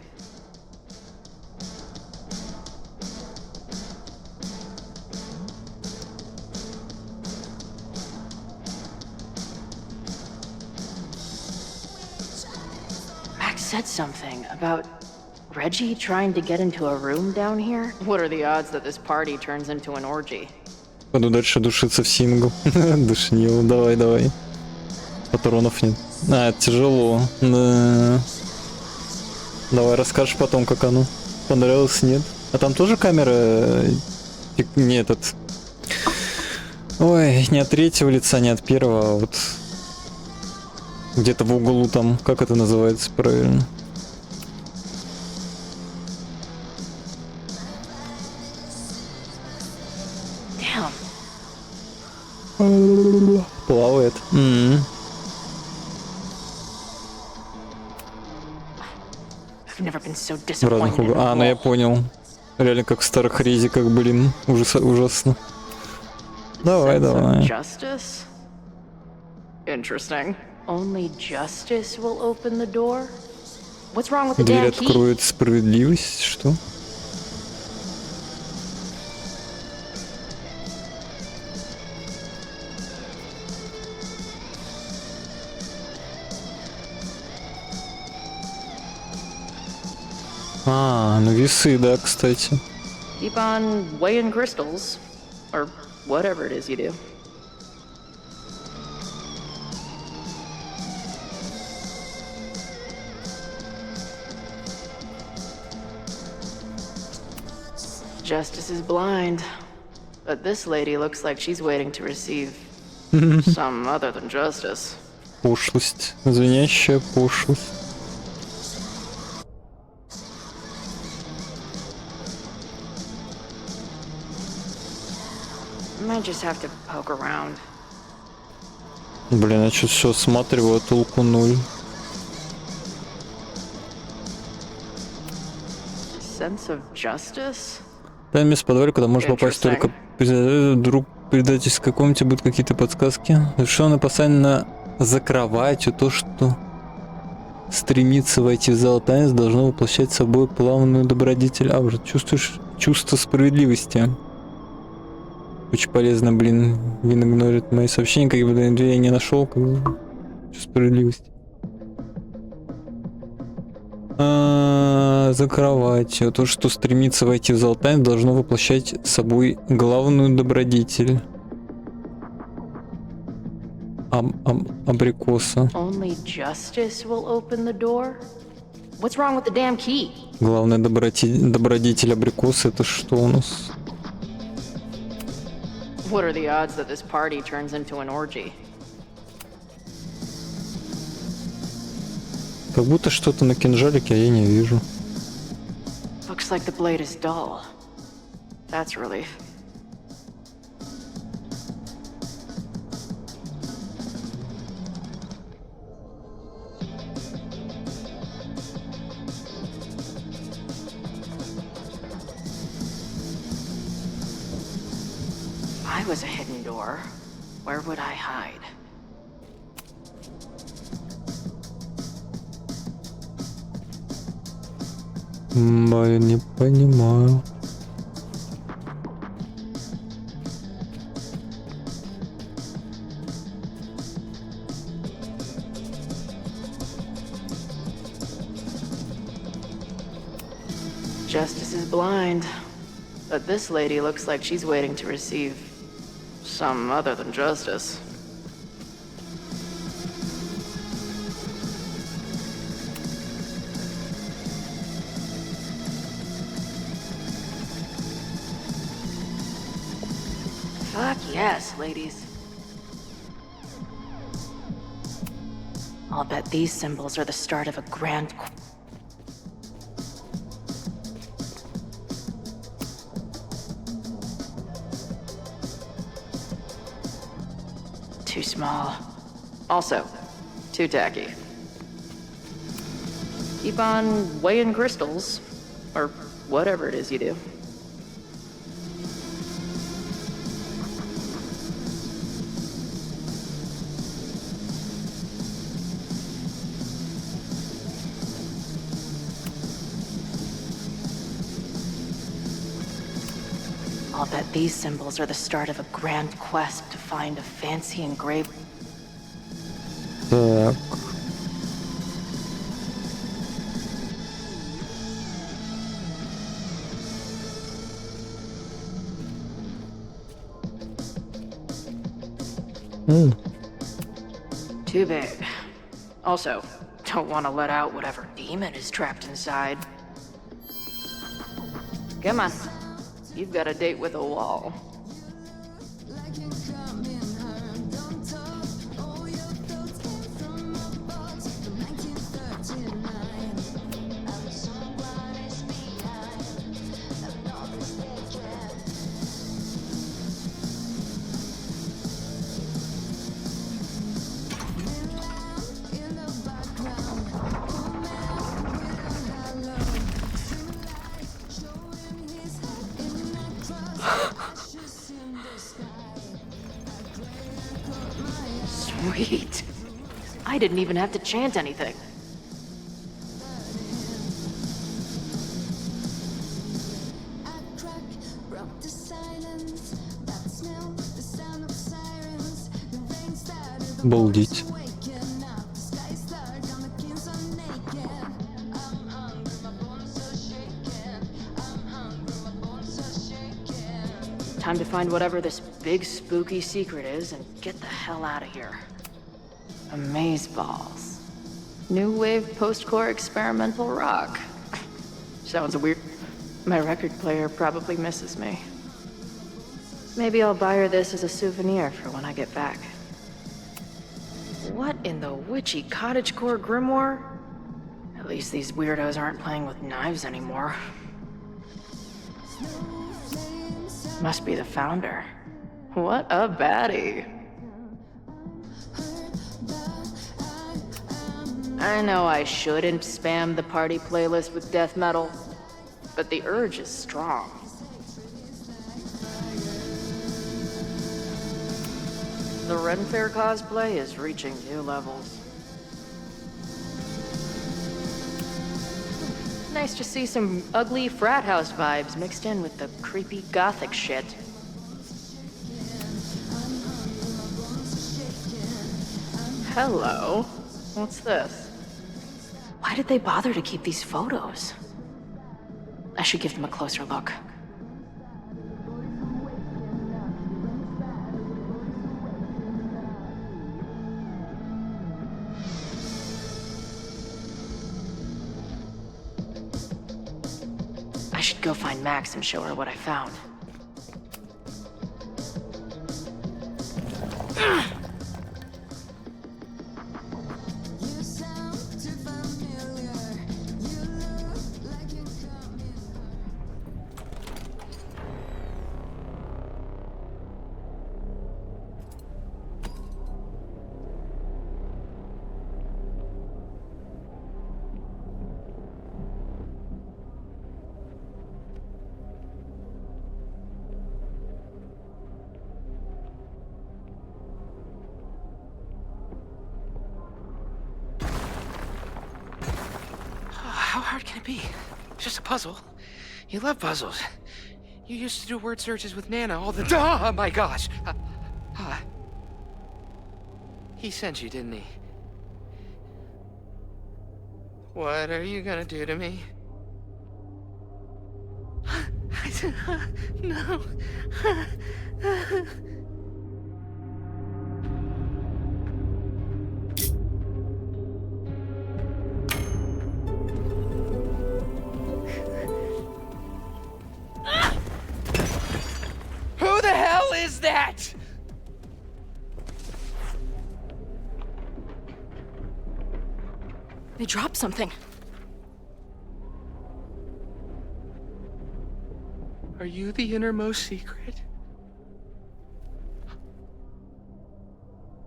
[SPEAKER 15] Max said something about Reggie trying to get into a room down here. What are the odds that this party turns into an orgy?
[SPEAKER 2] Пойду дальше душиться в сингл. Душнил, давай, давай. Патронов нет. А, это тяжело. Да. Давай расскажешь потом, как оно. Понравилось, нет? А там тоже камера... Не этот... Ой, не от третьего лица, не от первого, а вот... Где-то в углу там, как это называется правильно? Плавает. В разных углах. А, ну я понял. Реально как в старых резиках, блин. Ужасно. Давай, давай.
[SPEAKER 15] Interesting. Only justice will open the door? What's wrong with the
[SPEAKER 2] Дверь
[SPEAKER 15] damn key?
[SPEAKER 2] откроет справедливость, что? А, ну весы, да, кстати.
[SPEAKER 15] Keep on weighing crystals. Or whatever it is you do. Justice is blind. But this lady looks like she's waiting to receive some other than justice.
[SPEAKER 2] Пошлость. Звенящая пошлость.
[SPEAKER 15] Might just have to poke around.
[SPEAKER 2] Блин, я что все осматриваю, а толку ноль.
[SPEAKER 15] Sense of justice?
[SPEAKER 2] Там место в подвале, куда можно попасть только вдруг в предательской комнате будут какие-то подсказки. Совершенно постоянно за кроватью то, что стремится войти в зал танец, должно воплощать собой плавную добродетель. А, уже чувствуешь чувство справедливости. Очень полезно, блин, Вин игнорит мои сообщения, как бы я не нашел, как бы Справедливость. За кроватью. То, что стремится войти в зал тайн, должно воплощать собой главную добродетель. Абрикоса.
[SPEAKER 15] Only justice will open the door? What's wrong with the damn key?
[SPEAKER 2] Главная добродетель абрикоса — это что у нас?
[SPEAKER 15] What are the odds that this party turns into an orgy?
[SPEAKER 2] Как будто что-то на кинжалике, а я не вижу.
[SPEAKER 15] Looks like the blade is dull. That's a relief. If I was a hidden door, where would I hide?
[SPEAKER 2] Блин, не понимаю.
[SPEAKER 15] Justice is blind, but this lady looks like she's waiting to receive some other than justice. Fuck yes, ladies. I'll bet these symbols are the start of a grand... Too small. Also, too tacky. Keep on weighing crystals, or whatever it is you do. I'll bet these symbols are the start of a grand quest to find a fancy engraving.
[SPEAKER 2] Так.
[SPEAKER 15] Too big. Also, don't want to let out whatever demon is trapped inside. Come on. You've got a date with a wall. Sweet. I didn't even have to chant anything.
[SPEAKER 2] Обалдеть.
[SPEAKER 15] Time to find whatever this big spooky secret is and get the hell out of here. Amazeballs. New wave post-core experimental rock. Sounds weird. My record player probably misses me. Maybe I'll buy her this as a souvenir for when I get back. What in the witchy cottagecore grimoire? At least these weirdos aren't playing with knives anymore. Must be the founder. What a baddie. I know I shouldn't spam the party playlist with death metal, but the urge is strong. The Ren Fair cosplay is reaching new levels. Nice to see some ugly frat house vibes mixed in with the creepy gothic shit. Hello. What's this? Why did they bother to keep these photos? I should give them a closer look. I should go find Max and show her what I found.
[SPEAKER 9] How hard can it be? It's just a puzzle. You love puzzles. You used to do word searches with Nana all the time. Oh my gosh. He sent you, didn't he? What are you gonna do to me? No. Who the hell is that?
[SPEAKER 15] They dropped something.
[SPEAKER 9] Are you the innermost secret?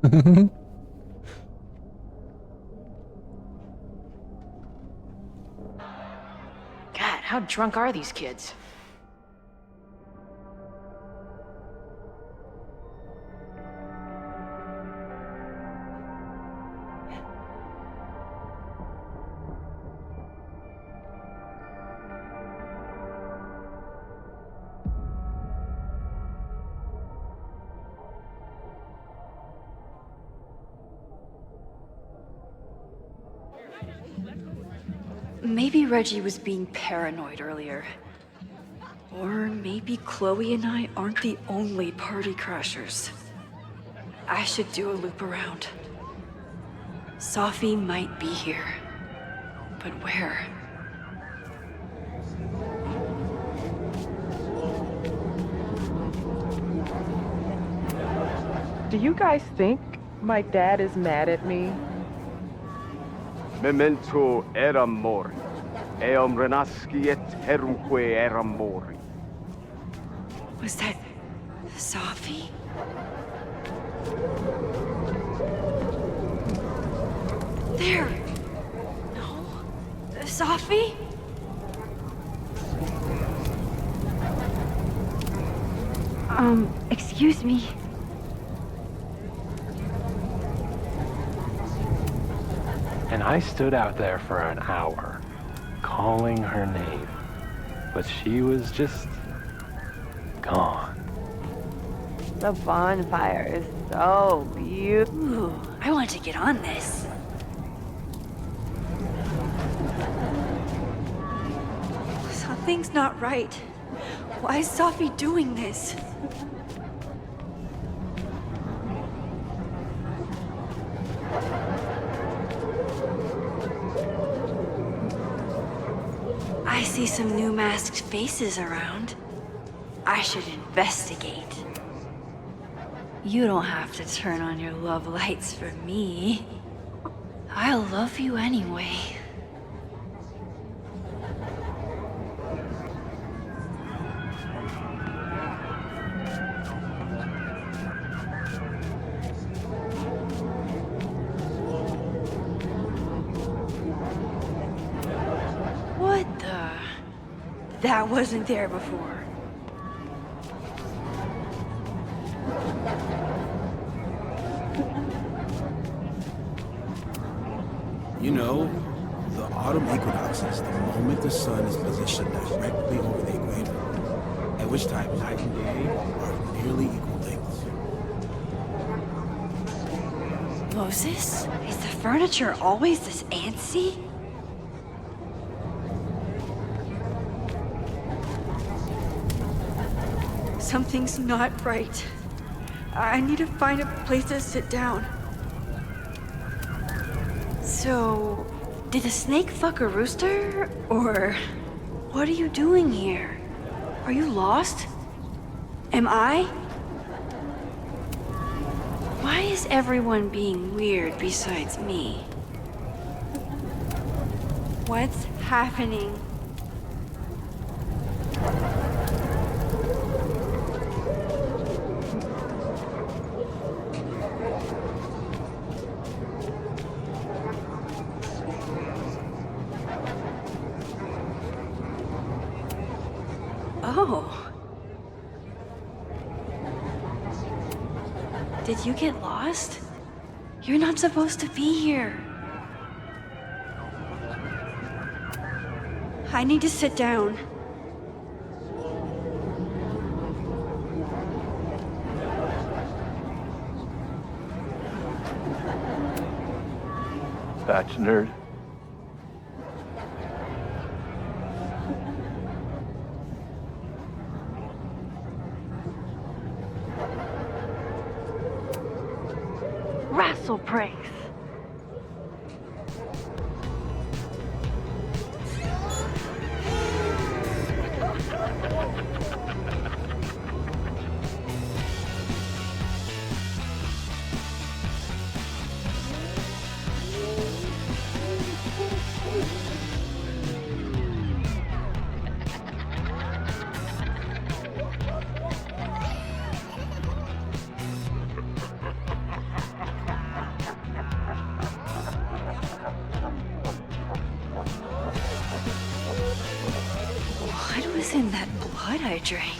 [SPEAKER 15] God, how drunk are these kids?
[SPEAKER 1] Maybe Reggie was being paranoid earlier. Or maybe Chloe and I aren't the only party crashers. I should do a loop around. Sophie might be here. But where?
[SPEAKER 6] Do you guys think my dad is mad at me?
[SPEAKER 22] Memento eram mori. Eum renasciet herumque eram mori.
[SPEAKER 1] Was that Sophie? There! No? Sophie? Excuse me.
[SPEAKER 21] And I stood out there for an hour, calling her name. But she was just gone.
[SPEAKER 11] The bonfire is so beautiful.
[SPEAKER 1] Ooh, I want to get on this. Something's not right. Why is Sophie doing this? I see some new masked faces around. I should investigate. You don't have to turn on your love lights for me. I'll love you anyway. What the? That wasn't there before.
[SPEAKER 14] You know, the autumn equinox is the moment the sun is positioned directly over the equator, at which time night and day are nearly equal lengths.
[SPEAKER 1] Moses? Is the furniture always this antsy? Something's not right. I need to find a place to sit down. So, did the snake fuck a rooster? Or what are you doing here? Are you lost? Am I? Why is everyone being weird besides me? What's happening? Oh. Did you get lost? You're not supposed to be here. I need to sit down.
[SPEAKER 5] Batch nerd.
[SPEAKER 1] Wrestle breaks. What was in that blood I drank?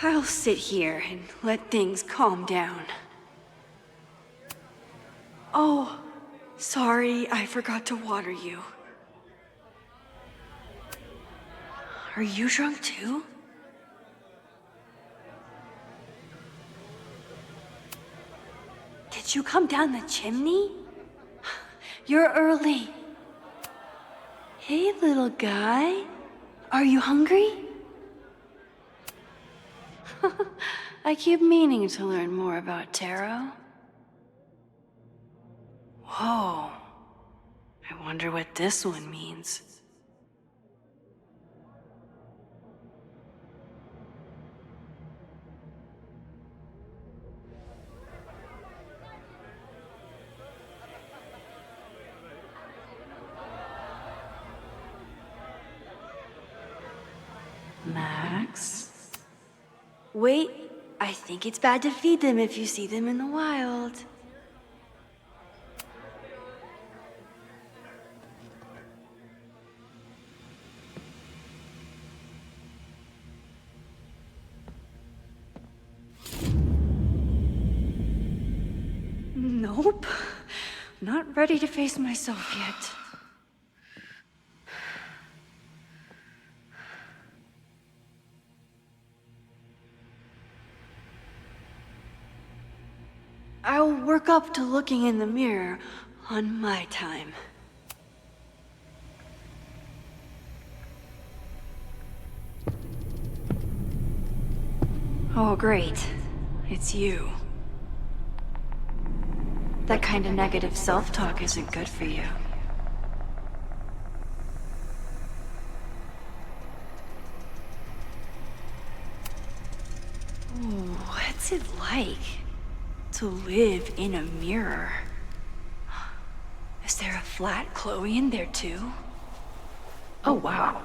[SPEAKER 1] I'll sit here and let things calm down. Oh, sorry, I forgot to water you. Are you drunk too? Did you come down the chimney? You're early. Hey, little guy. Are you hungry? I keep meaning to learn more about tarot. Whoa. I wonder what this one means. Max? Wait, I think it's bad to feed them if you see them in the wild. Nope. Not ready to face myself yet. I'll work up to looking in the mirror on my time. Oh, great. It's you. That kind of negative self-talk isn't good for you. Ooh, what's it like to live in a mirror? Is there a flat Chloe in there too? Oh wow.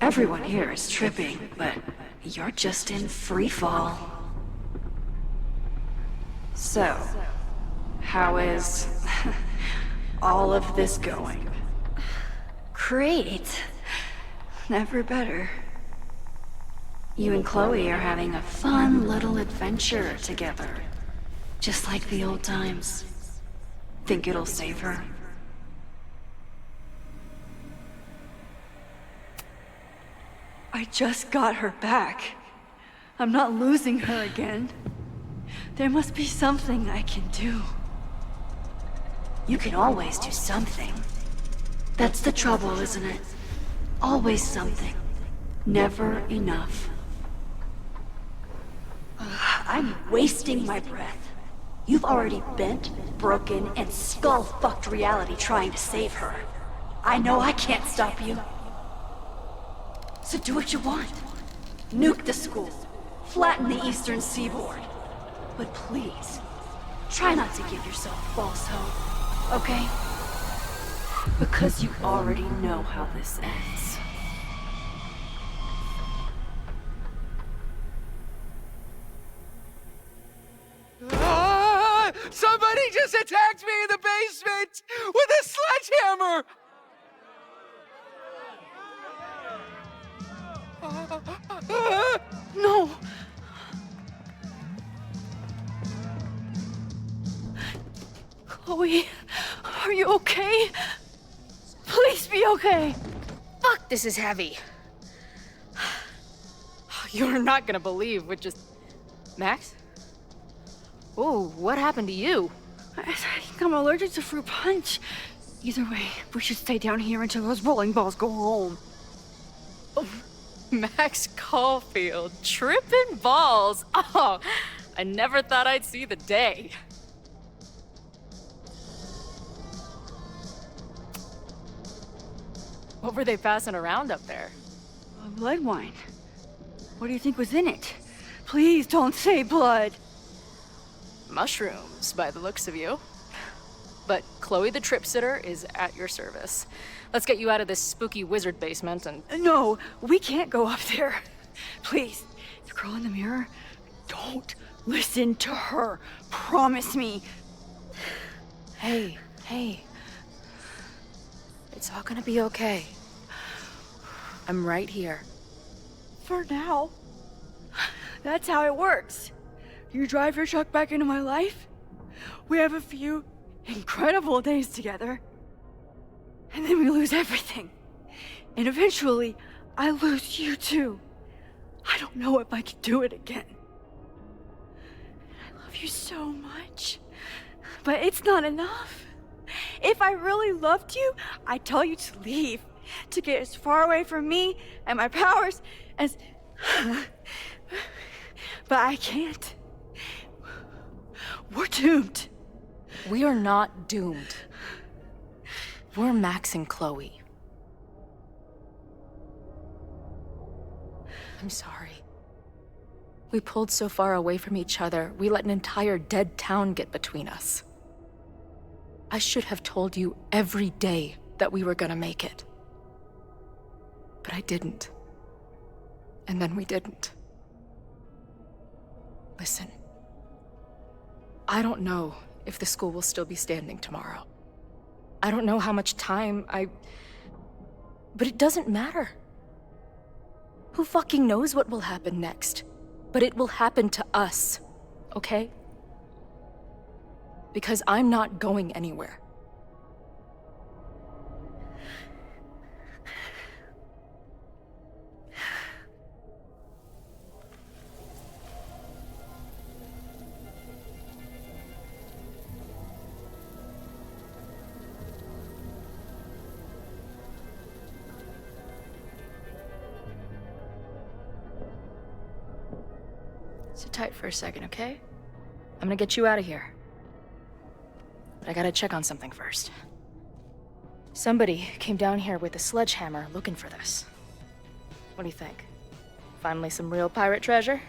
[SPEAKER 1] Everyone here is tripping, but you're just in free fall. So, how is all of this going? Great. Never better. You and Chloe are having a fun little adventure together. Just like the old times. Think it'll save her? I just got her back. I'm not losing her again. There must be something I can do. You can always do something. That's the trouble, isn't it? Always something. Never enough. I'm wasting my breath. You've already bent, broken, and skull-fucked reality trying to save her. I know I can't stop you. So do what you want. Nuke the school. Flatten the eastern seaboard. But please, try not to give yourself false hope, okay? Because you already know how this ends.
[SPEAKER 5] Ah! Somebody just attacked me in the basement with a sledgehammer!
[SPEAKER 1] No! Chloe, are you okay? Please be okay!
[SPEAKER 15] Fuck, this is heavy. You're not gonna believe what just... Max? Oh, what happened to you?
[SPEAKER 1] I think I'm allergic to fruit punch. Either way, we should stay down here until those bowling balls go home.
[SPEAKER 15] Oh, Max Caulfield, tripping balls. Oh, I never thought I'd see the day. What were they passing around up there?
[SPEAKER 1] Blood wine. What do you think was in it? Please don't say blood.
[SPEAKER 15] Mushrooms, by the looks of you. But Chloe the Trip Sitter is at your service. Let's get you out of this spooky wizard basement and...
[SPEAKER 1] No, we can't go up there. Please, the girl in the mirror, don't listen to her. Promise me.
[SPEAKER 15] Hey. It's all gonna be okay. I'm right here.
[SPEAKER 1] For now. That's how it works. You drive your truck back into my life. We have a few incredible days together. And then we lose everything. And eventually, I lose you too. I don't know if I can do it again. I love you so much. But it's not enough. If I really loved you, I'd tell you to leave. To get as far away from me and my powers as... But I can't. We're doomed.
[SPEAKER 15] We are not doomed. We're Max and Chloe. I'm sorry. We pulled so far away from each other, we let an entire dead town get between us. I should have told you every day that we were gonna make it. But I didn't. And then we didn't. Listen. I don't know if the school will still be standing tomorrow. I don't know how much time But it doesn't matter. Who fucking knows what will happen next? But it will happen to us, okay? Because I'm not going anywhere. Sit tight for a second, okay? I'm gonna get you out of here. But I gotta check on something first. Somebody came down here with a sledgehammer looking for this. What do you think? Finally some real pirate treasure?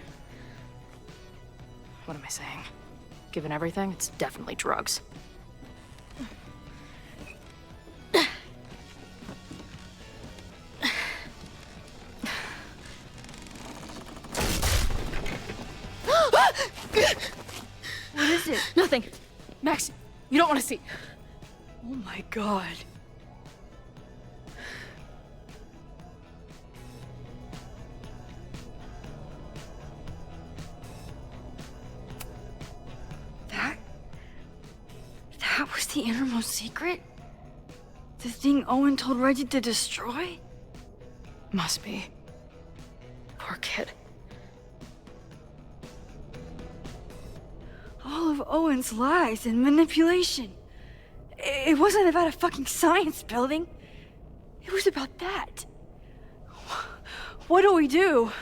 [SPEAKER 15] What am I saying? Given everything, it's definitely drugs.
[SPEAKER 1] What is it?
[SPEAKER 15] Nothing. Max, you don't want to see.
[SPEAKER 1] Oh my god. That was the innermost secret? The thing Owen told Reggie to destroy?
[SPEAKER 15] Must be. Poor kid.
[SPEAKER 1] All of Owen's lies and manipulation. It wasn't about a fucking science building. It was about that. What do we do?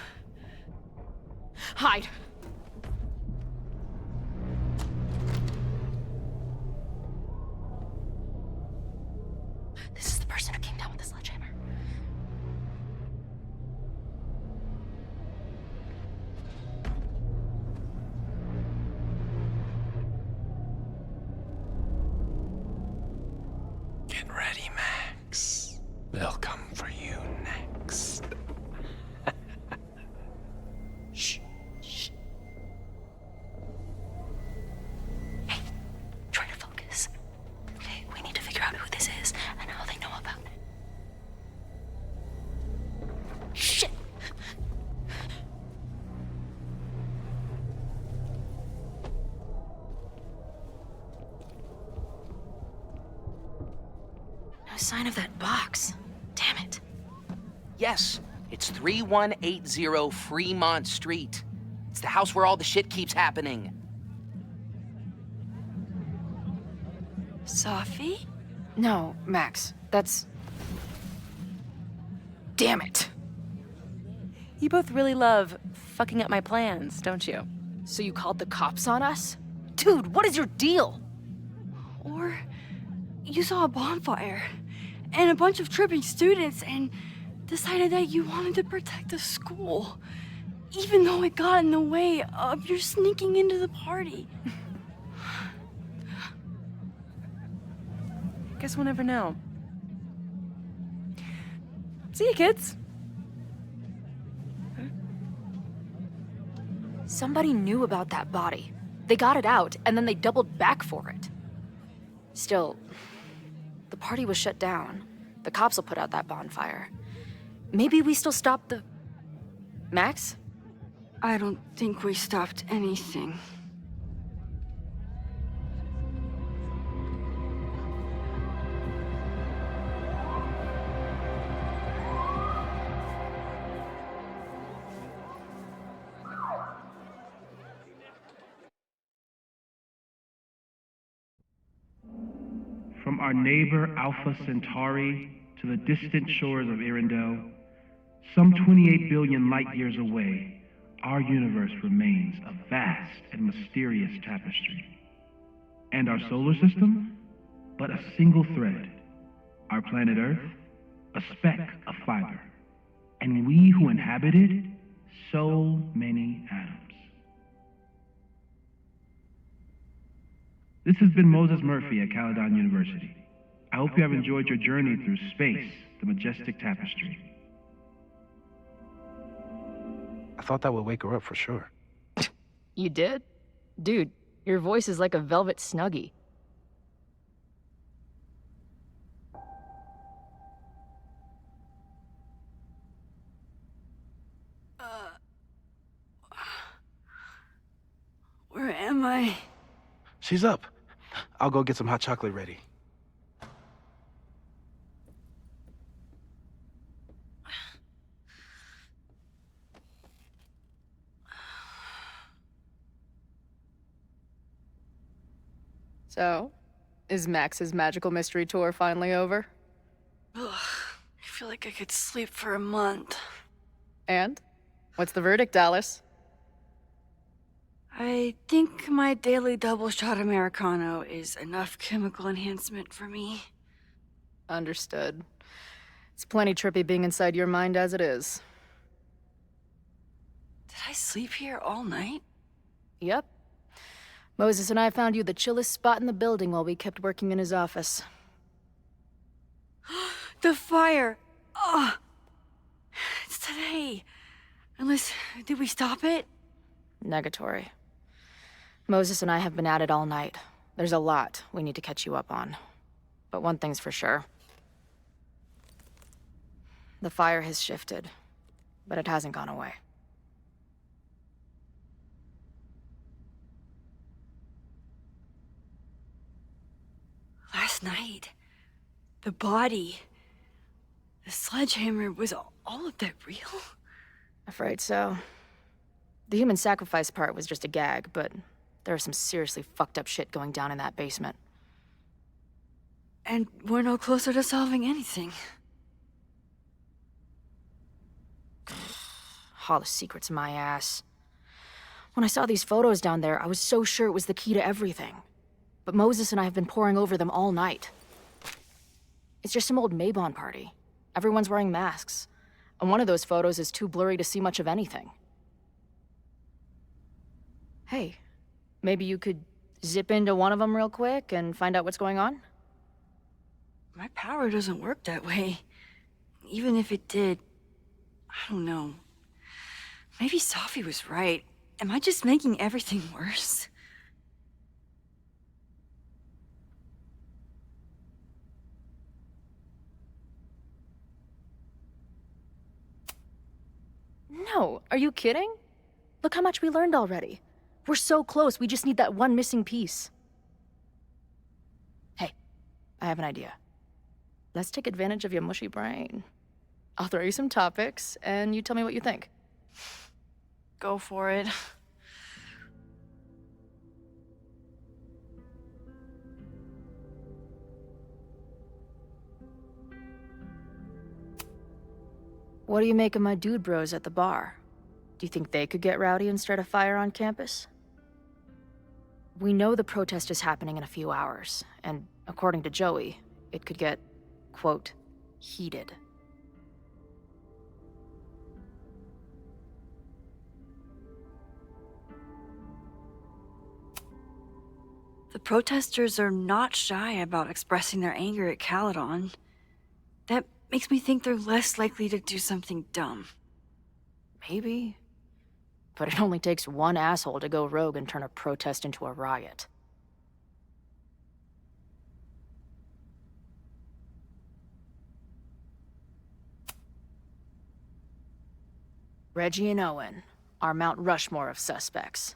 [SPEAKER 15] Hide. This is the person who came down with the sledgehammer.
[SPEAKER 21] Get ready, Max. They'll come for you next.
[SPEAKER 15] Shh. Shh. Hey, try to focus. Okay, we need to figure out who this is and how they know about it. Shit! No sign of that box. Damn it.
[SPEAKER 9] Yes, it's 3180 Fremont Street. It's the house where all the shit keeps happening.
[SPEAKER 1] Sophie?
[SPEAKER 15] No, Max. That's... Damn it.
[SPEAKER 17] You both really love fucking up my plans, don't you?
[SPEAKER 15] So you called the cops on us? Dude, what is your deal?
[SPEAKER 1] Or you saw a bonfire and a bunch of tripping students and decided that you wanted to protect the school, even though it got in the way of your sneaking into the party.
[SPEAKER 17] Guess we'll never know. See you, kids.
[SPEAKER 15] Somebody knew about that body. They got it out, and then they doubled back for it. Still, the party was shut down. The cops will put out that bonfire. Maybe we still stop the... Max?
[SPEAKER 1] I don't think we stopped anything.
[SPEAKER 7] From our neighbor Alpha Centauri to the distant shores of Arendelle, some 28 billion light years away, our universe remains a vast and mysterious tapestry. And our solar system, but a single thread. Our planet Earth, a speck of fiber. And we who inhabit it, so many atoms. This has been Moses Murphy at Caledon University. I hope you have enjoyed your journey through space, the majestic tapestry.
[SPEAKER 14] I thought that would wake her up for sure.
[SPEAKER 15] You did? Dude, your voice is like a velvet snuggie.
[SPEAKER 1] Where am I?
[SPEAKER 14] She's up. I'll go get some hot chocolate ready.
[SPEAKER 12] So, is Max's magical mystery tour finally over?
[SPEAKER 1] Ugh, I feel like I could sleep for a month.
[SPEAKER 12] And? What's the verdict, Alice?
[SPEAKER 1] I think my daily double shot Americano is enough chemical enhancement for me.
[SPEAKER 15] Understood. It's plenty trippy being inside your mind as it is.
[SPEAKER 1] Did I sleep here all night?
[SPEAKER 15] Yep. Moses and I found you the chillest spot in the building while we kept working in his office.
[SPEAKER 1] The fire! Ugh! It's today. Unless, did we stop it?
[SPEAKER 15] Negatory. Moses and I have been at it all night. There's a lot we need to catch you up on. But one thing's for sure. The fire has shifted, but it hasn't gone away.
[SPEAKER 1] Last night, the body, the sledgehammer, was all of that real?
[SPEAKER 15] Afraid so. The human sacrifice part was just a gag, but there's some seriously fucked up shit going down in that basement.
[SPEAKER 1] And we're no closer to solving anything.
[SPEAKER 15] All the secrets, my ass. When I saw these photos down there, I was so sure it was the key to everything. But Moses and I have been poring over them all night. It's just some old Mabon party. Everyone's wearing masks. And one of those photos is too blurry to see much of anything. Hey, maybe you could zip into one of them real quick and find out what's going on?
[SPEAKER 1] My power doesn't work that way. Even if it did, I don't know. Maybe Safi was right. Am I just making everything worse?
[SPEAKER 15] No, are you kidding? Look how much we learned already. We're so close, we just need that one missing piece. Hey, I have an idea. Let's take advantage of your mushy brain. I'll throw you some topics, and you tell me what you think.
[SPEAKER 1] Go for it.
[SPEAKER 15] What do you make of my dude bros at the bar? Do you think they could get rowdy and start a fire on campus? We know the protest is happening in a few hours, and according to Joey, it could get, quote, heated.
[SPEAKER 1] The protesters are not shy about expressing their anger at Caledon. That makes me think they're less likely to do something dumb.
[SPEAKER 15] Maybe. But it only takes one asshole to go rogue and turn a protest into a riot. Reggie and Owen, our Mount Rushmore of suspects.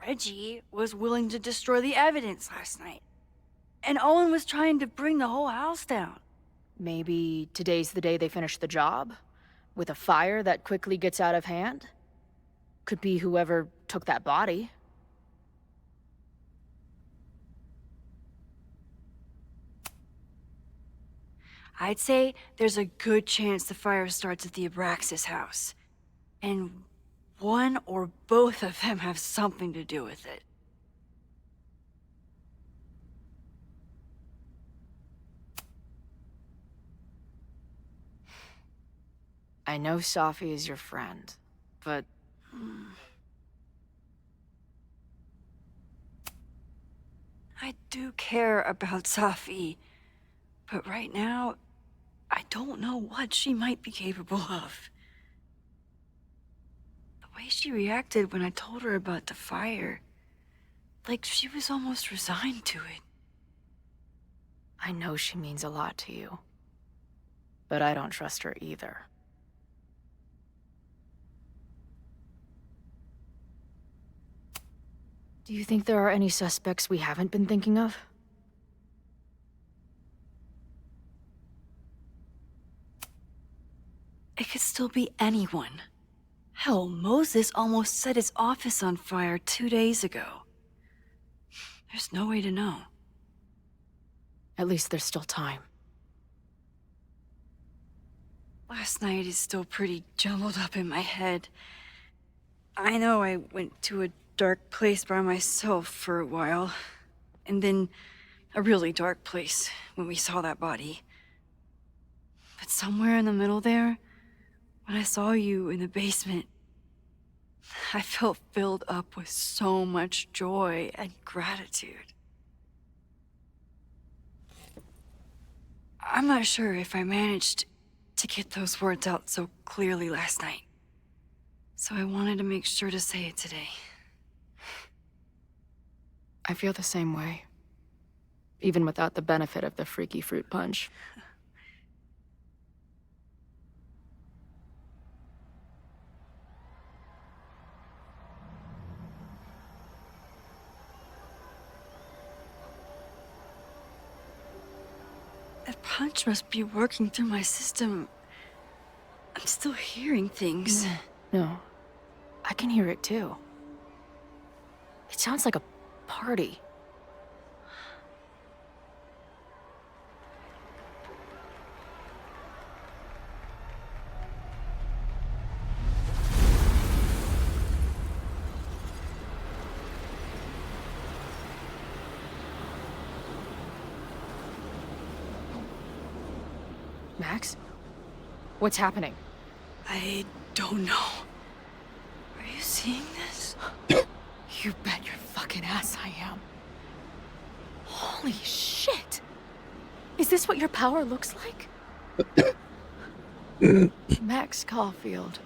[SPEAKER 1] Reggie was willing to destroy the evidence last night. And Owen was trying to bring the whole house down.
[SPEAKER 15] Maybe today's the day they finish the job? With a fire that quickly gets out of hand? Could be whoever took that body.
[SPEAKER 1] I'd say there's a good chance the fire starts at the Abraxas house. And one or both of them have something to do with it.
[SPEAKER 15] I know Safi is your friend, but...
[SPEAKER 1] I do care about Safi, but right now, I don't know what she might be capable of. The way she reacted when I told her about the fire, like she was almost resigned to it.
[SPEAKER 15] I know she means a lot to you, but I don't trust her either. Do you think there are any suspects we haven't been thinking of?
[SPEAKER 1] It could still be anyone. Hell, Moses almost set his office on fire 2 days ago. There's no way to know.
[SPEAKER 15] At least there's still time.
[SPEAKER 1] Last night is still pretty jumbled up in my head. I know I went to a dark place by myself for a while. And then a really dark place when we saw that body. But somewhere in the middle there, when I saw you in the basement, I felt filled up with so much joy and gratitude. I'm not sure if I managed to get those words out so clearly last night. So I wanted to make sure to say it today.
[SPEAKER 15] I feel the same way. Even without the benefit of the freaky fruit punch.
[SPEAKER 1] That punch must be working through my system. I'm still hearing things.
[SPEAKER 15] No, I can hear it too. It sounds like a party. Max? What's happening?
[SPEAKER 1] I don't know. Are you seeing this?
[SPEAKER 15] You bet your fucking ass I am. Holy shit! Is this what your power looks like? Max Caulfield.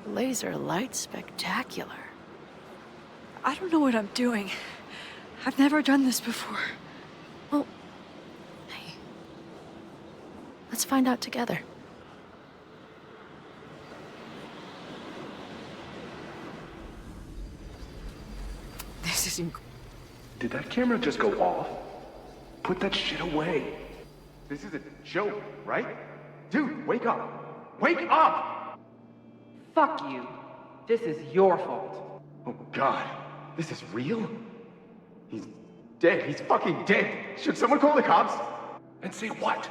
[SPEAKER 15] Laser light spectacular.
[SPEAKER 1] I don't know what I'm doing. I've never done this before.
[SPEAKER 15] Well, hey. Let's find out together. This is
[SPEAKER 22] Did that camera just go off? Put that shit away. This is a joke, right? Dude, wake up. Wake up!
[SPEAKER 6] Fuck you. This is your fault.
[SPEAKER 22] Oh god, this is real? He's dead. He's fucking dead. Should someone call the cops?
[SPEAKER 8] And say what?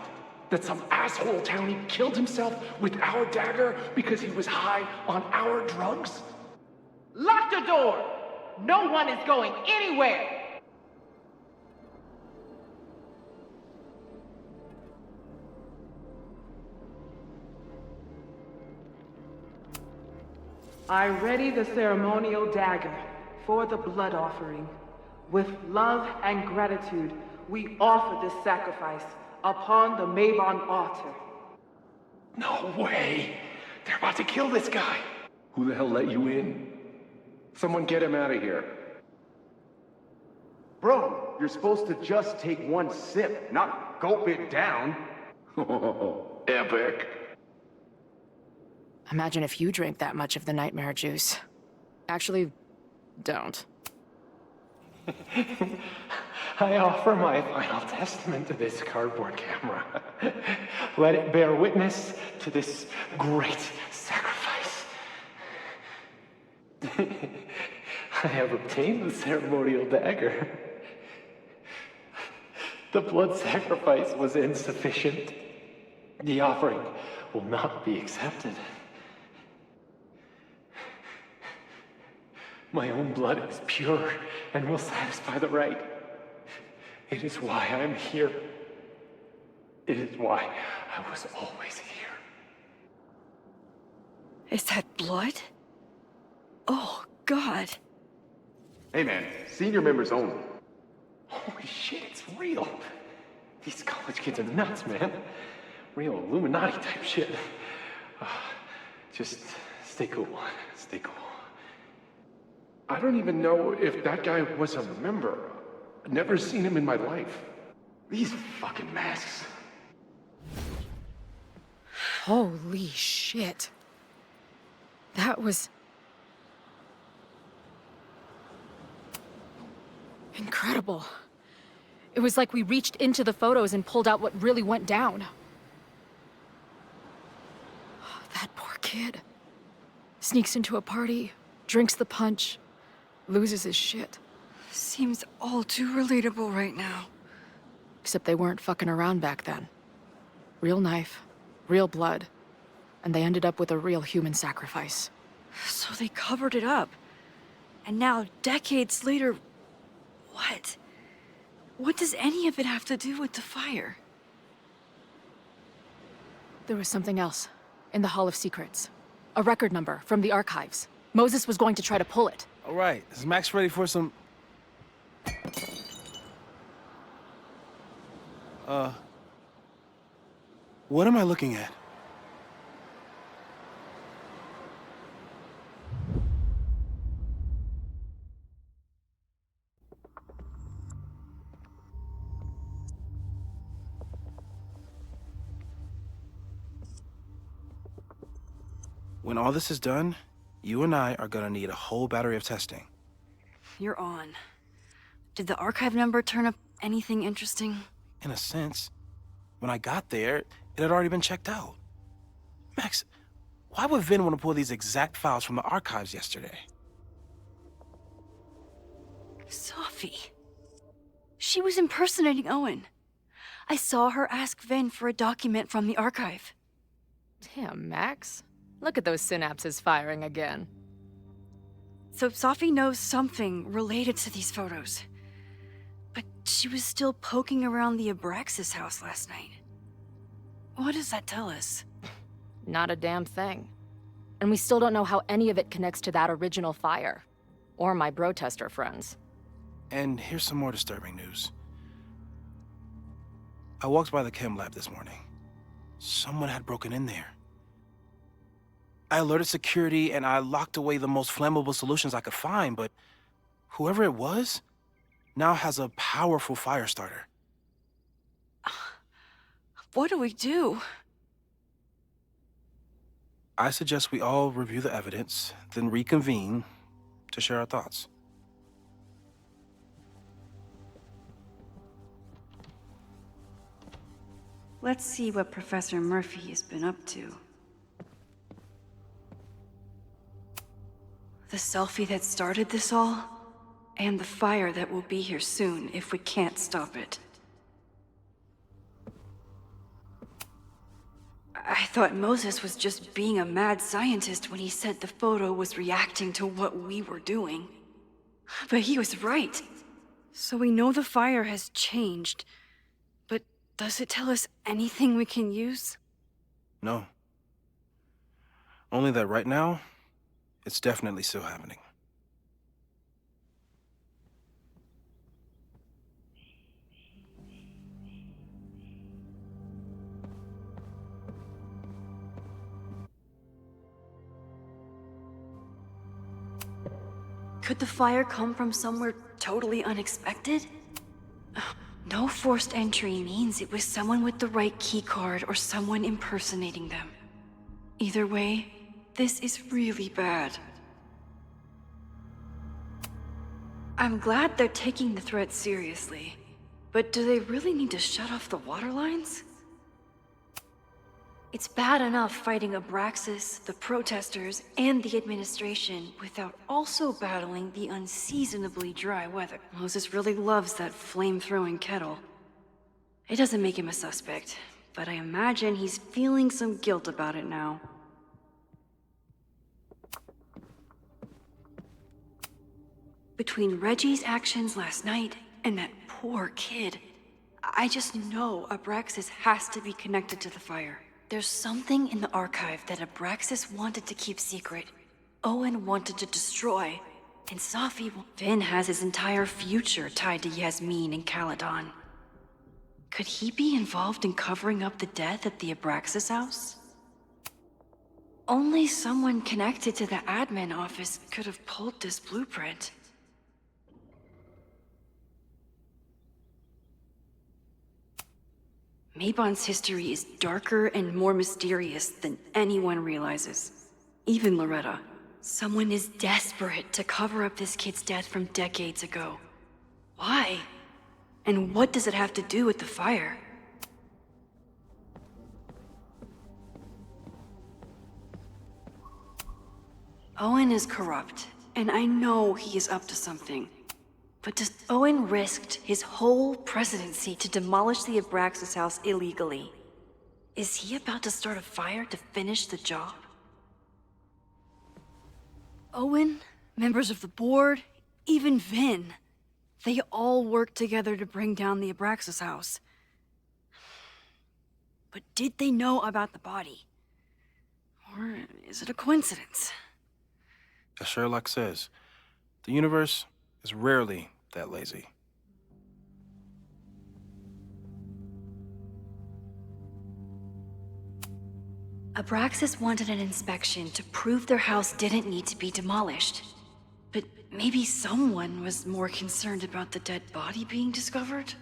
[SPEAKER 8] That some asshole townie killed himself with our dagger because he was high on our drugs?
[SPEAKER 6] Lock the door! No one is going anywhere! I ready the ceremonial dagger for the blood offering. With love and gratitude, we offer this sacrifice upon the Mabon altar.
[SPEAKER 8] No way! They're about to kill this guy! Who the hell let you in? Someone get him out of here.
[SPEAKER 22] Bro, you're supposed to just take one sip, not gulp it down.
[SPEAKER 8] Epic.
[SPEAKER 15] Imagine if you drank that much of the nightmare juice. Actually, don't.
[SPEAKER 21] I offer my final testament to this cardboard camera. Let it bear witness to this great sacrifice. I have obtained the ceremonial dagger. The blood sacrifice was insufficient. The offering will not be accepted. My own blood is pure and will satisfy the rite. It is why I'm here. It is why I was always here.
[SPEAKER 1] Is that blood? Oh, God.
[SPEAKER 22] Hey man, senior members only.
[SPEAKER 21] Holy shit, it's real. These college kids are nuts, man. Real Illuminati type shit. Just stay cool. Stay cool.
[SPEAKER 8] I don't even know if that guy was a member. Never seen him in my life.
[SPEAKER 22] These fucking masks.
[SPEAKER 15] Holy shit. That was... incredible. It was like we reached into the photos and pulled out what really went down. That poor kid. Sneaks into a party, drinks the punch, loses his shit.
[SPEAKER 1] Seems all too relatable right now.
[SPEAKER 15] Except they weren't fucking around back then. Real knife, real blood, and they ended up with a real human sacrifice.
[SPEAKER 1] So they covered it up. And now, decades later, what? What does any of it have to do with the fire?
[SPEAKER 15] There was something else. In the Hall of Secrets. A record number from the archives. Moses was going to try to pull it.
[SPEAKER 14] All right, is Max ready for some... What am I looking at? When all this is done, you and I are gonna need a whole battery of testing.
[SPEAKER 1] You're on. Did the archive number turn up anything interesting?
[SPEAKER 14] In a sense, when I got there, it had already been checked out. Max, why would Vin want to pull these exact files from the archives yesterday?
[SPEAKER 1] Sophie. She was impersonating Owen. I saw her ask Vin for a document from the archive.
[SPEAKER 15] Damn, Max. Look at those synapses firing again.
[SPEAKER 1] So Sophie knows something related to these photos. But she was still poking around the Abraxas house last night. What does that tell us?
[SPEAKER 15] Not a damn thing. And we still don't know how any of it connects to that original fire. Or my bro-tester friends.
[SPEAKER 14] And here's some more disturbing news. I walked by the chem lab this morning. Someone had broken in there. I alerted security and I locked away the most flammable solutions I could find, but whoever it was now has a powerful fire starter.
[SPEAKER 1] What do we do?
[SPEAKER 14] I suggest we all review the evidence, then reconvene to share our thoughts.
[SPEAKER 1] Let's see what Professor Murphy has been up to. The selfie that started this all, and the fire that will be here soon if we can't stop it. I thought Moses was just being a mad scientist when he said the photo was reacting to what we were doing. But he was right. So we know the fire has changed, but does it tell us anything we can use?
[SPEAKER 14] No. Only that right now, it's definitely still happening.
[SPEAKER 1] Could the fire come from somewhere totally unexpected? No forced entry means it was someone with the right keycard or someone impersonating them. Either way, this is really bad. I'm glad they're taking the threat seriously, but do they really need to shut off the water lines? It's bad enough fighting Abraxas, the protesters, and the administration without also battling the unseasonably dry weather. Moses really loves that flame-throwing kettle. It doesn't make him a suspect, but I imagine he's feeling some guilt about it now. Between Reggie's actions last night and that poor kid, I just know Abraxas has to be connected to the fire. There's something in the archive that Abraxas wanted to keep secret, Owen wanted to destroy, and Finn has his entire future tied to Yasmin and Caledon. Could he be involved in covering up the death at the Abraxas house? Only someone connected to the admin office could have pulled this blueprint. Mabon's history is darker and more mysterious than anyone realizes. Even Loretta. Someone is desperate to cover up this kid's death from decades ago. Why? And what does it have to do with the fire? Owen is corrupt, and I know he is up to something. But does Owen risked his whole presidency to demolish the Abraxas house illegally? Is he about to start a fire to finish the job? Owen, members of the board, even Vin. They all worked together to bring down the Abraxas house. But did they know about the body? Or is it a coincidence?
[SPEAKER 14] As Sherlock says, the universe is rarely that lazy.
[SPEAKER 1] Abraxas wanted an inspection to prove their house didn't need to be demolished. But maybe someone was more concerned about the dead body being discovered?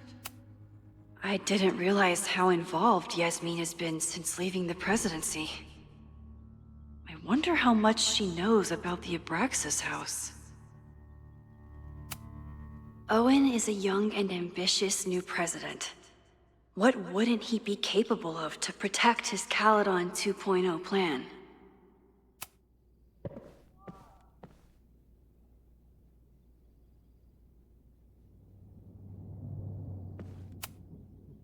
[SPEAKER 1] I didn't realize how involved Yasmin has been since leaving the presidency. I wonder how much she knows about the Abraxas house. Owen is a young and ambitious new president. What wouldn't he be capable of to protect his Caledon 2.0 plan?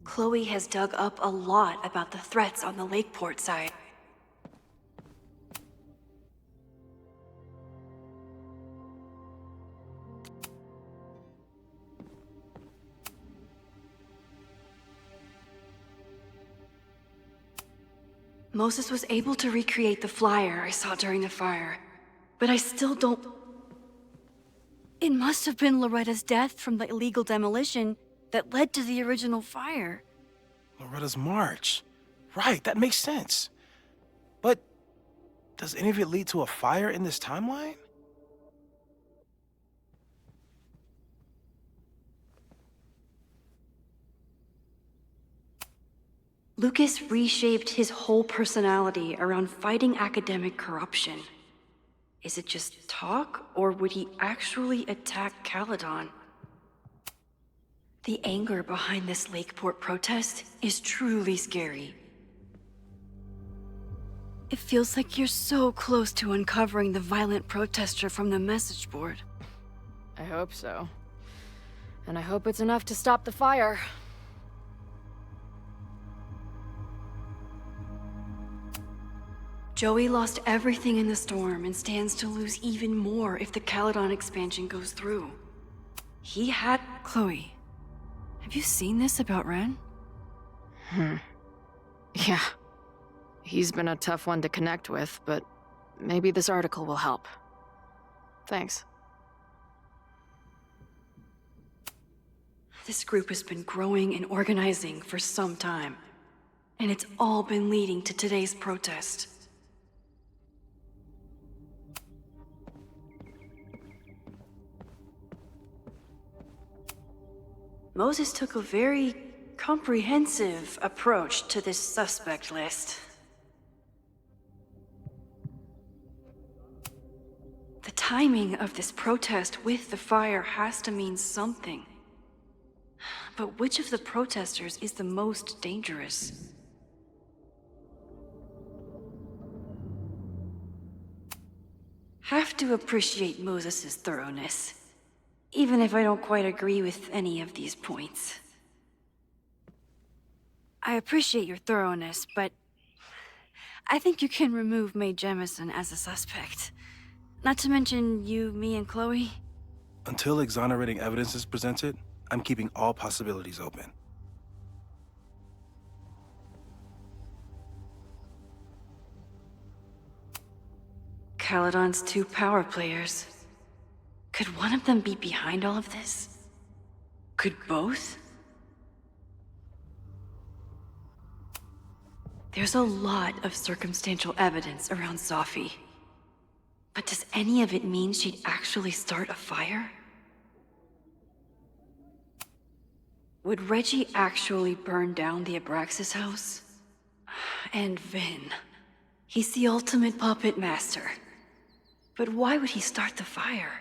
[SPEAKER 1] Chloe has dug up a lot about the threats on the Lakeport side. Moses was able to recreate the flyer I saw during the fire, but I still don't... It must have been Loretta's death from the illegal demolition that led to the original fire.
[SPEAKER 14] Loretta's march. Right, that makes sense. But does any of it lead to a fire in this timeline?
[SPEAKER 1] Lucas reshaped his whole personality around fighting academic corruption. Is it just talk, or would he actually attack Caledon? The anger behind this Lakeport protest is truly scary. It feels like you're so close to uncovering the violent protester from the message board.
[SPEAKER 15] I hope so. And I hope it's enough to stop the fire.
[SPEAKER 1] Joey lost everything in the storm and stands to lose even more if the Caledon expansion goes through. He had... Chloe, have you seen this about Ren?
[SPEAKER 15] Yeah. He's been a tough one to connect with, but maybe this article will help. Thanks.
[SPEAKER 1] This group has been growing and organizing for some time, and it's all been leading to today's protest. Moses took a very comprehensive approach to this suspect list. The timing of this protest with the fire has to mean something. But which of the protesters is the most dangerous? Have to appreciate Moses' thoroughness, even if I don't quite agree with any of these points. I appreciate your thoroughness, but I think you can remove Mae Jemison as a suspect. Not to mention you, me, and Chloe.
[SPEAKER 14] Until exonerating evidence is presented, I'm keeping all possibilities open.
[SPEAKER 1] Caledon's 2 power players. Could one of them be behind all of this? Could both? There's a lot of circumstantial evidence around Sophie. But does any of it mean she'd actually start a fire? Would Reggie actually burn down the Abraxas house? And Vin. He's the ultimate puppet master. But why would he start the fire?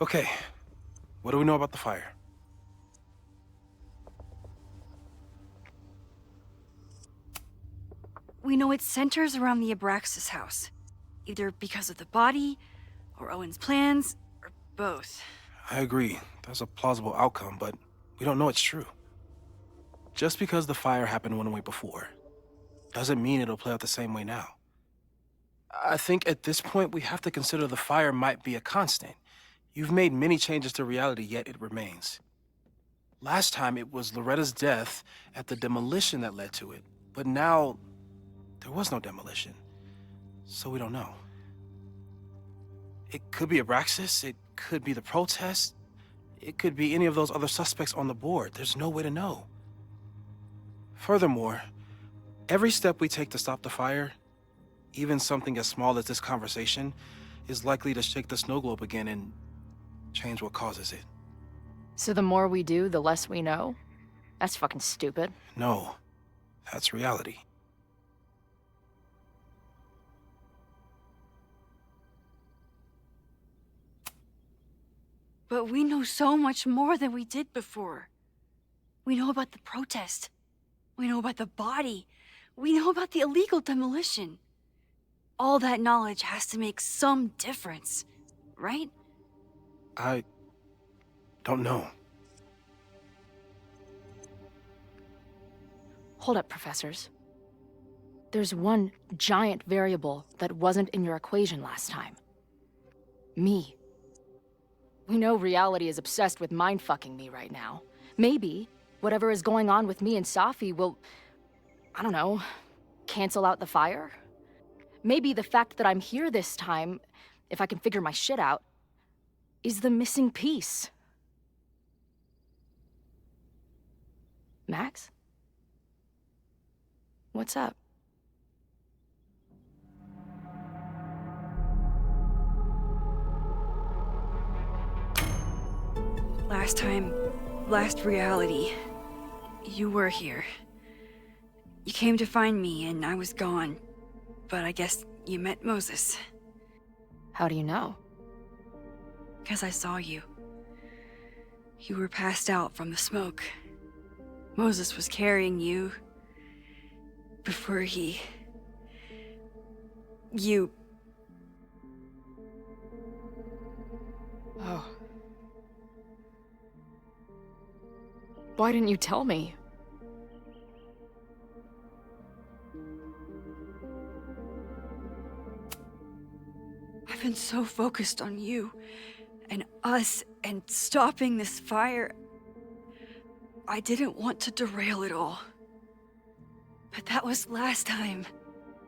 [SPEAKER 14] Okay, what do we know about the fire?
[SPEAKER 1] We know it centers around the Abraxas house. Either because of the body, or Owen's plans, or both.
[SPEAKER 14] I agree. That's a plausible outcome, but we don't know it's true. Just because the fire happened one way before, doesn't mean it'll play out the same way now. I think at this point we have to consider the fire might be a constant. You've made many changes to reality, yet it remains. Last time it was Loretta's death at the demolition that led to it, but now there was no demolition, so we don't know. It could be Abraxas, it could be the protest, it could be any of those other suspects on the board. There's no way to know. Furthermore, every step we take to stop the fire, even something as small as this conversation, is likely to shake the snow globe again and change what causes it.
[SPEAKER 15] So the more we do, the less we know? That's fucking stupid.
[SPEAKER 14] No, that's reality.
[SPEAKER 1] But we know so much more than we did before. We know about the protest. We know about the body. We know about the illegal demolition. All that knowledge has to make some difference, right?
[SPEAKER 14] I don't know.
[SPEAKER 15] Hold up, professors. There's one giant variable that wasn't in your equation last time. Me. We know reality is obsessed with mind-fucking me right now. Maybe whatever is going on with me and Safi will, I don't know, cancel out the fire? Maybe the fact that I'm here this time, if I can figure my shit out, is the missing piece. Max? What's up?
[SPEAKER 1] Last reality, you were here. You came to find me and I was gone, but I guess you met Moses.
[SPEAKER 15] How do you know?
[SPEAKER 1] Because I saw you. You were passed out from the smoke. Moses was carrying you before you...
[SPEAKER 15] Oh. Why didn't you tell me?
[SPEAKER 1] I've been so focused on you and us and stopping this fire. I didn't want to derail it all. But that was last time.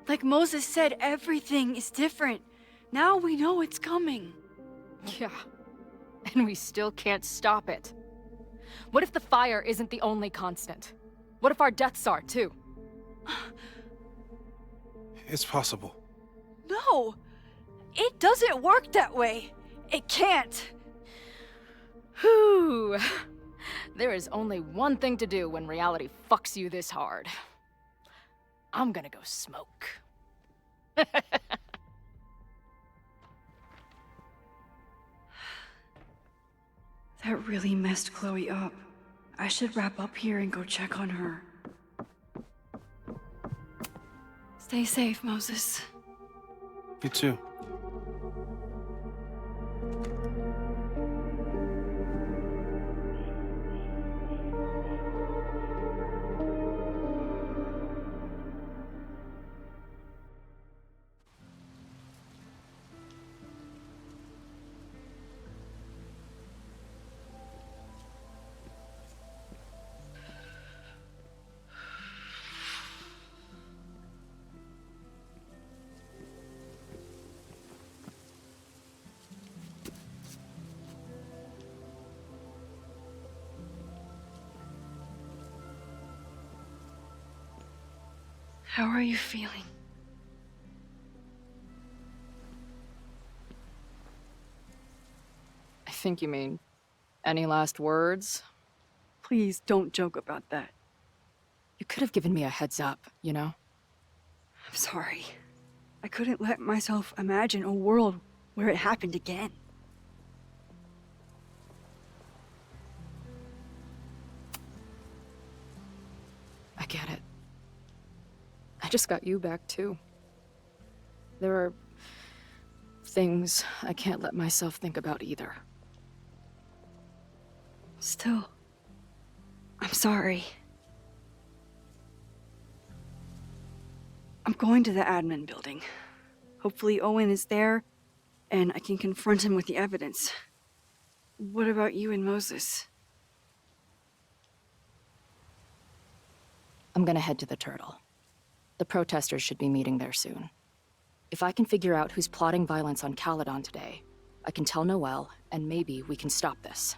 [SPEAKER 1] Like Moses said, everything is different. Now we know it's coming.
[SPEAKER 15] Yeah. And we still can't stop it. What if the fire isn't the only constant? What if our deaths are, too?
[SPEAKER 14] It's possible.
[SPEAKER 1] No! It doesn't work that way. It can't.
[SPEAKER 15] Whew. There is only one thing to do when reality fucks you this hard. I'm gonna go smoke.
[SPEAKER 1] That really messed Chloe up. I should wrap up here and go check on her. Stay safe, Moses.
[SPEAKER 14] You too.
[SPEAKER 1] How are you feeling?
[SPEAKER 15] I think you mean, any last words?
[SPEAKER 1] Please don't joke about that.
[SPEAKER 15] You could have given me a heads up, you know?
[SPEAKER 1] I'm sorry. I couldn't let myself imagine a world where it happened again.
[SPEAKER 15] I get it. I just got you back, too. There are things I can't let myself think about either.
[SPEAKER 1] Still, I'm sorry. I'm going to the admin building. Hopefully Owen is there, and I can confront him with the evidence. What about you and Moses?
[SPEAKER 15] I'm gonna head to the Turtle. The protesters should be meeting there soon. If I can figure out who's plotting violence on Caledon today, I can tell Noelle, and maybe we can stop this.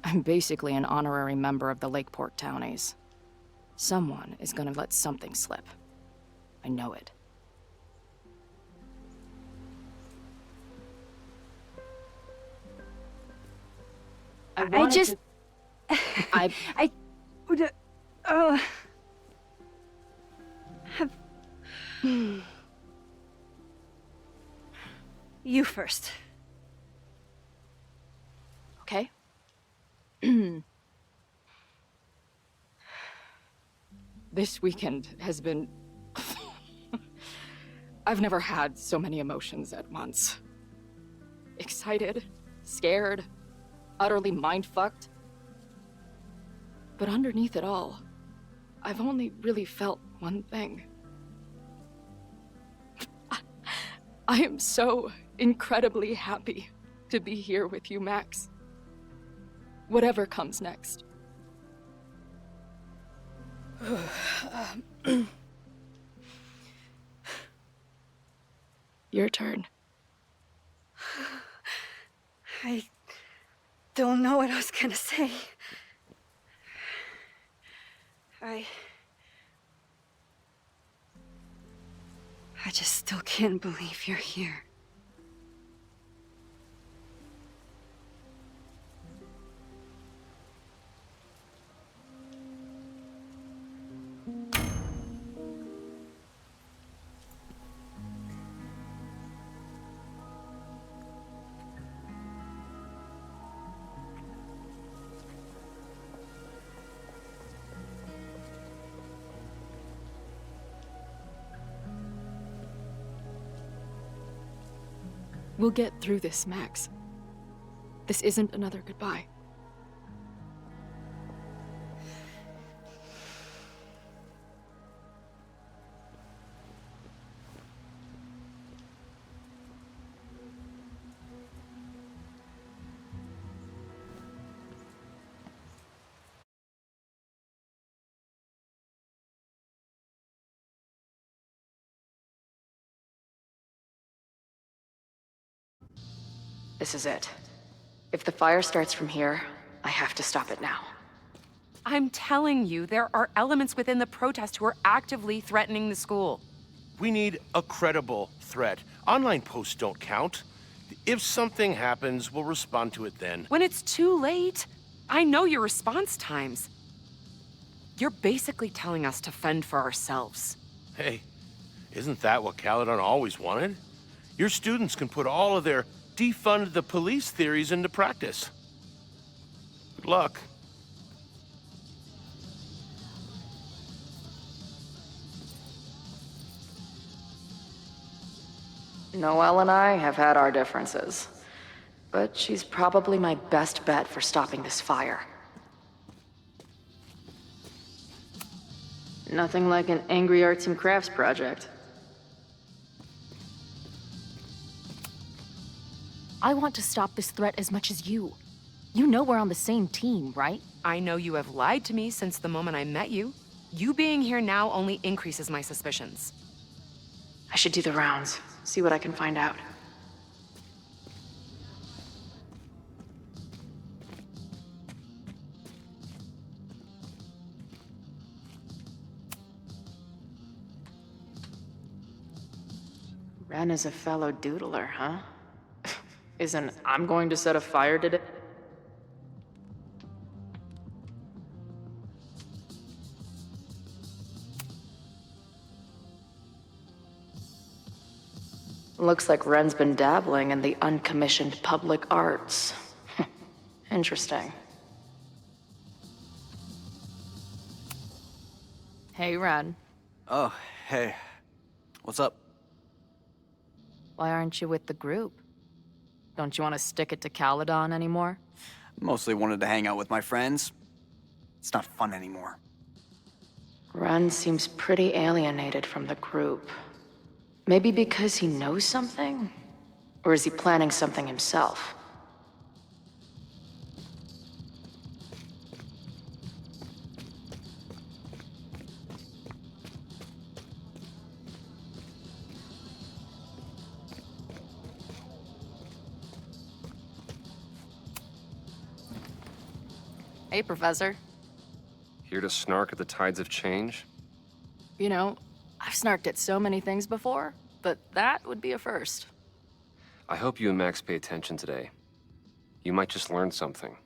[SPEAKER 15] I'm basically an honorary member of the Lakeport Townies. Someone is gonna let something slip. I know it.
[SPEAKER 1] I just...
[SPEAKER 15] I
[SPEAKER 1] would... have... You first.
[SPEAKER 15] Okay. This weekend has been... I've never had so many emotions at once. Excited, scared, utterly mind-fucked. But underneath it all, I've only really felt one thing. I am so incredibly happy to be here with you, Max. Whatever comes next. Your turn.
[SPEAKER 1] I don't know what I was gonna say. I just still can't believe you're here.
[SPEAKER 15] We'll get through this, Max. This isn't another goodbye. This is it. If the fire starts from here, I have to stop it now.
[SPEAKER 3] I'm telling you, there are elements within the protest who are actively threatening the school.
[SPEAKER 13] We need a credible threat. Online posts don't count. If something happens, we'll respond to it then.
[SPEAKER 3] When it's too late, I know your response times. You're basically telling us to fend for ourselves.
[SPEAKER 13] Hey, isn't that what Caledon always wanted? Your students can put all of their defund the police theories into practice. Good luck.
[SPEAKER 15] Noelle and I have had our differences, but she's probably my best bet for stopping this fire. Nothing like an angry arts and crafts project. I want to stop this threat as much as you. You know we're on the same team, right?
[SPEAKER 3] I know you have lied to me since the moment I met you. You being here now only increases my suspicions.
[SPEAKER 15] I should do the rounds, see what I can find out. Ren is a fellow doodler, huh? Isn't I'm going to set a fire today? Looks like Ren's been dabbling in the uncommissioned public arts. Interesting. Hey, Ren.
[SPEAKER 20] Oh, hey. What's up?
[SPEAKER 15] Why aren't you with the group? Don't you want to stick it to Caledon anymore?
[SPEAKER 20] Mostly wanted to hang out with my friends. It's not fun anymore.
[SPEAKER 15] Ren seems pretty alienated from the group. Maybe because he knows something? Or is he planning something himself? Hey, Professor.
[SPEAKER 4] Here to snark at the tides of change?
[SPEAKER 15] You know, I've snarked at so many things before, but that would be a first.
[SPEAKER 4] I hope you and Max pay attention today. You might just learn something.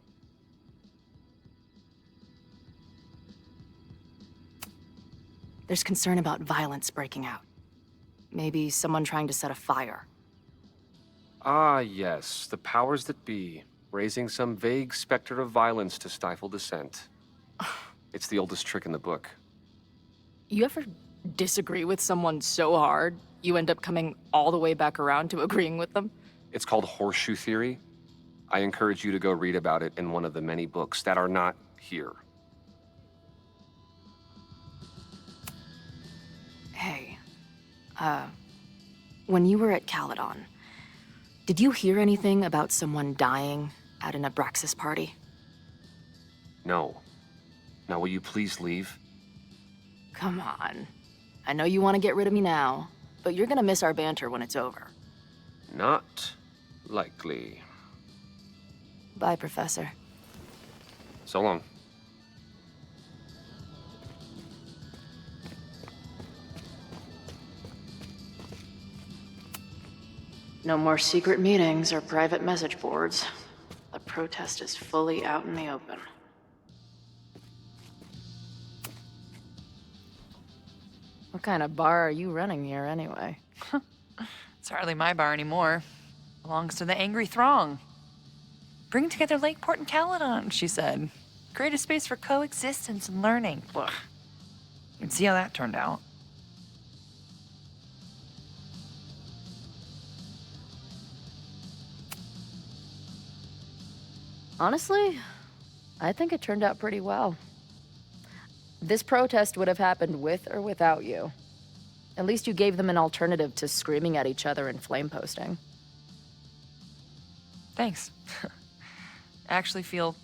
[SPEAKER 15] There's concern about violence breaking out. Maybe someone trying to set a fire.
[SPEAKER 4] Ah, yes, the powers that be, raising some vague specter of violence to stifle dissent. It's the oldest trick in the book.
[SPEAKER 15] You ever disagree with someone so hard, you end up coming all the way back around to agreeing with them?
[SPEAKER 4] It's called horseshoe theory. I encourage you to go read about it in one of the many books that are not here.
[SPEAKER 15] Hey, when you were at Caledon, did you hear anything about someone dying at an Abraxas party?
[SPEAKER 4] No. Now will you please leave?
[SPEAKER 15] Come on. I know you want to get rid of me now, but you're gonna miss our banter when it's over.
[SPEAKER 4] Not likely.
[SPEAKER 15] Bye, Professor.
[SPEAKER 4] So long.
[SPEAKER 15] No more secret meetings or private message boards. The protest is fully out in the open. What kind of bar are you running here, anyway?
[SPEAKER 19] It's hardly my bar anymore. Belongs to the angry throng. Bring together Lakeport and Caledon, she said. Create a space for coexistence and learning. Ugh. You can see how that turned out.
[SPEAKER 15] Honestly, I think it turned out pretty well. This protest would have happened with or without you. At least you gave them an alternative to screaming at each other and flame posting.
[SPEAKER 19] Thanks. I actually feel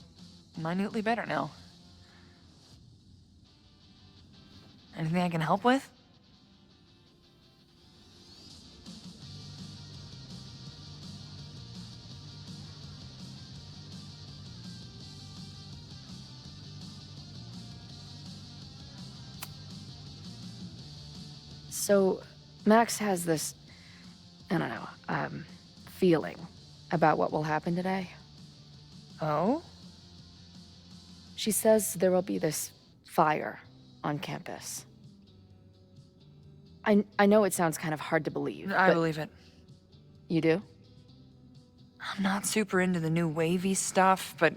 [SPEAKER 19] minutely better now. Anything I can help with?
[SPEAKER 15] So, Max has this, I don't know, feeling about what will happen today.
[SPEAKER 19] Oh?
[SPEAKER 15] She says there will be this fire on campus. I know it sounds kind of hard to believe.
[SPEAKER 19] I believe it.
[SPEAKER 15] You do?
[SPEAKER 19] I'm not super into the new wavy stuff, but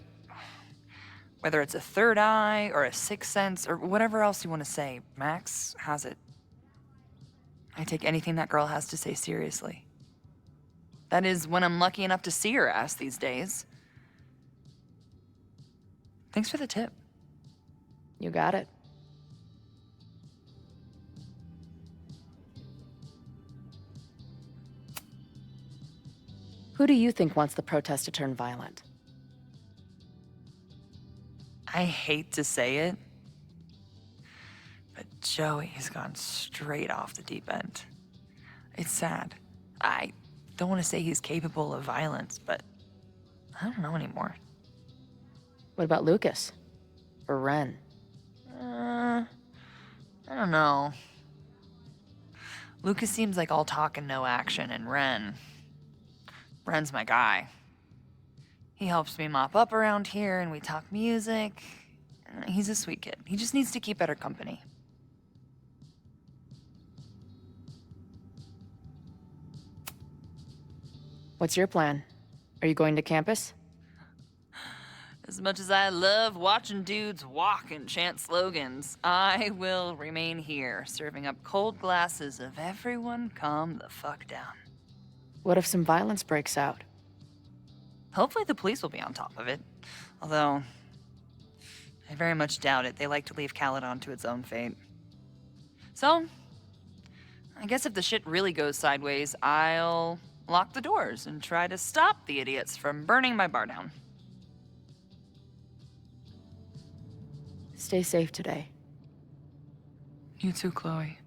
[SPEAKER 19] whether it's a third eye or a sixth sense or whatever else you want to say, Max has it. I take anything that girl has to say seriously. That is, when I'm lucky enough to see her ass these days. Thanks for the tip.
[SPEAKER 15] You got it. Who do you think wants the protest to turn violent?
[SPEAKER 19] I hate to say it, but Joey's gone straight off the deep end. It's sad. I don't want to say he's capable of violence, but I don't know anymore.
[SPEAKER 15] What about Lucas? Or Ren?
[SPEAKER 19] I don't know. Lucas seems like all talk and no action, and Ren's my guy. He helps me mop up around here, and we talk music. He's a sweet kid. He just needs to keep better company.
[SPEAKER 15] What's your plan? Are you going to campus?
[SPEAKER 19] As much as I love watching dudes walk and chant slogans, I will remain here, serving up cold glasses of everyone calm the fuck down.
[SPEAKER 15] What if some violence breaks out?
[SPEAKER 19] Hopefully the police will be on top of it. Although, I very much doubt it. They like to leave Caledon to its own fate. So, I guess if the shit really goes sideways, I'll lock the doors and try to stop the idiots from burning my bar down.
[SPEAKER 15] Stay safe today.
[SPEAKER 17] You too, Chloe.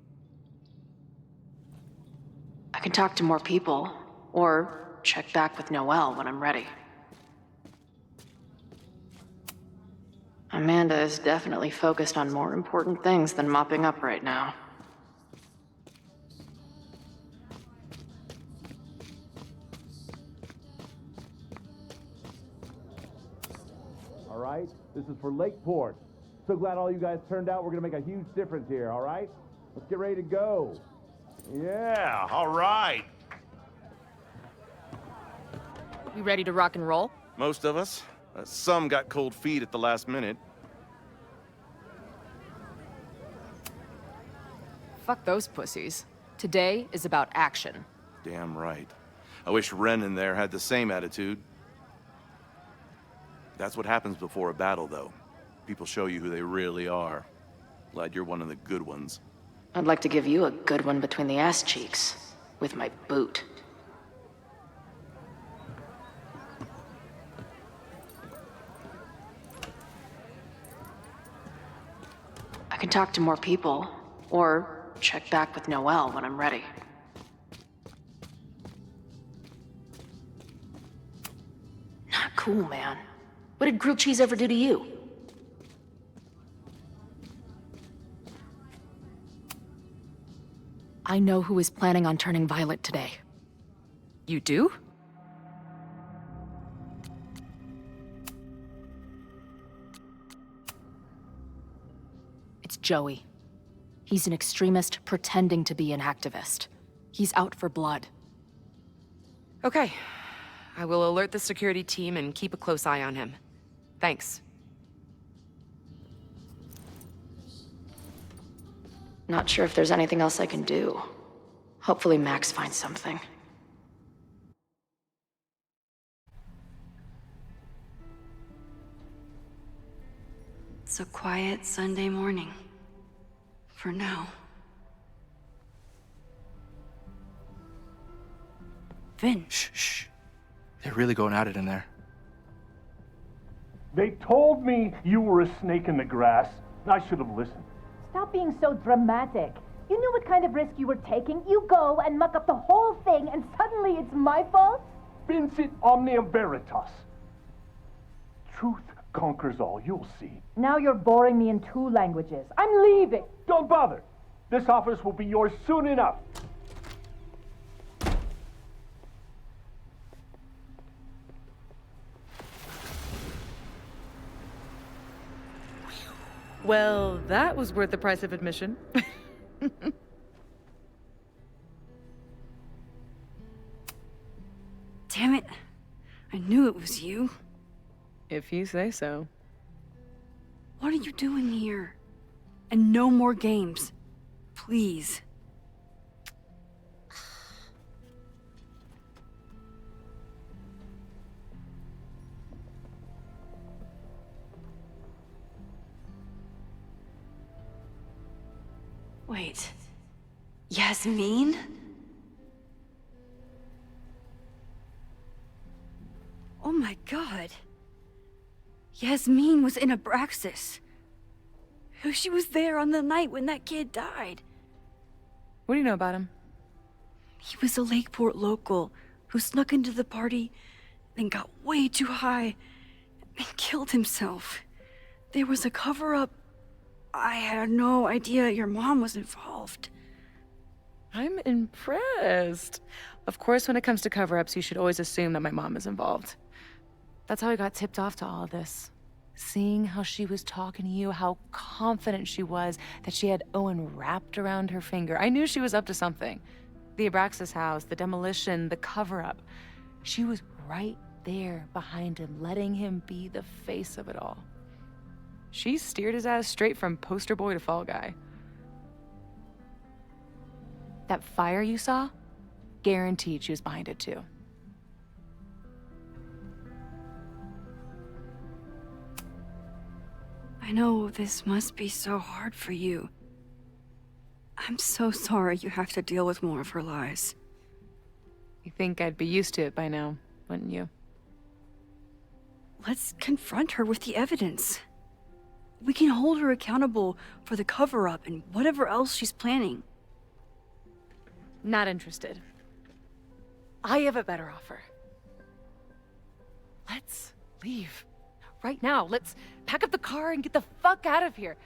[SPEAKER 15] I can talk to more people, or check back with Noelle when I'm ready. Amanda is definitely focused on more important things than mopping up right now.
[SPEAKER 10] All right? This is for Lakeport. So glad all you guys turned out. We're gonna make a huge difference here, all right? Let's get ready to go.
[SPEAKER 13] Yeah, all right.
[SPEAKER 15] You ready to rock and roll?
[SPEAKER 18] Most of us. Some got cold feet at the last minute.
[SPEAKER 15] Fuck those pussies. Today is about action.
[SPEAKER 18] Damn right. I wish Ren in there had the same attitude. That's what happens before a battle, though. People show you who they really are. Glad you're one of the good ones.
[SPEAKER 15] I'd like to give you a good one between the ass cheeks with my boot. I can talk to more people, or check back with Noelle when I'm ready. Not cool, man. What did grilled cheese ever do to you? I know who is planning on turning violent today.
[SPEAKER 3] You do?
[SPEAKER 15] It's Joey. He's an extremist pretending to be an activist. He's out for blood.
[SPEAKER 3] Okay. I will alert the security team and keep a close eye on him. Thanks.
[SPEAKER 15] Not sure if there's anything else I can do. Hopefully Max finds something.
[SPEAKER 1] It's a quiet Sunday morning. For now. Vin.
[SPEAKER 9] Shh. They're really going at it in there.
[SPEAKER 22] They told me you were a snake in the grass. I should have listened.
[SPEAKER 16] Stop being so dramatic. You knew what kind of risk you were taking. You go and muck up the whole thing, and suddenly it's my fault?
[SPEAKER 22] Vincit omnia veritas. Truth conquers all, you'll see.
[SPEAKER 16] Now you're boring me in 2 languages. I'm leaving.
[SPEAKER 22] Don't bother. This office will be yours soon enough.
[SPEAKER 17] Well, that was worth the price of admission.
[SPEAKER 1] Damn it. I knew it was you.
[SPEAKER 17] If you say so.
[SPEAKER 1] What are you doing here? And no more games. Please. Wait. Yasmin? Oh my god. Yasmin was in Abraxas. She was there on the night when that kid died.
[SPEAKER 17] What do you know about him?
[SPEAKER 1] He was a Lakeport local who snuck into the party, then got way too high and killed himself. There was a cover-up. I had no idea your mom was involved.
[SPEAKER 17] I'm impressed. Of course, when it comes to cover-ups, you should always assume that my mom is involved. That's how I got tipped off to all this. Seeing how she was talking to you, how confident she was that she had Owen wrapped around her finger. I knew she was up to something. The Abraxas house, the demolition, the cover-up. She was right there behind him, letting him be the face of it all. She steered his ass straight from poster boy to fall guy. That fire you saw? Guaranteed she was behind it too.
[SPEAKER 1] I know this must be so hard for you. I'm so sorry you have to deal with more of her lies.
[SPEAKER 17] You think I'd be used to it by now, wouldn't you?
[SPEAKER 1] Let's confront her with the evidence. We can hold her accountable for the cover-up and whatever else she's planning.
[SPEAKER 17] Not interested. I have a better offer. Let's leave. Right now, let's pack up the car and get the fuck out of here.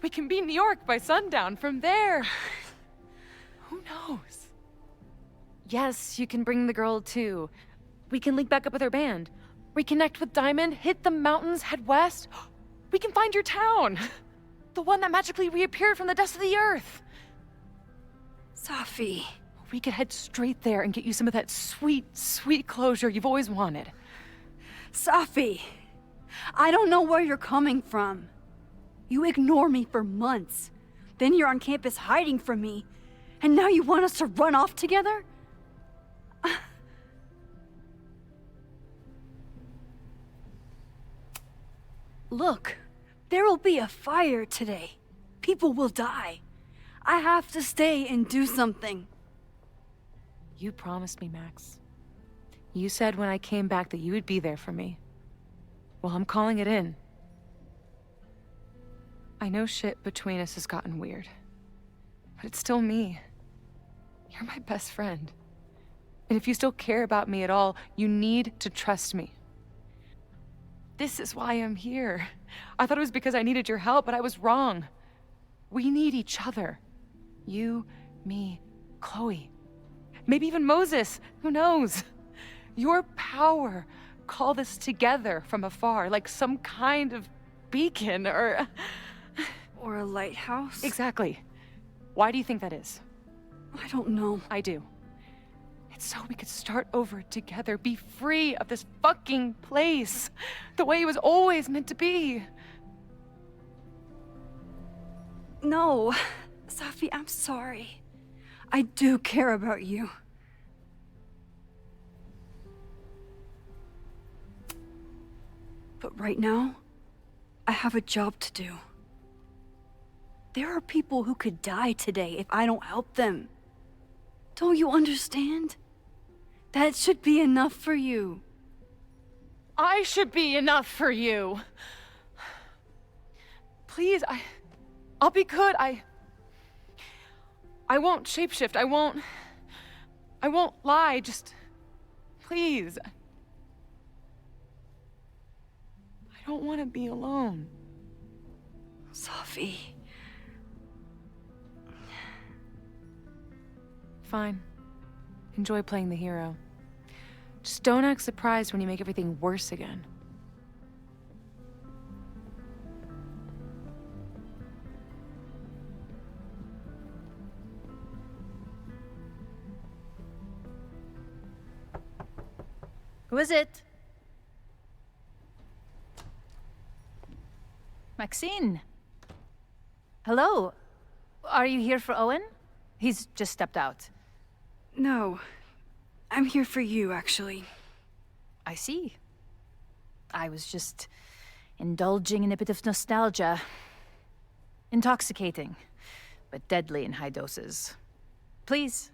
[SPEAKER 17] We can be in New York by sundown. From there, who knows? Yes, you can bring the girl too. We can link back up with her band. Reconnect with Diamond, hit the mountains, head west. We can find your town. The one that magically reappeared from the dust of the earth.
[SPEAKER 1] Safi.
[SPEAKER 17] We could head straight there and get you some of that sweet, sweet closure you've always wanted.
[SPEAKER 1] Safi, I don't know where you're coming from. You ignore me for months. Then you're on campus hiding from me. And now you want us to run off together? Look, there will be a fire today. People will die. I have to stay and do something.
[SPEAKER 17] You promised me, Max. You said when I came back that you would be there for me. Well, I'm calling it in. I know shit between us has gotten weird, but it's still me. You're my best friend. And if you still care about me at all, you need to trust me. This is why I'm here. I thought it was because I needed your help, but I was wrong. We need each other. You, me, Chloe. Maybe even Moses. Who knows? Your power called us together from afar, like some kind of beacon or
[SPEAKER 1] a lighthouse?
[SPEAKER 17] Exactly. Why do you think that is?
[SPEAKER 1] I don't know.
[SPEAKER 17] I do. It's so we could start over together, be free of this fucking place, the way it was always meant to be.
[SPEAKER 1] No, Safi, I'm sorry. I do care about you. But right now, I have a job to do. There are people who could die today if I don't help them. Don't you understand? That should be enough for you.
[SPEAKER 17] I should be enough for you. Please, I'll be good. I won't shapeshift. I won't lie. Just, please. I don't want to be alone.
[SPEAKER 1] Safi.
[SPEAKER 17] Fine. Enjoy playing the hero. Just don't act surprised when you make everything worse again.
[SPEAKER 16] Who is it? Maxine. Hello. Are you here for Owen? He's just stepped out.
[SPEAKER 1] No. I'm here for you, actually.
[SPEAKER 16] I see. I was just indulging in a bit of nostalgia. Intoxicating, but deadly in high doses. Please.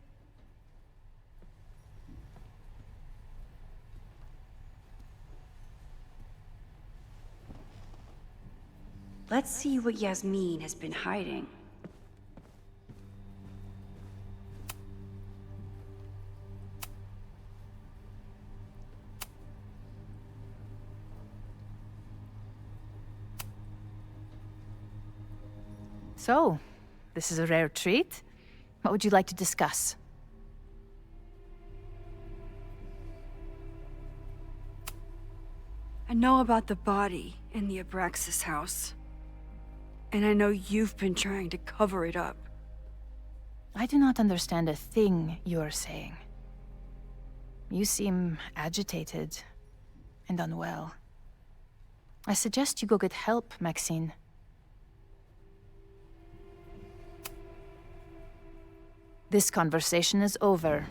[SPEAKER 1] Let's see what Yasmin has been hiding.
[SPEAKER 16] So, this is a rare treat. What would you like to discuss?
[SPEAKER 1] I know about the body in the Abraxas house. And I know you've been trying to cover it up.
[SPEAKER 16] I do not understand a thing you are saying. You seem agitated and unwell. I suggest you go get help, Maxine. This conversation is over.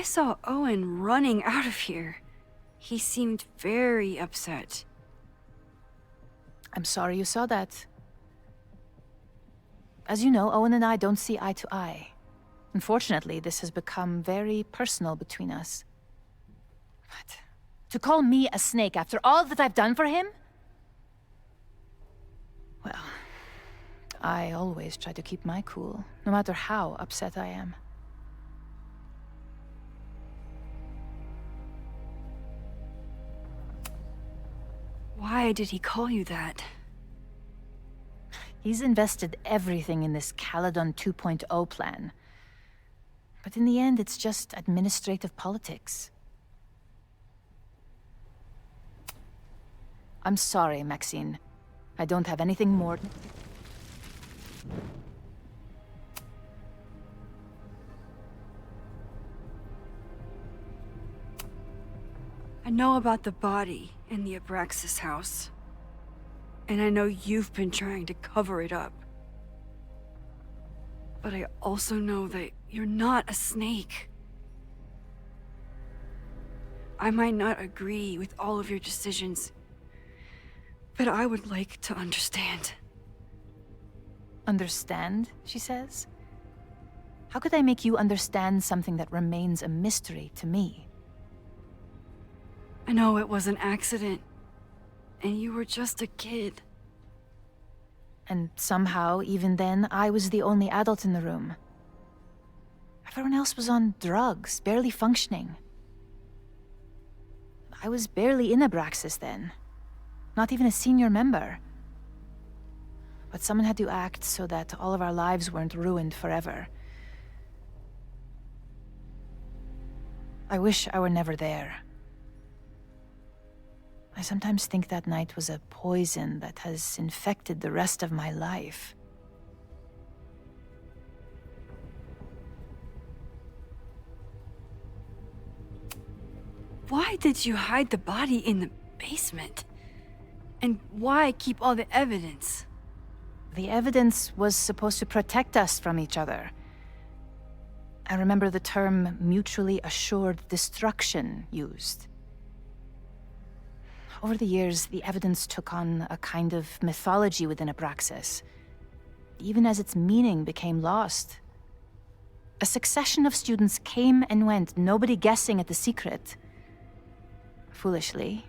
[SPEAKER 1] I saw Owen running out of here. He seemed very upset.
[SPEAKER 16] I'm sorry you saw that. As you know, Owen and I don't see eye to eye. Unfortunately, this has become very personal between us. But to call me a snake after all that I've done for him? Well, I always try to keep my cool, no matter how upset I am.
[SPEAKER 1] Why did he call you that?
[SPEAKER 16] He's invested everything in this Caledon 2.0 plan. But in the end, it's just administrative politics. I'm sorry, Maxine. I don't have anything more.
[SPEAKER 1] I know about the body in the Abraxas house. And I know you've been trying to cover it up. But I also know that you're not a snake. I might not agree with all of your decisions, but I would like to understand.
[SPEAKER 16] Understand, she says? How could I make you understand something that remains a mystery to me?
[SPEAKER 1] I know it was an accident, and you were just a kid.
[SPEAKER 16] And somehow, even then, I was the only adult in the room. Everyone else was on drugs, barely functioning. I was barely in Abraxas then. Not even a senior member. But someone had to act so that all of our lives weren't ruined forever. I wish I were never there. I sometimes think that night was a poison that has infected the rest of my life.
[SPEAKER 1] Why did you hide the body in the basement? And why keep all the evidence?
[SPEAKER 16] The evidence was supposed to protect us from each other. I remember the term mutually assured destruction used. Over the years, the evidence took on a kind of mythology within Abraxas, even as its meaning became lost. A succession of students came and went, nobody guessing at the secret. Foolishly,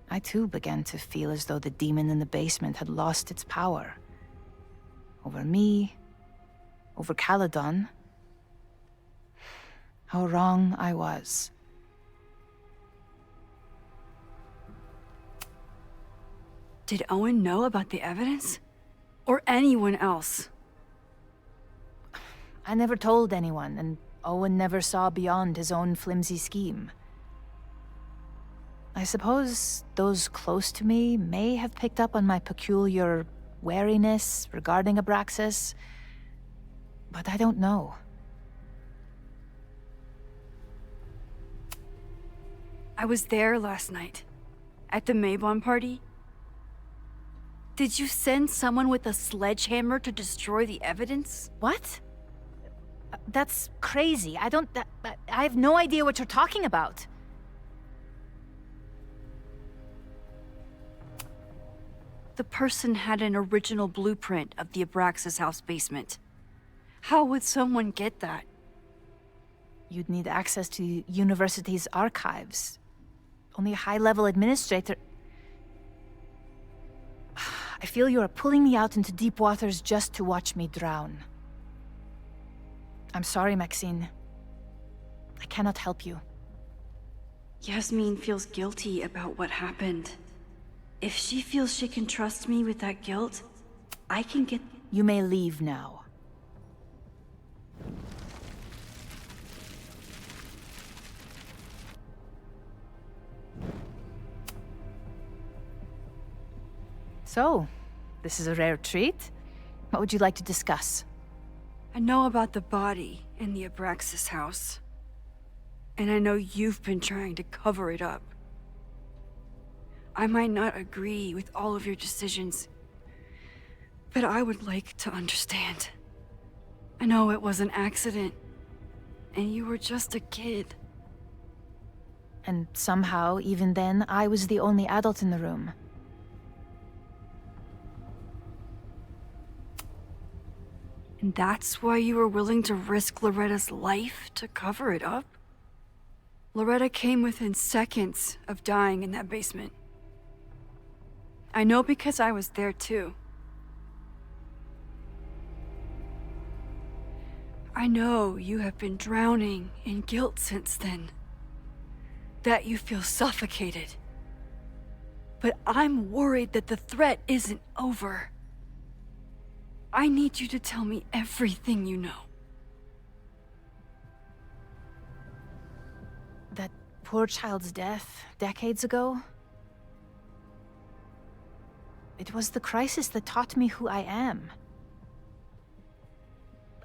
[SPEAKER 16] I too began to feel as though the demon in the basement had lost its power. Over me, over Caledon. How wrong I was.
[SPEAKER 1] Did Owen know about the evidence? Or anyone else?
[SPEAKER 16] I never told anyone, and Owen never saw beyond his own flimsy scheme. I suppose those close to me may have picked up on my peculiar wariness regarding Abraxas, but I don't know.
[SPEAKER 1] I was there last night, at the Maybon party. Did you send someone with a sledgehammer to destroy the evidence?
[SPEAKER 16] What? That's crazy. I have no idea what you're talking about.
[SPEAKER 1] The person had an original blueprint of the Abraxas house basement. How would someone get that?
[SPEAKER 16] You'd need access to the university's archives. Only a high-level administrator... I feel you are pulling me out into deep waters just to watch me drown. I'm sorry, Maxine. I cannot help you.
[SPEAKER 1] Yasmin feels guilty about what happened. If she feels she can trust me with that guilt, I can get...
[SPEAKER 16] You may leave now. So, this is a rare treat. What would you like to discuss?
[SPEAKER 1] I know about the body in the Abraxas house. And I know you've been trying to cover it up. I might not agree with all of your decisions, but I would like to understand. I know it was an accident, and you were just a kid.
[SPEAKER 16] And somehow, even then, I was the only adult in the room.
[SPEAKER 1] And that's why you were willing to risk Loretta's life to cover it up? Loretta came within seconds of dying in that basement. I know because I was there too. I know you have been drowning in guilt since then. That you feel suffocated. But I'm worried that the threat isn't over. I need you to tell me everything you know.
[SPEAKER 16] That poor child's death, decades ago? It was the crisis that taught me who I am.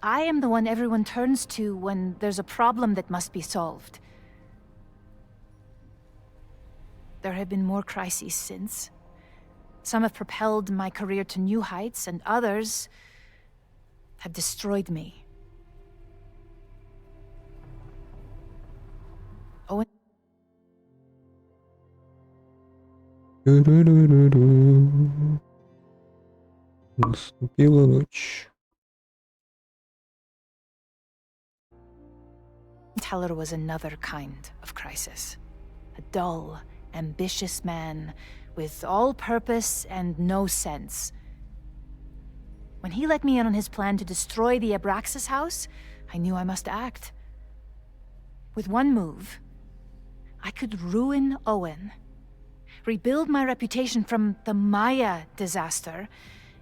[SPEAKER 16] I am the one everyone turns to when there's a problem that must be solved. There have been more crises since. Some have propelled my career to new heights, and others have destroyed me. Owen?
[SPEAKER 2] Наступила ночь.
[SPEAKER 16] Teller was another kind of crisis. A dull, ambitious man with all purpose and no sense. When he let me in on his plan to destroy the Abraxas house, I knew I must act. With one move, I could ruin Owen, rebuild my reputation from the Maya disaster,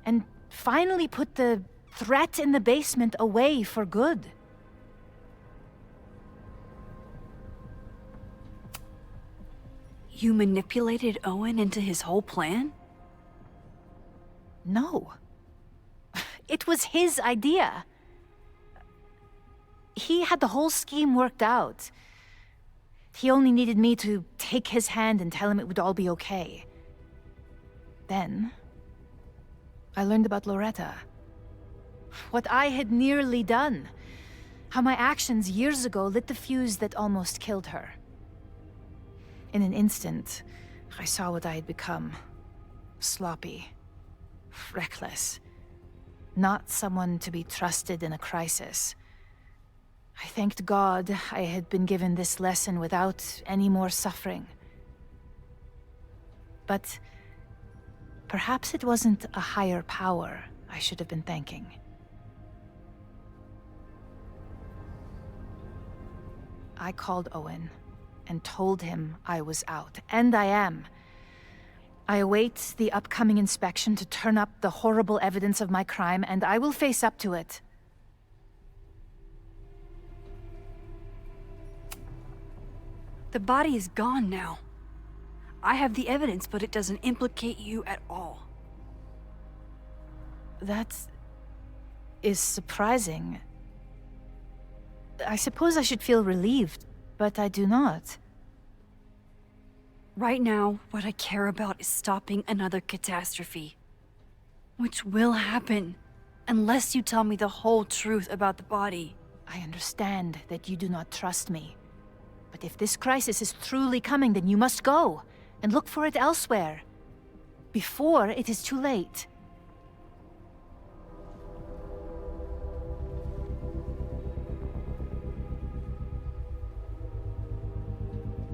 [SPEAKER 16] and finally put the threat in the basement away for good.
[SPEAKER 1] You manipulated Owen into his whole plan?
[SPEAKER 16] No. It was his idea. He had the whole scheme worked out. He only needed me to take his hand and tell him it would all be okay. Then, I learned about Loretta. What I had nearly done. How my actions years ago lit the fuse that almost killed her. In an instant, I saw what I had become. Sloppy. Reckless. Not someone to be trusted in a crisis. I thanked God I had been given this lesson without any more suffering. But perhaps it wasn't a higher power I should have been thanking. I called Owen and told him I was out, and I am. I await the upcoming inspection to turn up the horrible evidence of my crime, and I will face up to it.
[SPEAKER 1] The body is gone now. I have the evidence, but it doesn't implicate you at all.
[SPEAKER 16] That is surprising. I suppose I should feel relieved, but I do not.
[SPEAKER 1] Right now, what I care about is stopping another catastrophe. Which will happen, unless you tell me the whole truth about the body.
[SPEAKER 16] I understand that you do not trust me. But if this crisis is truly coming, then you must go, and look for it elsewhere. Before it is too late.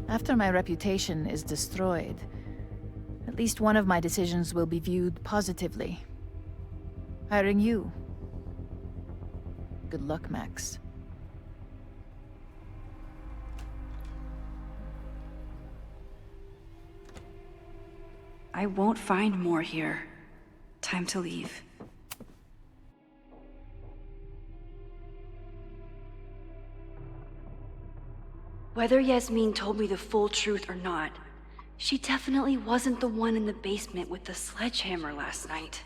[SPEAKER 16] After my reputation is destroyed, at least one of my decisions will be viewed positively. Hiring you. Good luck, Max.
[SPEAKER 1] I won't find more here. Time to leave. Whether Yasmin told me the full truth or not, she definitely wasn't the one in the basement with the sledgehammer last night.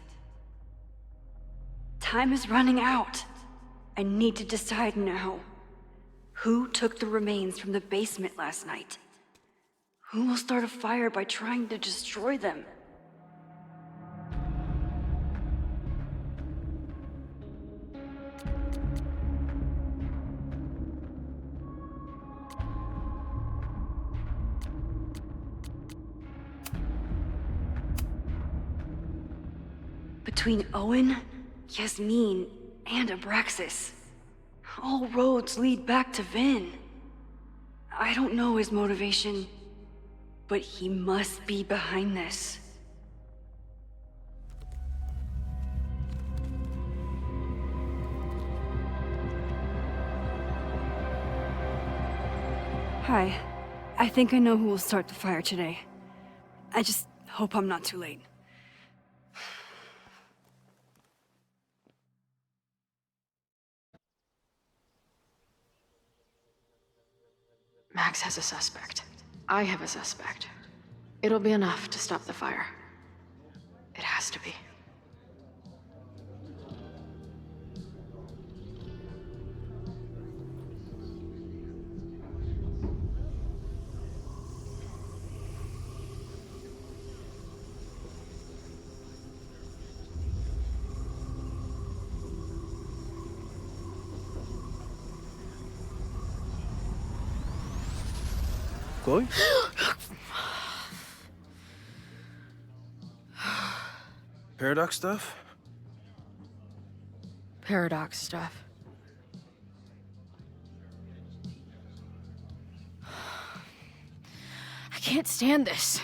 [SPEAKER 1] Time is running out. I need to decide now. Who took the remains from the basement last night? Who will start a fire by trying to destroy them? Between Owen, Yasmin, and Abraxas. All roads lead back to Vin. I don't know his motivation, but he must be behind this. Hi. I think I know who will start the fire today. I just hope I'm not too late.
[SPEAKER 15] Max has a suspect. I have a suspect. It'll be enough to stop the fire. It has to be.
[SPEAKER 14] Chloe? Paradox stuff?
[SPEAKER 15] Paradox stuff. I can't stand this.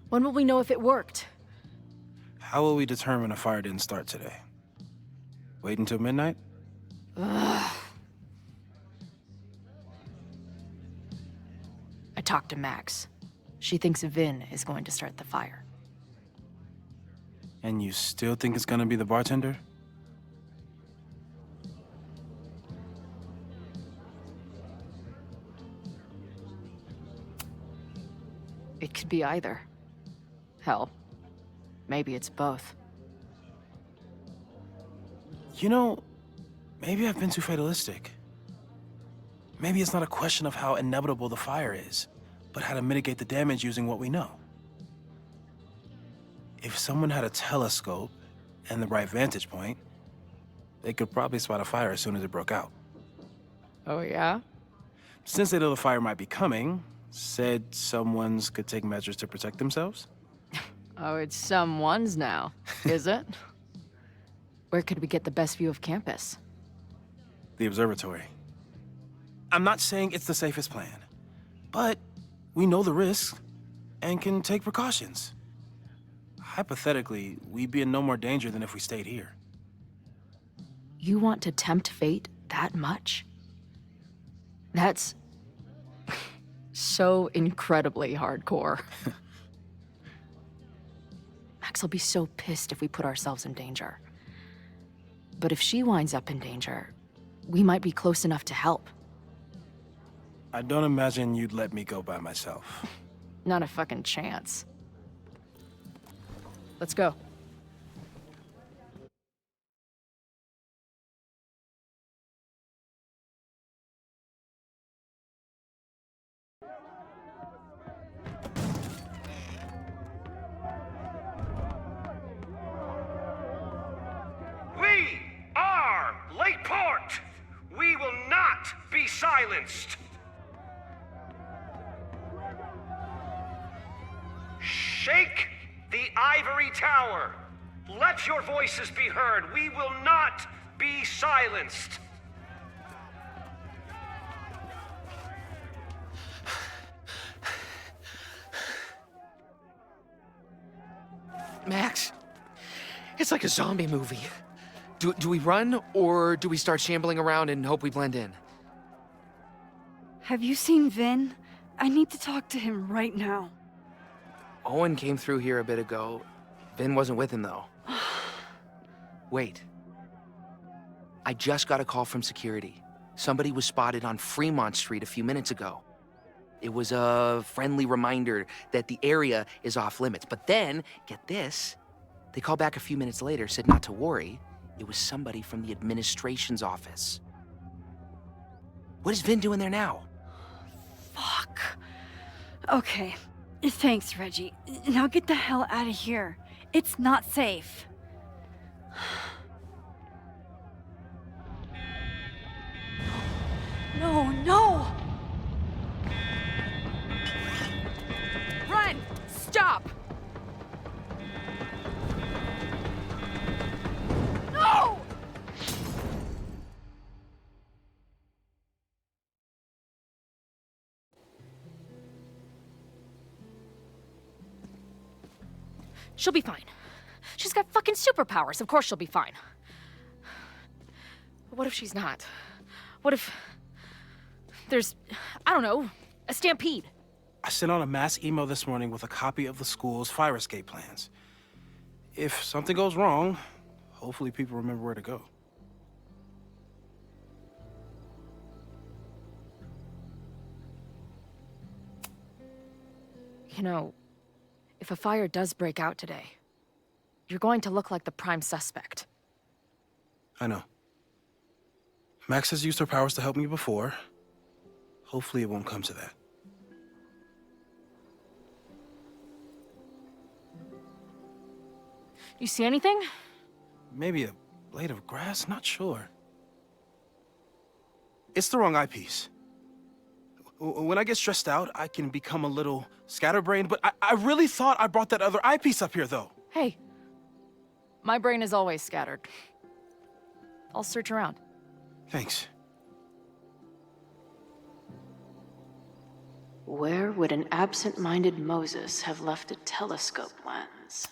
[SPEAKER 15] When will we know if it worked?
[SPEAKER 14] How will we determine a fire didn't start today? Wait until midnight?
[SPEAKER 15] Ugh. I talked to Max. She thinks Vin is going to start the fire.
[SPEAKER 14] And you still think it's gonna be the bartender?
[SPEAKER 15] It could be either. Hell, maybe it's both.
[SPEAKER 14] You know, maybe I've been too fatalistic. Maybe it's not a question of how inevitable the fire is, but how to mitigate the damage using what we know. If someone had a telescope and the right vantage point, they could probably spot a fire as soon as it broke out.
[SPEAKER 15] Oh, yeah?
[SPEAKER 14] Since they know the fire might be coming, said someone's could take measures to protect themselves?
[SPEAKER 15] Oh, it's someone's now, is it? Where could we get the best view of campus?
[SPEAKER 14] The observatory. I'm not saying it's the safest plan, but we know the risks and can take precautions. Hypothetically, we'd be in no more danger than if we stayed here.
[SPEAKER 15] You want to tempt fate that much? That's so incredibly hardcore. Max will be so pissed if we put ourselves in danger. But if she winds up in danger, we might be close enough to help.
[SPEAKER 14] I don't imagine you'd let me go by myself.
[SPEAKER 15] Not a fucking chance. Let's go.
[SPEAKER 5] We are Lakeport! We will not be silenced! Shake the ivory tower! Let your voices be heard! We will not be silenced!
[SPEAKER 9] Max, it's like a zombie movie. Do we run, or do we start shambling around and hope we blend in?
[SPEAKER 1] Have you seen Vin? I need to talk to him right now.
[SPEAKER 9] Owen came through here a bit ago. Vin wasn't with him, though. Wait. I just got a call from security. Somebody was spotted on Fremont Street a few minutes ago. It was a friendly reminder that the area is off limits. But then, get this, they called back a few minutes later, said not to worry. It was somebody from the administration's office. What is Vin doing there now?
[SPEAKER 1] Fuck. Okay. Thanks, Reggie. Now get the hell out of here. It's not safe. No, no!
[SPEAKER 3] Run! Stop!
[SPEAKER 15] She'll be fine. She's got fucking superpowers. Of course she'll be fine. But what if she's not? What if there's, I don't know, a stampede?
[SPEAKER 14] I sent out a mass email this morning with a copy of the school's fire escape plans. If something goes wrong, hopefully people remember where to go.
[SPEAKER 15] You know, if a fire does break out today, you're going to look like the prime suspect.
[SPEAKER 14] I know. Max has used her powers to help me before. Hopefully it won't come to that.
[SPEAKER 15] You see anything?
[SPEAKER 14] Maybe a blade of grass? Not sure. It's the wrong eyepiece. When I get stressed out, I can become a little scatterbrained, but I really thought I brought that other eyepiece up here, though.
[SPEAKER 15] Hey, my brain is always scattered. I'll search around.
[SPEAKER 14] Thanks.
[SPEAKER 12] Where would an absent-minded Moses have left a telescope lens?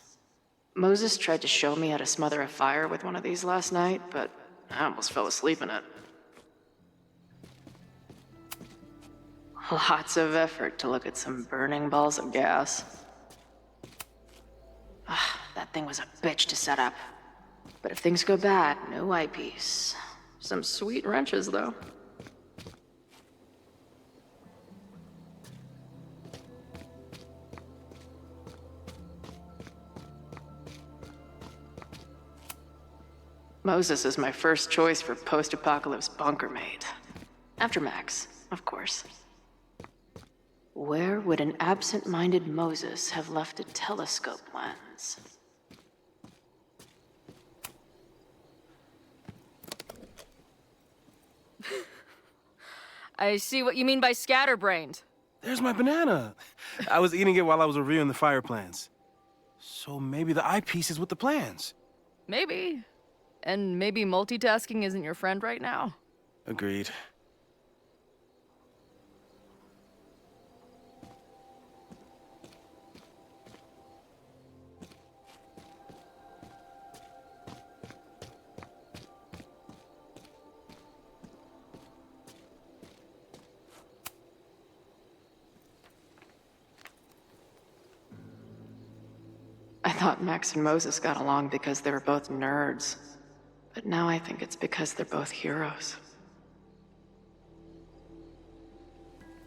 [SPEAKER 12] Moses tried to show me how to smother a fire with one of these last night, but I almost fell asleep in it. Lots of effort to look at some burning balls of gas. That thing was a bitch to set up. But if things go bad, no eyepiece. Some sweet wrenches, though. Moses is my first choice for post-apocalypse bunker mate. After Max, of course. Where would an absent-minded Moses have left a telescope lens?
[SPEAKER 15] I see what you mean by scatterbrained.
[SPEAKER 14] There's my banana. I was eating it while I was reviewing the fire plans. So maybe the eyepiece is with the plans.
[SPEAKER 15] Maybe. And maybe multitasking isn't your friend right now.
[SPEAKER 14] Agreed.
[SPEAKER 12] I thought Max and Moses got along because they were both nerds. But now I think it's because they're both heroes.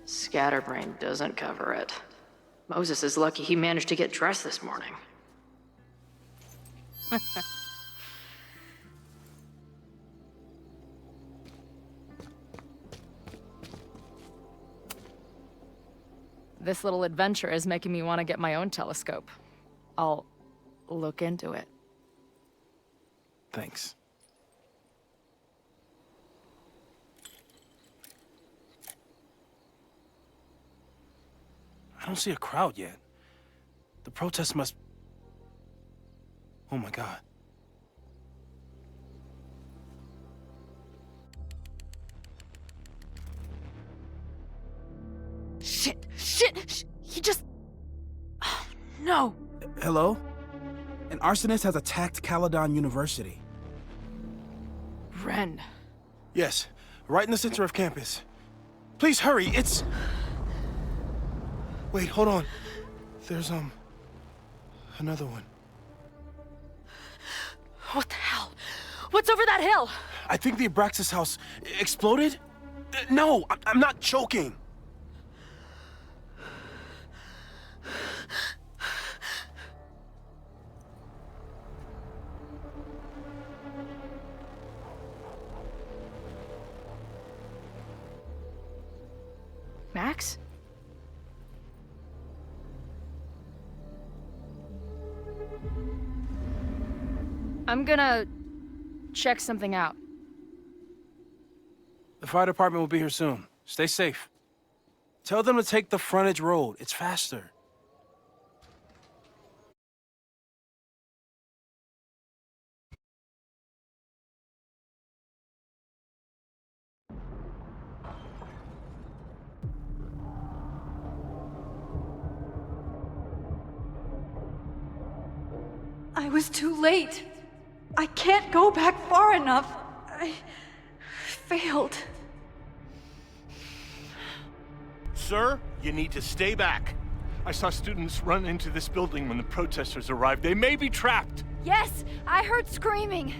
[SPEAKER 12] Scatterbrain doesn't cover it. Moses is lucky he managed to get dressed this morning.
[SPEAKER 15] This little adventure is making me want to get my own telescope. I'll look into it.
[SPEAKER 14] Thanks. I don't see a crowd yet. The protest must... Oh my God.
[SPEAKER 15] Shit! He just... Oh, no!
[SPEAKER 14] Hello? An arsonist has attacked Caledon University.
[SPEAKER 15] Ren.
[SPEAKER 14] Yes, right in the center of campus. Please hurry, it's... Wait, hold on. There's, another one.
[SPEAKER 15] What the hell? What's over that hill?
[SPEAKER 14] I think the Abraxas house exploded? No, I'm not joking.
[SPEAKER 15] Max? I'm gonna check something out.
[SPEAKER 14] The fire department will be here soon. Stay safe. Tell them to take the frontage road. It's faster.
[SPEAKER 1] I was too late. I can't go back far enough. I failed.
[SPEAKER 13] Sir, you need to stay back.
[SPEAKER 7] I saw students run into this building when the protesters arrived. They may be trapped.
[SPEAKER 11] Yes, I heard screaming.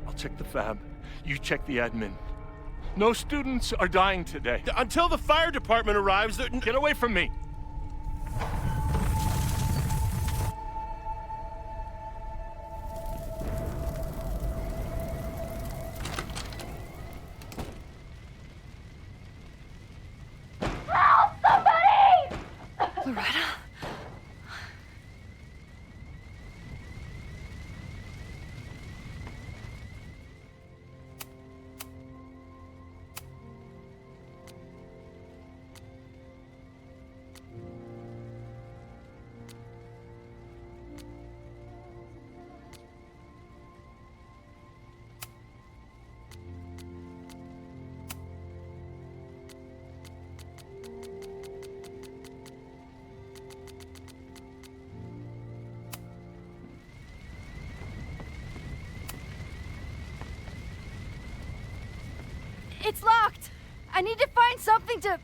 [SPEAKER 7] I'll check the fab. You check the admin. No students are dying today.
[SPEAKER 13] Until the fire department arrives,
[SPEAKER 7] Get away from me!
[SPEAKER 11] Help! Somebody!
[SPEAKER 1] Loretta?
[SPEAKER 11] It's locked! I need to find something to...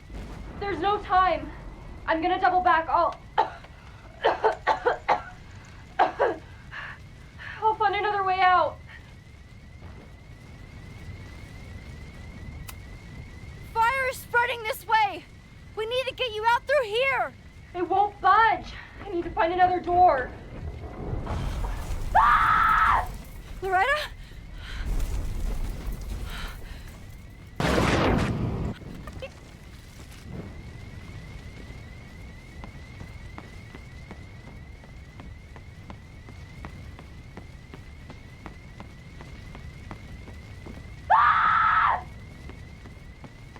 [SPEAKER 23] There's no time. I'm gonna double back. I'll find another way out.
[SPEAKER 11] Fire is spreading this way! We need to get you out through here!
[SPEAKER 23] It won't budge. I need to find another door.
[SPEAKER 11] Ah! Loretta?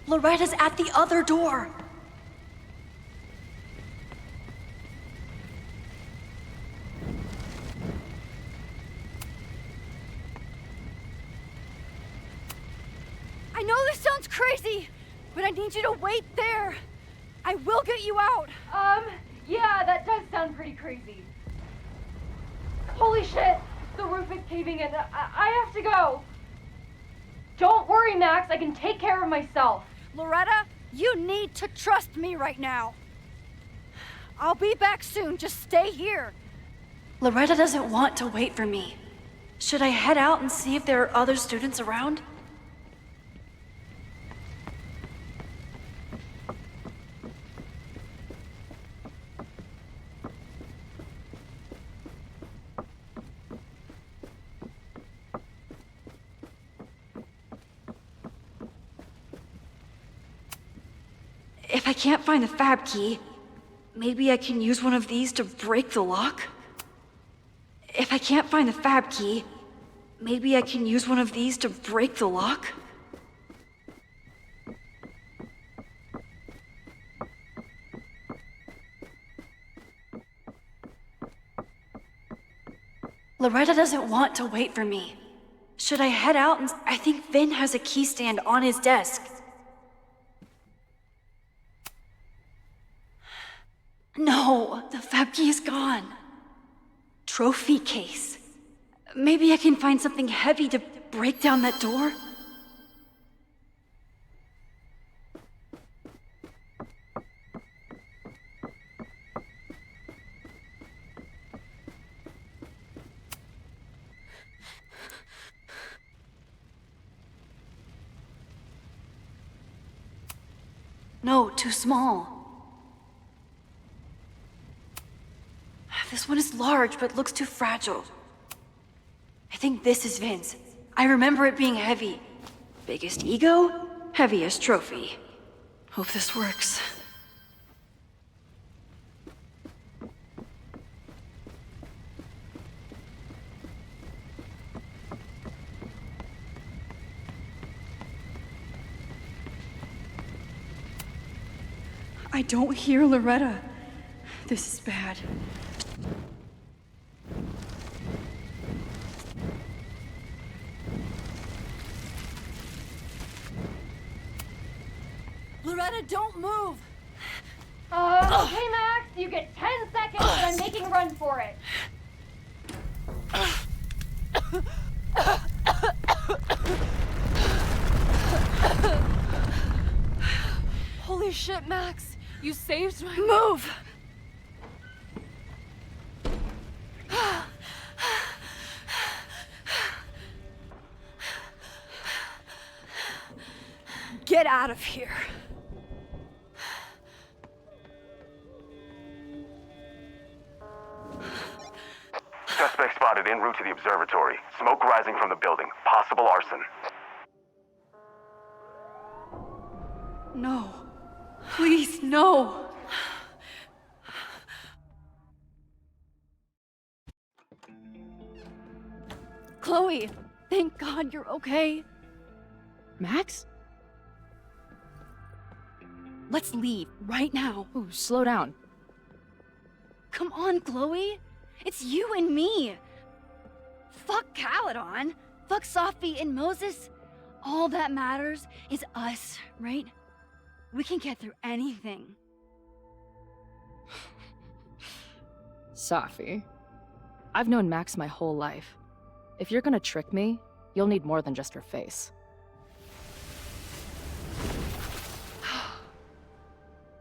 [SPEAKER 1] Loretta's at the other door.
[SPEAKER 11] I know this sounds crazy, but I need you to wait there. I will get you out.
[SPEAKER 23] Yeah, that does sound pretty crazy. Holy shit! The roof is caving in. I have to go. Don't worry, Max. I can take care of myself.
[SPEAKER 11] Loretta, you need to trust me right now. I'll be back soon. Just stay here.
[SPEAKER 1] Loretta doesn't want to wait for me. Should I head out and see if there are other students around? If I can't find the fab key, maybe I can use one of these to break the lock? If I can't find the fab key, maybe I can use one of these to break the lock? Loretta doesn't want to wait for me. Should I head out and... I think Finn has a key stand on his desk. No, the fab key is gone. Trophy case. Maybe I can find something heavy to break down that door? No, too small. This one is large, but looks too fragile. I think this is Vin's. I remember it being heavy. Biggest ego, heaviest trophy. Hope this works. I don't hear Loretta. This is bad.
[SPEAKER 11] Loretta, don't move!
[SPEAKER 23] Okay, Max, you get 10 seconds and I'm making a run for it.
[SPEAKER 11] shit, Max! You saved my—
[SPEAKER 15] Move!
[SPEAKER 11] Get out of here.
[SPEAKER 22] Suspect spotted en route to the observatory. Smoke rising from the building. Possible arson.
[SPEAKER 11] No. Please, no. Chloe, thank God you're okay.
[SPEAKER 15] Max?
[SPEAKER 11] Let's leave right now.
[SPEAKER 15] Ooh, slow down.
[SPEAKER 11] Come on, Chloe. It's you and me. Fuck Caledon. Fuck Sophie and Moses. All that matters is us, right? We can get through anything.
[SPEAKER 15] Sophie. I've known Max my whole life. If you're gonna trick me, you'll need more than just her face.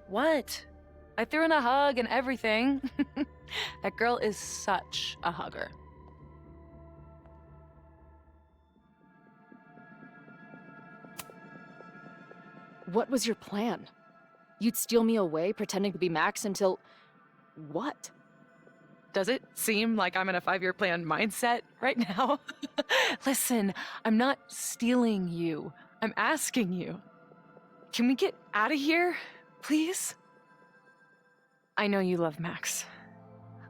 [SPEAKER 17] What? I threw in a hug and everything. That girl is such a hugger.
[SPEAKER 15] What was your plan? You'd steal me away, pretending to be Max until... what?
[SPEAKER 17] Does it seem like I'm in a 5-year plan mindset right now? Listen, I'm not stealing you. I'm asking you. Can we get out of here, please? I know you love Max.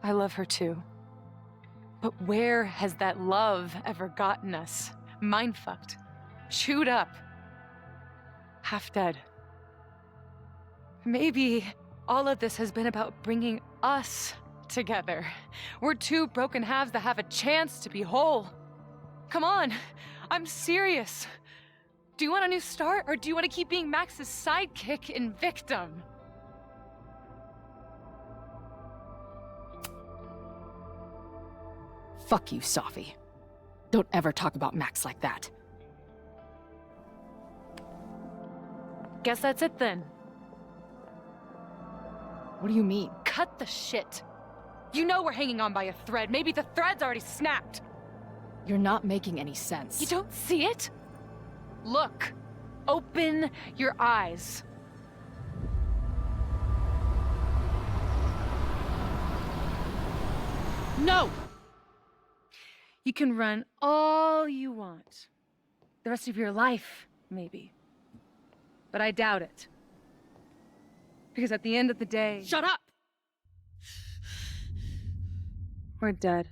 [SPEAKER 17] I love her too. But where has that love ever gotten us? Mind-fucked. Chewed up. Half dead. Maybe all of this has been about bringing us together. We're two broken halves that have a chance to be whole. Come on, I'm serious. Do you want a new start, or do you want to keep being Max's sidekick and victim?
[SPEAKER 15] Fuck you, Sophie. Don't ever talk about Max like that.
[SPEAKER 17] Guess that's it then.
[SPEAKER 15] What do you mean?
[SPEAKER 17] Cut the shit. You know we're hanging on by a thread. Maybe the thread's already snapped.
[SPEAKER 15] You're not making any sense.
[SPEAKER 17] You don't see it? Look. Open your eyes. No! You can run all you want. The rest of your life, maybe. But I doubt it. Because at the end of the day...
[SPEAKER 15] Shut up!
[SPEAKER 17] We're dead.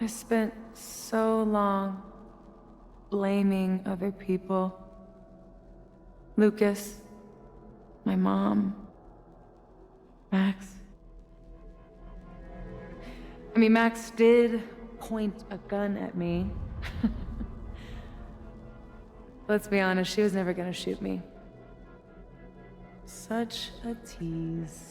[SPEAKER 17] I spent so long blaming other people. Lucas, my mom, Max. I mean, Max did point a gun at me. Let's be honest, she was never gonna shoot me. Such a tease.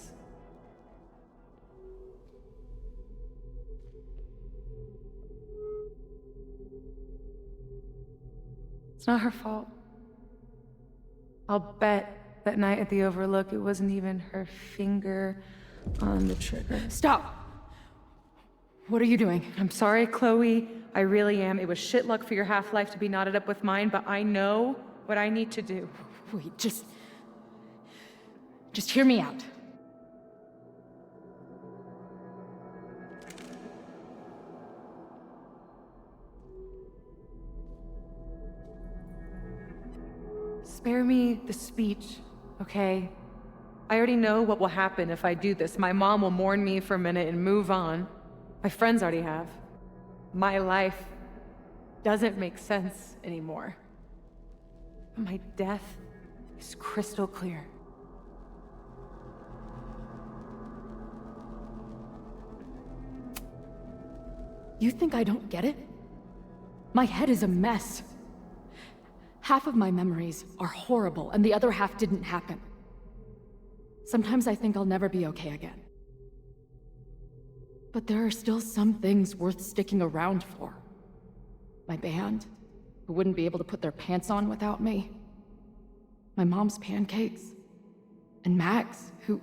[SPEAKER 17] It's not her fault. I'll bet that night at the Overlook, it wasn't even her finger on the trigger.
[SPEAKER 15] Stop! What are you doing?
[SPEAKER 17] I'm sorry, Chloe. I really am. It was shit luck for your half-life to be knotted up with mine, but I know what I need to do.
[SPEAKER 15] Wait, just... Just hear me out.
[SPEAKER 17] Spare me the speech, okay? I already know what will happen if I do this. My mom will mourn me for a minute and move on. My friends already have. My life doesn't make sense anymore. But my death is crystal clear.
[SPEAKER 15] You think I don't get it? My head is a mess. Half of my memories are horrible, and the other half didn't happen. Sometimes I think I'll never be okay again. But there are still some things worth sticking around for. My band, who wouldn't be able to put their pants on without me. My mom's pancakes. And Max, who...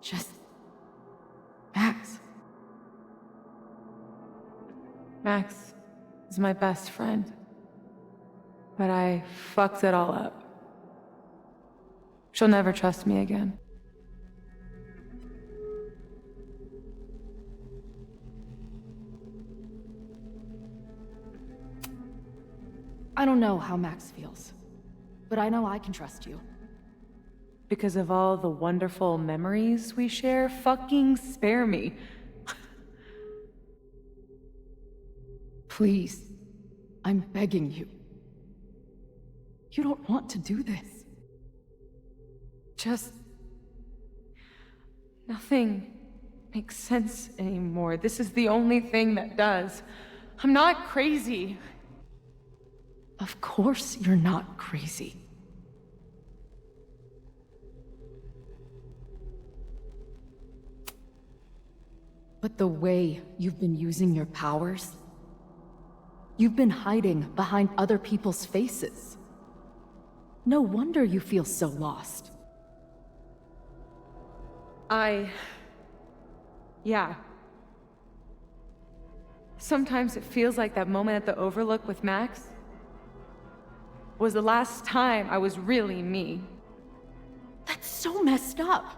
[SPEAKER 15] just... Max.
[SPEAKER 17] Max is my best friend. But I fucked it all up. She'll never trust me again.
[SPEAKER 15] I don't know how Max feels, but I know I can trust you.
[SPEAKER 17] Because of all the wonderful memories we share, fucking spare me.
[SPEAKER 15] Please, I'm begging you. You don't want to do this.
[SPEAKER 17] Just... nothing makes sense anymore. This is the only thing that does. I'm not crazy.
[SPEAKER 15] Of course you're not crazy. But the way you've been using your powers, you've been hiding behind other people's faces. No wonder you feel so lost.
[SPEAKER 17] Yeah. Sometimes it feels like that moment at the Overlook with Max was the last time I was really me.
[SPEAKER 15] That's so messed up.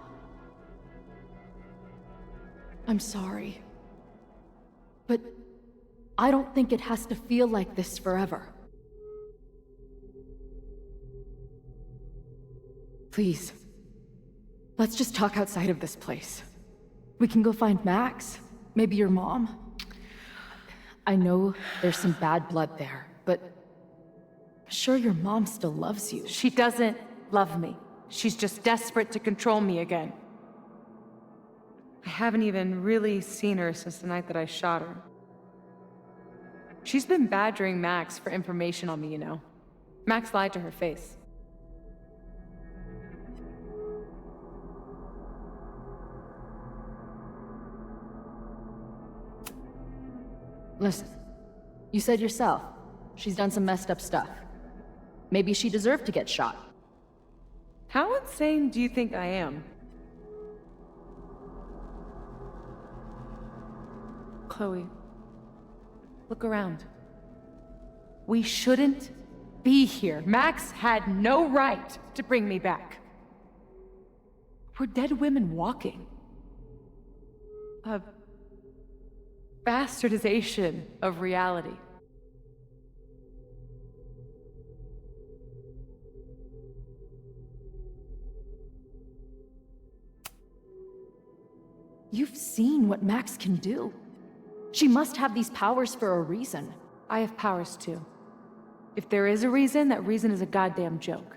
[SPEAKER 15] I'm sorry. But I don't think it has to feel like this forever. Please, let's just talk outside of this place. We can go find Max, maybe your mom. I know there's some bad blood there, but I'm sure your mom still loves you.
[SPEAKER 17] She doesn't love me. She's just desperate to control me again. I haven't even really seen her since the night that I shot her. She's been badgering Max for information on me, you know. Max lied to her face.
[SPEAKER 15] Listen, you said yourself, she's done some messed up stuff. Maybe she deserved to get shot.
[SPEAKER 17] How insane do you think I am? Chloe, look around. We shouldn't be here. Max had no right to bring me back. We're dead women walking. A bastardization of reality.
[SPEAKER 15] You've seen what Max can do. She must have these powers for a reason.
[SPEAKER 17] I have powers too. If there is a reason, that reason is a goddamn joke.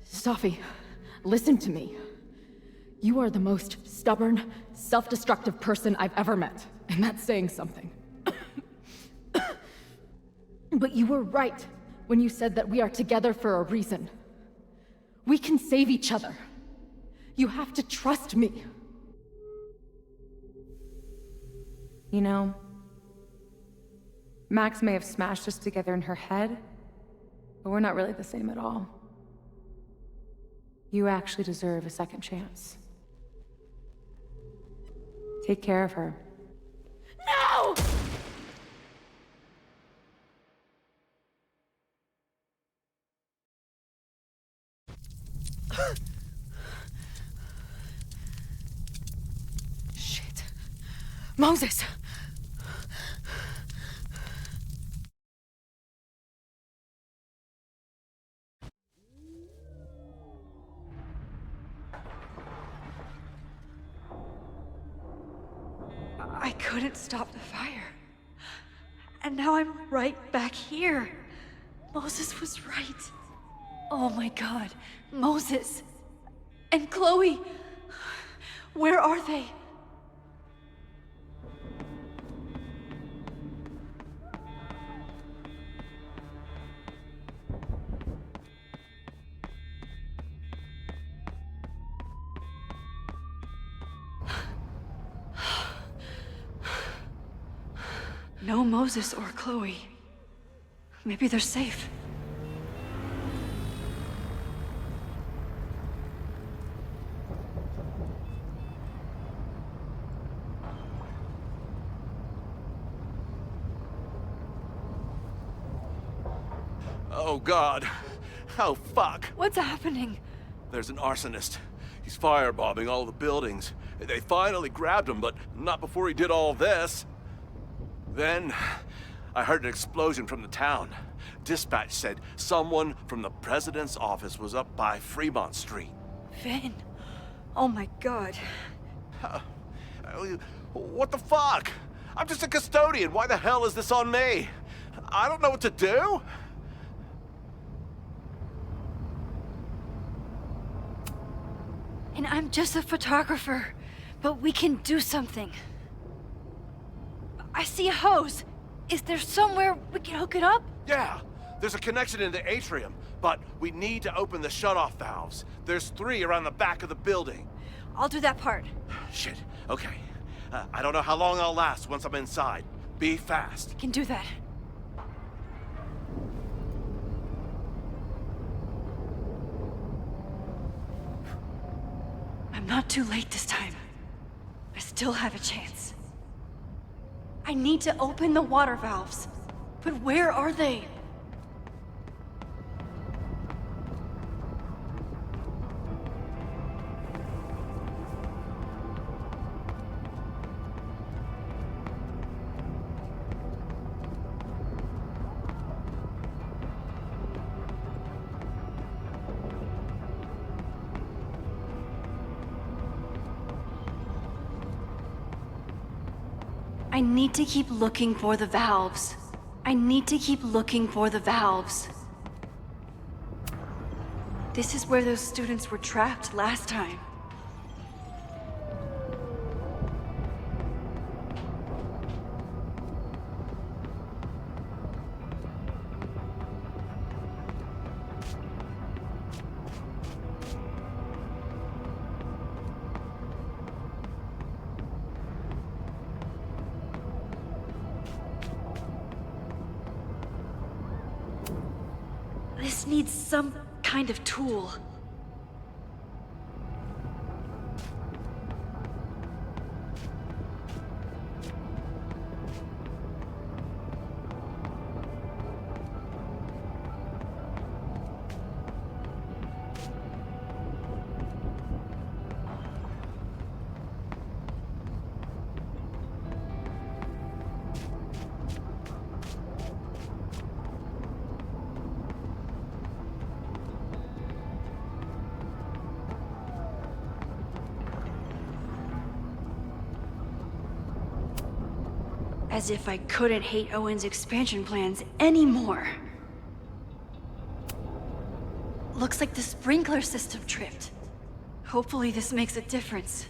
[SPEAKER 15] Sophie, listen to me. You are the most stubborn, self-destructive person I've ever met, and that's saying something. But you were right when you said that we are together for a reason. We can save each other. You have to trust me.
[SPEAKER 17] You know, Max may have smashed us together in her head, but we're not really the same at all. You actually deserve a second chance. Take care of her.
[SPEAKER 15] No!
[SPEAKER 3] Shit. Moses!
[SPEAKER 1] I couldn't stop the fire. And now I'm right back here. Moses was right. Oh my god. Moses. And Chloe. Where are they? No Moses or Chloe. Maybe they're safe.
[SPEAKER 18] Oh, God. Oh, fuck.
[SPEAKER 1] What's happening?
[SPEAKER 18] There's an arsonist. He's firebombing all the buildings. They finally grabbed him, but not before he did all this. Then, I heard an explosion from the town. Dispatch said someone from the president's office was up by Fremont Street.
[SPEAKER 1] Vin. Oh my god.
[SPEAKER 18] What the fuck? I'm just a custodian. Why the hell is this on me? I don't know what to do.
[SPEAKER 1] And I'm just a photographer, but we can do something. I see a hose. Is there somewhere we can hook it up?
[SPEAKER 18] Yeah, there's a connection in the atrium, but we need to open the shutoff valves. There's 3 around the back of the building.
[SPEAKER 1] I'll do that part.
[SPEAKER 18] Shit, okay. I don't know how long I'll last once I'm inside. Be fast.
[SPEAKER 1] Can do that. I'm not too late this time. I still have a chance. I need to open the water valves. But where are they? I need to keep looking for the valves. I need to keep looking for the valves. This is where those students were trapped last time. This needs some kind of tool. As if I couldn't hate Owen's expansion plans anymore. Looks like the sprinkler system tripped. Hopefully this makes a difference.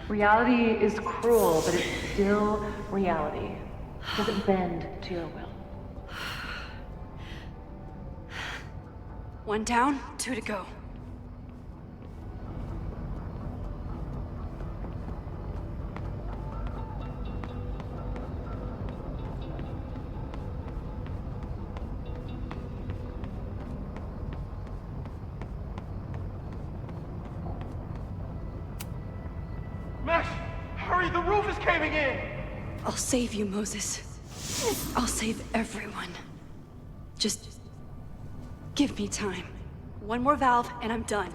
[SPEAKER 6] Reality is cruel, but it's still reality. It doesn't bend to your will.
[SPEAKER 1] One down, 2 to go.
[SPEAKER 22] Max, hurry, the roof is caving in!
[SPEAKER 1] I'll save you, Moses. I'll save everyone. Just give me time. One more valve and I'm done.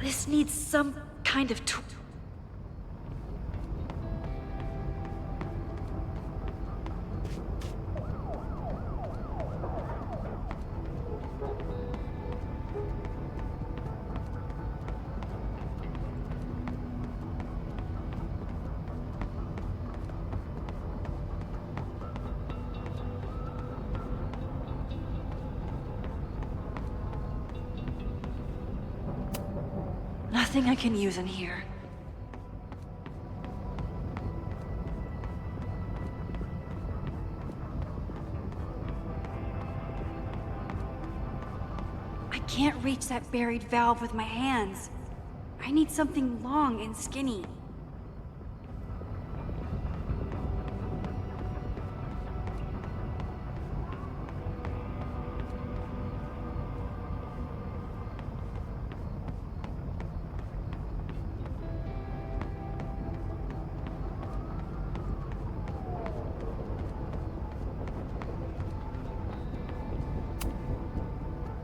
[SPEAKER 1] This needs some kind of tool. Nothing I can use in here. I can't reach that buried valve with my hands. I need something long and skinny.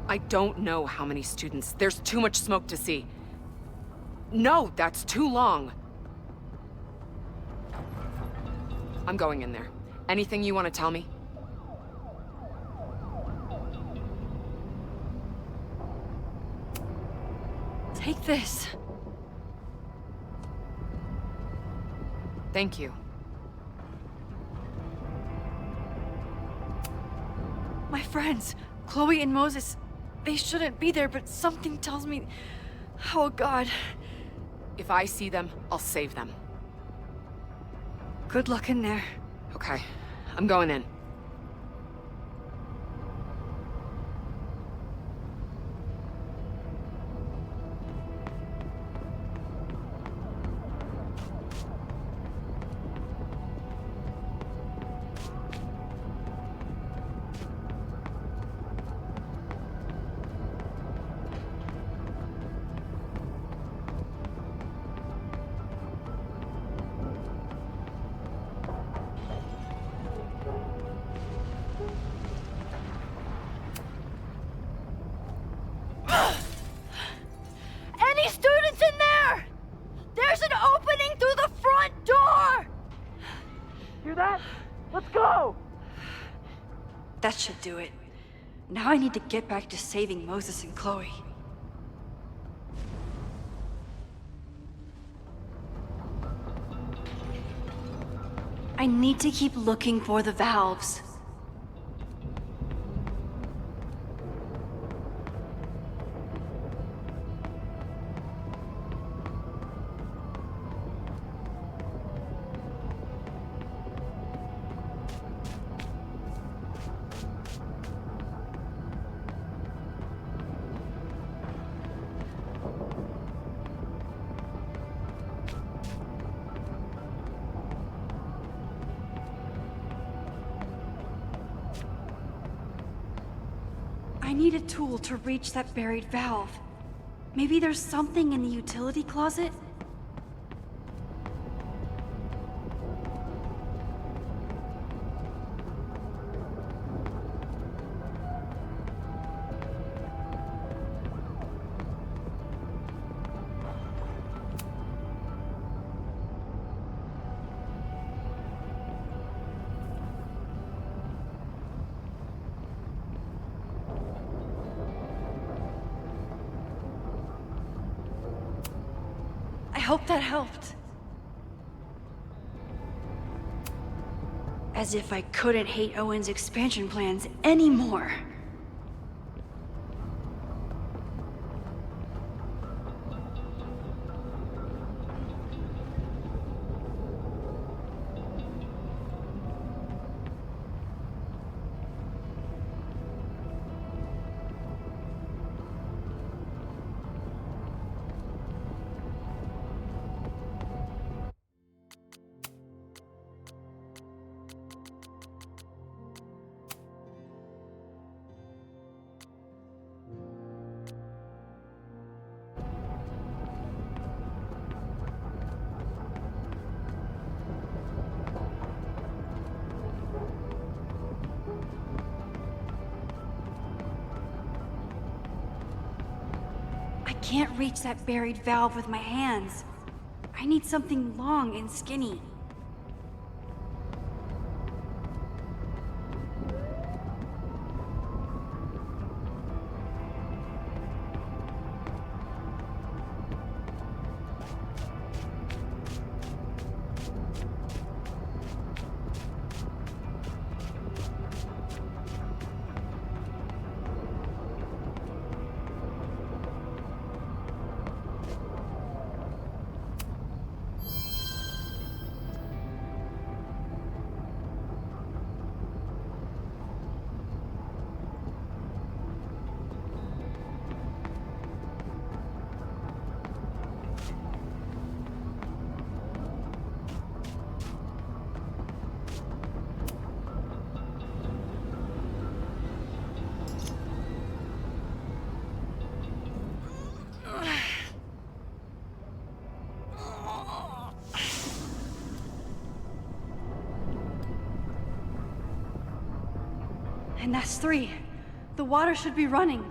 [SPEAKER 3] I don't know how many students. There's too much smoke to see. No, that's too long. I'm going in there. Anything you want to tell me?
[SPEAKER 1] Take this.
[SPEAKER 3] Thank you.
[SPEAKER 1] My friends, Chloe and Moses, they shouldn't be there, but something tells me... Oh, God.
[SPEAKER 3] If I see them, I'll save them.
[SPEAKER 1] Good luck in there.
[SPEAKER 3] Okay, I'm going in.
[SPEAKER 11] Any students in there? There's an opening through the front door!
[SPEAKER 22] Hear that? Let's go!
[SPEAKER 1] That should do it. Now I need to get back to saving Moses and Chloe. I need to keep looking for the valves. I need a tool to reach that buried valve. Maybe there's something in the utility closet? I hope that helped. As if I couldn't hate Owen's expansion plans anymore. can't reach that buried valve with my hands. I need something long and skinny. And that's 3. The water should be running.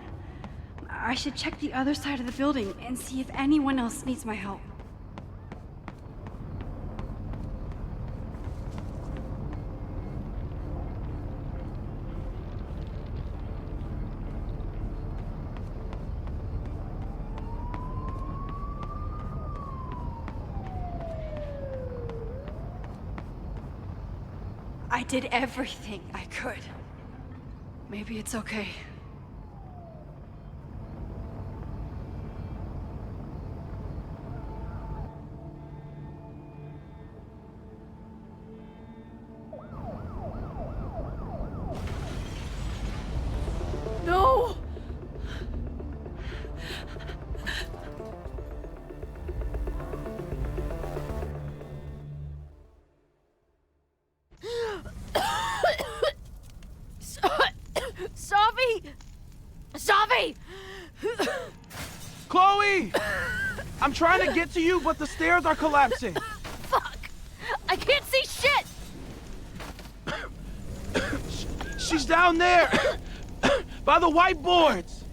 [SPEAKER 1] I should check the other side of the building and see if anyone else needs my help. I did everything I could. Maybe it's okay. No!
[SPEAKER 8] Safi!
[SPEAKER 14] Chloe! I'm trying to get to you, but the stairs are collapsing.
[SPEAKER 8] Fuck! I can't see shit!
[SPEAKER 14] She's down there! By the whiteboards!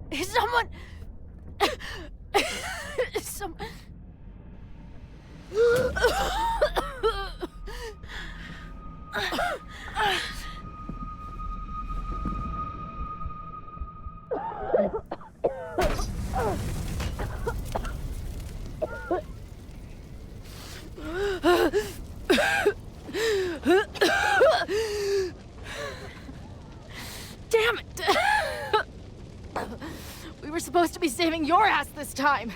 [SPEAKER 8] Is someone... Someone... Damn it! We were supposed to be saving your ass this time.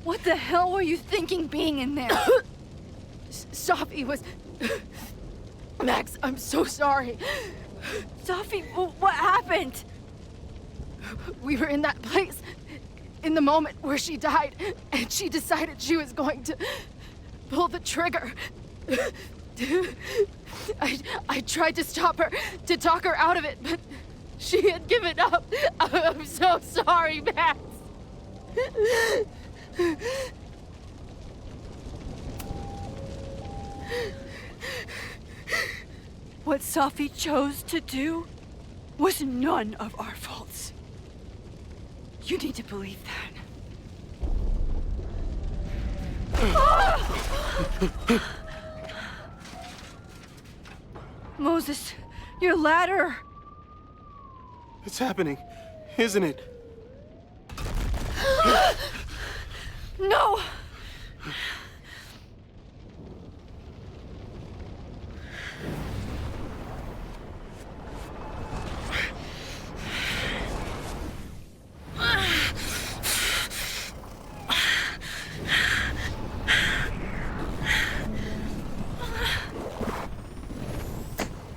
[SPEAKER 11] What the hell were you thinking being in there?
[SPEAKER 8] Safi was... Max, I'm so sorry.
[SPEAKER 11] Safi, what happened?
[SPEAKER 8] We were in that place in the moment where she died, and she decided she was going to pull the trigger. I tried to stop her, to talk her out of it, but she had given up. I'm so sorry, Max.
[SPEAKER 11] What Safi chose to do was none of our faults. You need to believe that. Moses, your ladder!
[SPEAKER 14] It's happening, isn't it?
[SPEAKER 11] No!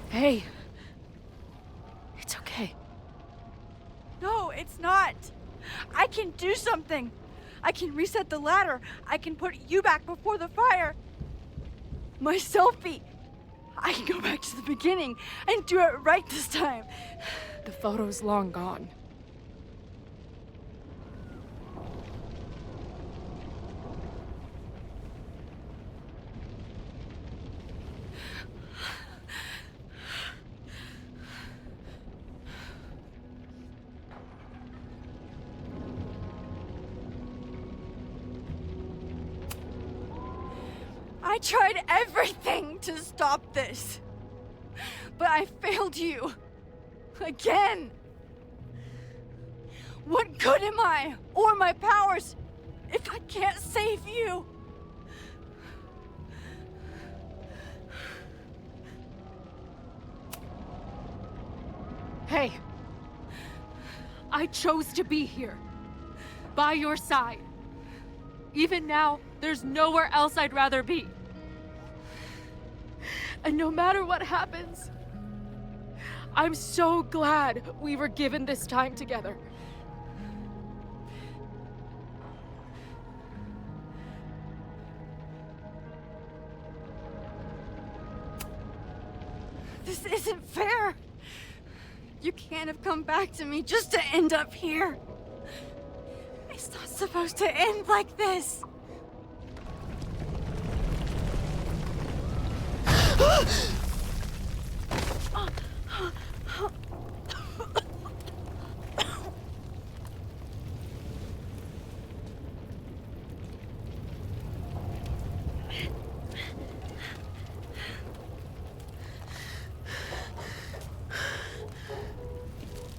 [SPEAKER 8] Hey. It's okay.
[SPEAKER 11] No, it's not. I can do something. I can reset the ladder. I can put you back before the fire. My selfie. I can go back to the beginning and do it right this time.
[SPEAKER 8] The photo's long gone. I tried everything to stop this. But I failed you. Again. What good am I, or my powers, if I can't save you? Hey. I chose to be here. By your side. Even now, there's nowhere else I'd rather be. And no matter what happens, I'm so glad we were given this time together. This isn't fair. You can't have come back to me just to end up here. It's not supposed to end like this.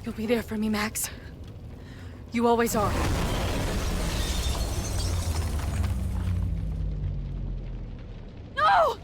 [SPEAKER 8] You'll be there for me, Max. You always are. No!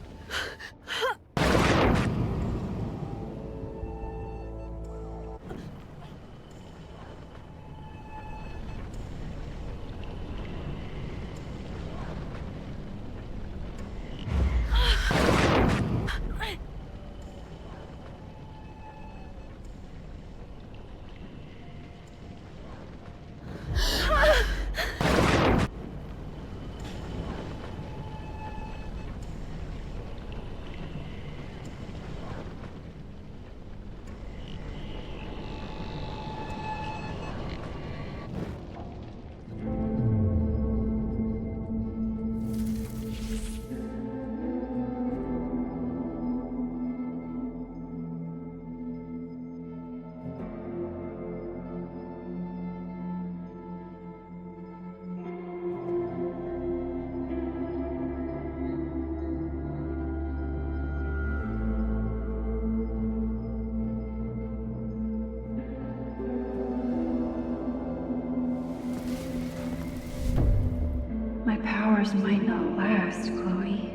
[SPEAKER 1] My powers might not last, Chloe.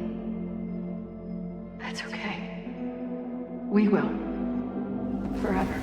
[SPEAKER 1] That's okay. We will. Forever.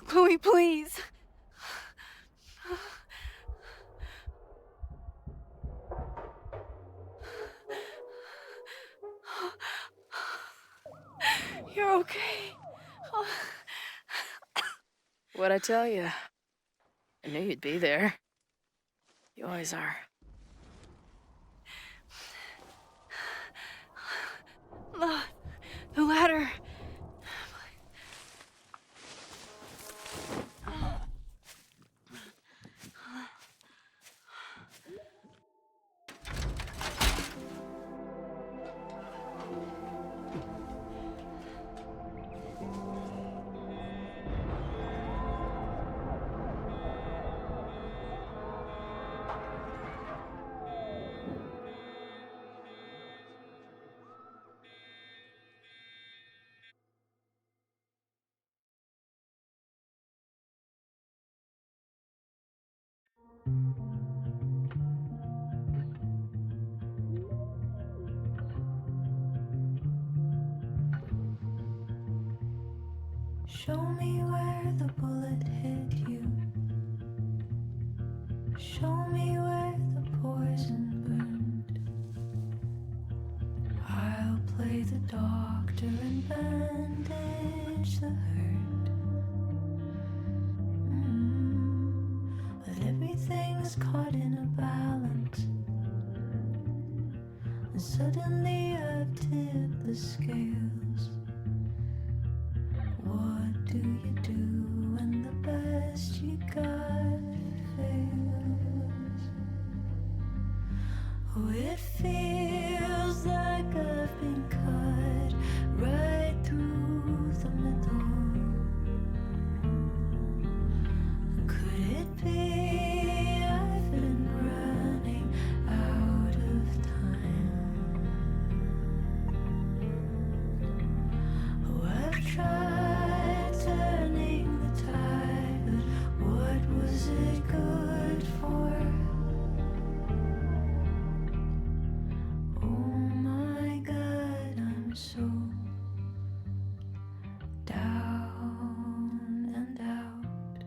[SPEAKER 8] Chloe, please. You're okay.
[SPEAKER 15] What'd I tell you? I knew you'd be there. You always are.
[SPEAKER 8] The ladder.
[SPEAKER 4] Show me where the bullet hit you. Show me where the poison burned. I'll play the doctor and bandage the hurt. But everything's caught in a balance, and suddenly I've tipped the scales. What do you do when the best you got fails? Oh, it feels like I've been cut right through the middle. Could it be I've been running out of time? Oh, I've tried turning the tide, but what was it good for? Oh my God, I'm so down and out.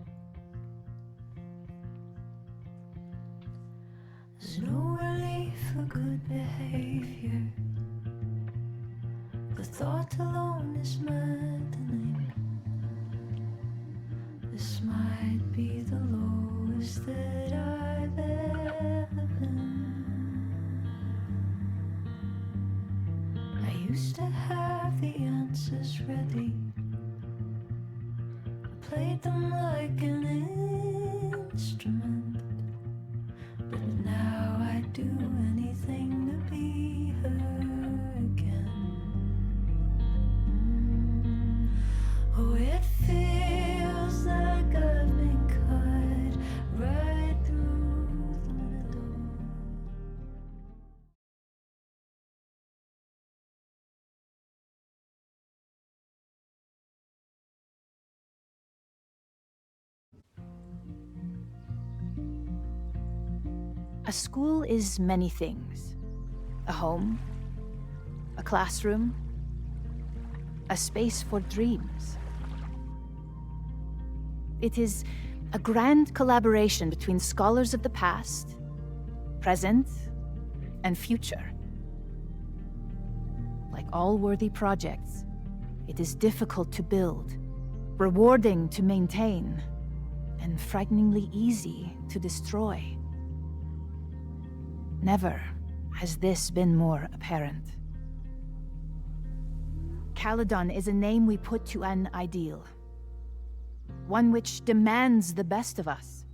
[SPEAKER 4] There's no relief for good behavior. The thought alone is maddening. This might be the lowest that I've ever been. I used to have the answers ready. I played them like an instrument. But now I'd do anything to be her again. Oh, it feels like I've been cut right through the middle.
[SPEAKER 16] A school is many things. A home, a classroom, a space for dreams. It is a grand collaboration between scholars of the past, present, and future. Like all worthy projects, it is difficult to build, rewarding to maintain, and frighteningly easy to destroy. Never has this been more apparent. Caledon is a name we put to an ideal. One which demands the best of us.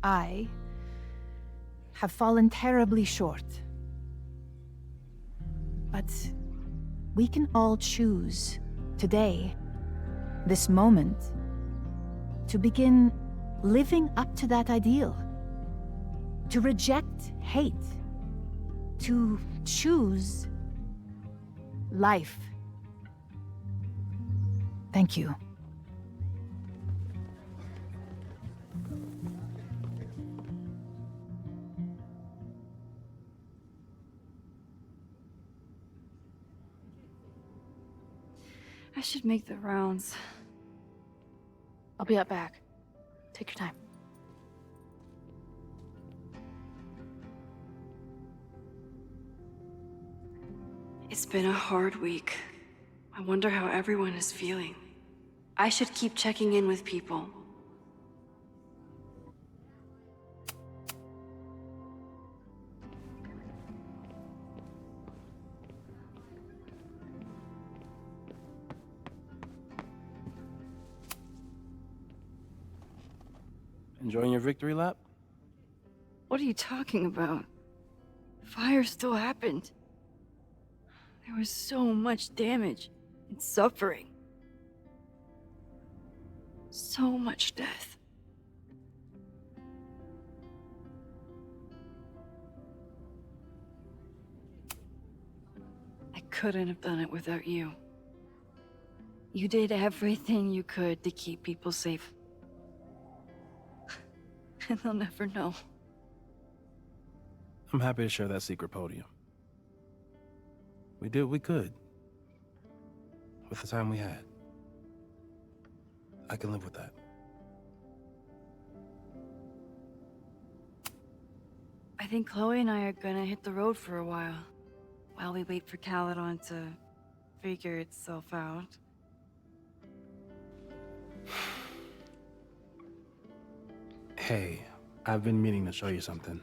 [SPEAKER 16] I, have fallen terribly short. But we can all choose, today, this moment, to begin living up to that ideal. To reject hate. To choose life. Thank you.
[SPEAKER 1] I should make the rounds.
[SPEAKER 15] I'll be up back. Take your time.
[SPEAKER 1] It's been a hard week. I wonder how everyone is feeling. I should keep checking in with people.
[SPEAKER 14] Enjoying your victory lap?
[SPEAKER 1] What are you talking about? The fire still happened. There was so much damage and suffering. So much death. I couldn't have done it without you. You did everything you could to keep people safe. And they'll never know.
[SPEAKER 14] I'm happy to share that secret podium. We did what we could with the time we had. I can live with that.
[SPEAKER 1] I think Chloe and I are gonna hit the road for a while we wait for Caledon to figure itself out.
[SPEAKER 14] Hey, I've been meaning to show you something.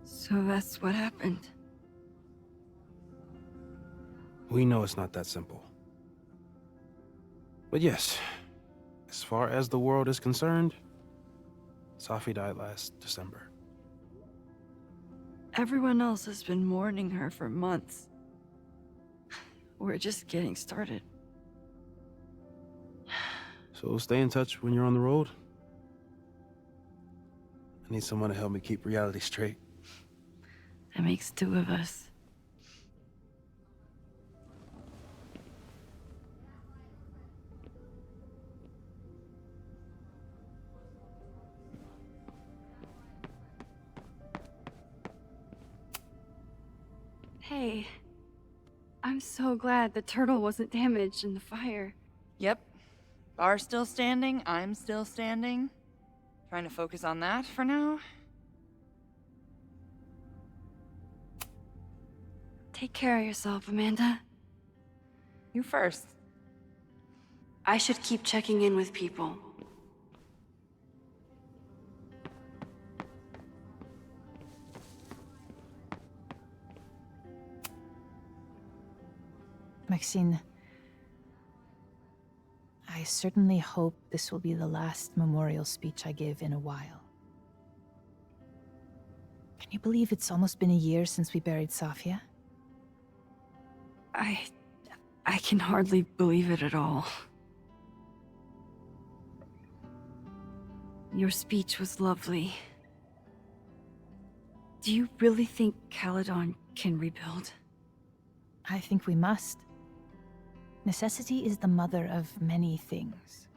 [SPEAKER 1] So that's what happened.
[SPEAKER 14] We know it's not that simple. But yes, as far as the world is concerned, Safi died last December.
[SPEAKER 1] Everyone else has been mourning her for months. We're just getting started.
[SPEAKER 14] So stay in touch when you're on the road. I need someone to help me keep reality straight.
[SPEAKER 1] That makes two of us. Hey, I'm so glad the turtle wasn't damaged in the fire.
[SPEAKER 19] Yep. Bar's still standing, I'm still standing. Trying to focus on that for now.
[SPEAKER 1] Take care of yourself, Amanda.
[SPEAKER 19] You first.
[SPEAKER 1] I should keep checking in with people.
[SPEAKER 16] Maxine, I certainly hope this will be the last memorial speech I give in a while. Can you believe it's almost been a year since we buried Safia?
[SPEAKER 1] I can hardly believe it at all. Your speech was lovely. Do you really think Caledon can rebuild?
[SPEAKER 16] I think we must. Necessity is the mother of many things.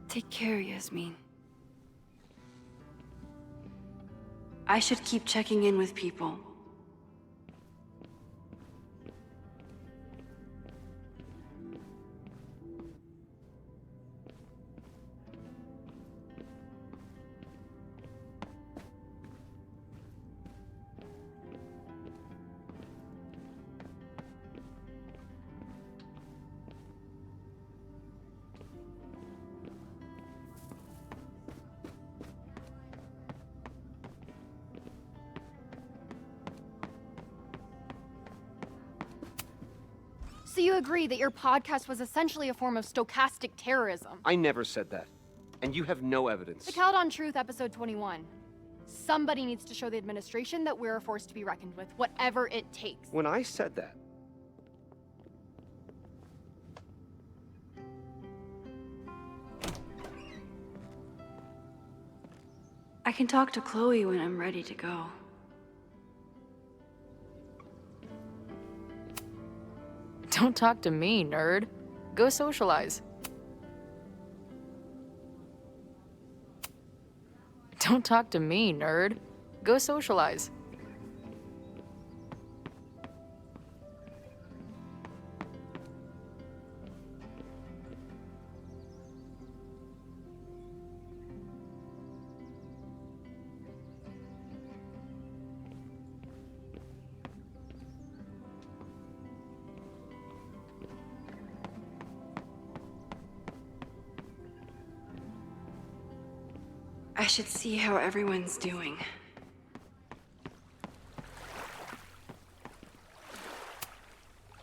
[SPEAKER 1] Take care, Yasmin. I should keep checking in with people.
[SPEAKER 23] So you agree that your podcast was essentially a form of stochastic terrorism?
[SPEAKER 20] I never said that. And you have no evidence.
[SPEAKER 23] The Caledon Truth, episode 21. Somebody needs to show the administration that we're a force to be reckoned with, whatever it takes.
[SPEAKER 20] When I said that,
[SPEAKER 1] I can talk to Chloe when I'm ready to go.
[SPEAKER 15] Don't talk to me, nerd. Go socialize. Don't talk to me, nerd. Go socialize.
[SPEAKER 1] I should see how everyone's doing.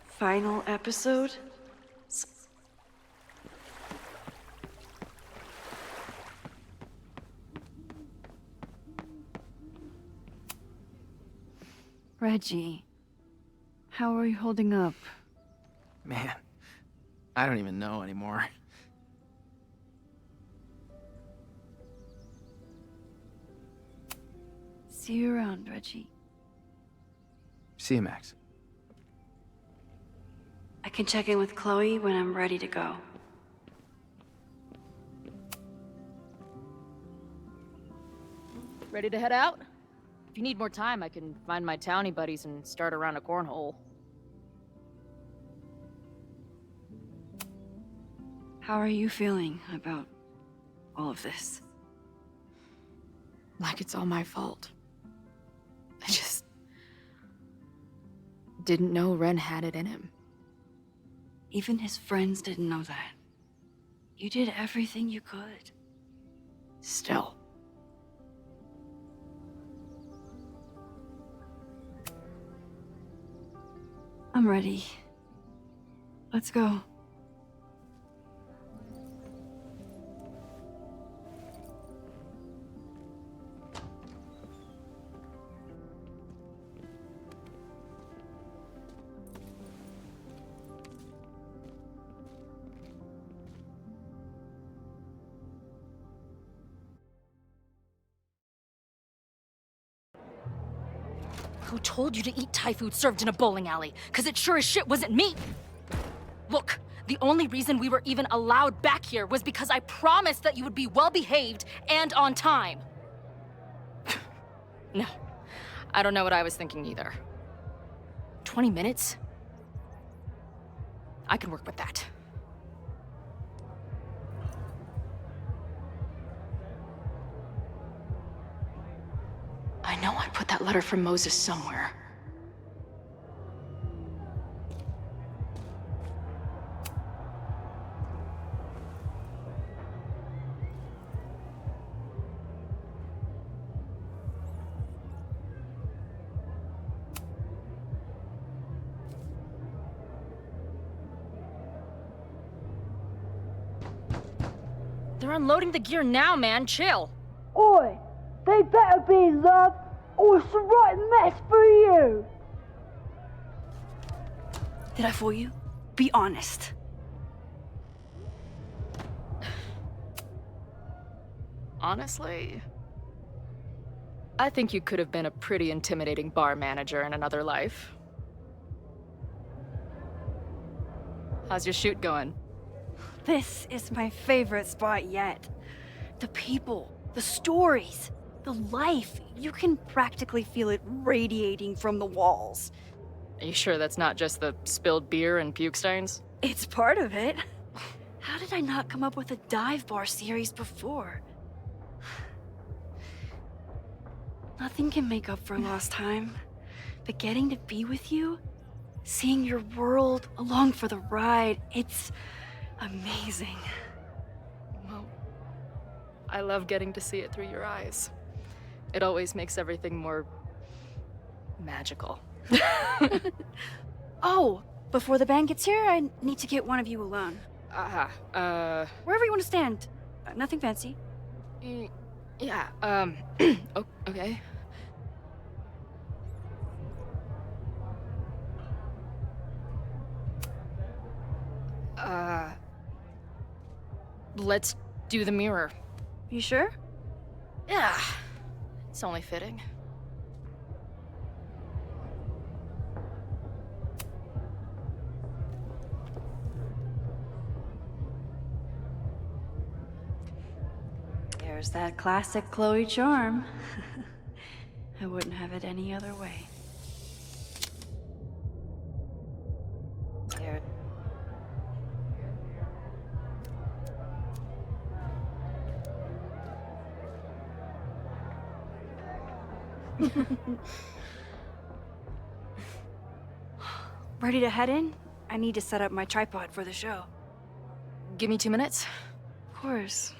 [SPEAKER 1] Final episode? Reggie, how are you holding up?
[SPEAKER 9] Man, I don't even know anymore.
[SPEAKER 1] See you around, Reggie.
[SPEAKER 9] See you, Max.
[SPEAKER 1] I can check in with Chloe when I'm ready to go.
[SPEAKER 15] Ready to head out? If you need more time, I can find my townie buddies and start around a cornhole.
[SPEAKER 1] How are you feeling about all of this?
[SPEAKER 3] Like it's all my fault. I just
[SPEAKER 15] didn't know Ren had it in him.
[SPEAKER 1] Even his friends didn't know that. You did everything you could.
[SPEAKER 3] Still.
[SPEAKER 1] I'm ready. Let's go.
[SPEAKER 15] Who told you to eat Thai food served in a bowling alley? Cause it sure as shit wasn't me! Look, the only reason we were even allowed back here was because I promised that you would be well-behaved and on time. No, I don't know what I was thinking either. 20 minutes? I can work with that. I know I put that letter from Moses somewhere. They're unloading the gear now, man. Chill.
[SPEAKER 4] Oi! They better be in love, or it's a right mess for you!
[SPEAKER 1] Did I fool you? Be honest.
[SPEAKER 15] Honestly, I think you could have been a pretty intimidating bar manager in another life. How's your shoot going?
[SPEAKER 1] This is my favorite spot yet. The people, the stories, the life. You can practically feel it radiating from the walls.
[SPEAKER 15] Are you sure that's not just the spilled beer and puke stains?
[SPEAKER 1] It's part of it. How did I not come up with a dive bar series before? Nothing can make up for lost time. But getting to be with you, seeing your world along for the ride, it's amazing.
[SPEAKER 15] Well, I love getting to see it through your eyes. It always makes everything more magical.
[SPEAKER 1] Oh, before the band gets here, I need to get one of you alone. Wherever you want to stand. Nothing fancy.
[SPEAKER 15] Yeah, okay. Let's do the mirror.
[SPEAKER 1] You sure?
[SPEAKER 15] Yeah, it's only fitting.
[SPEAKER 1] There's that classic Chloe charm. I wouldn't have it any other way. There. Ready to head in? I need to set up my tripod for the show.
[SPEAKER 15] Give me 2 minutes.
[SPEAKER 1] Of course.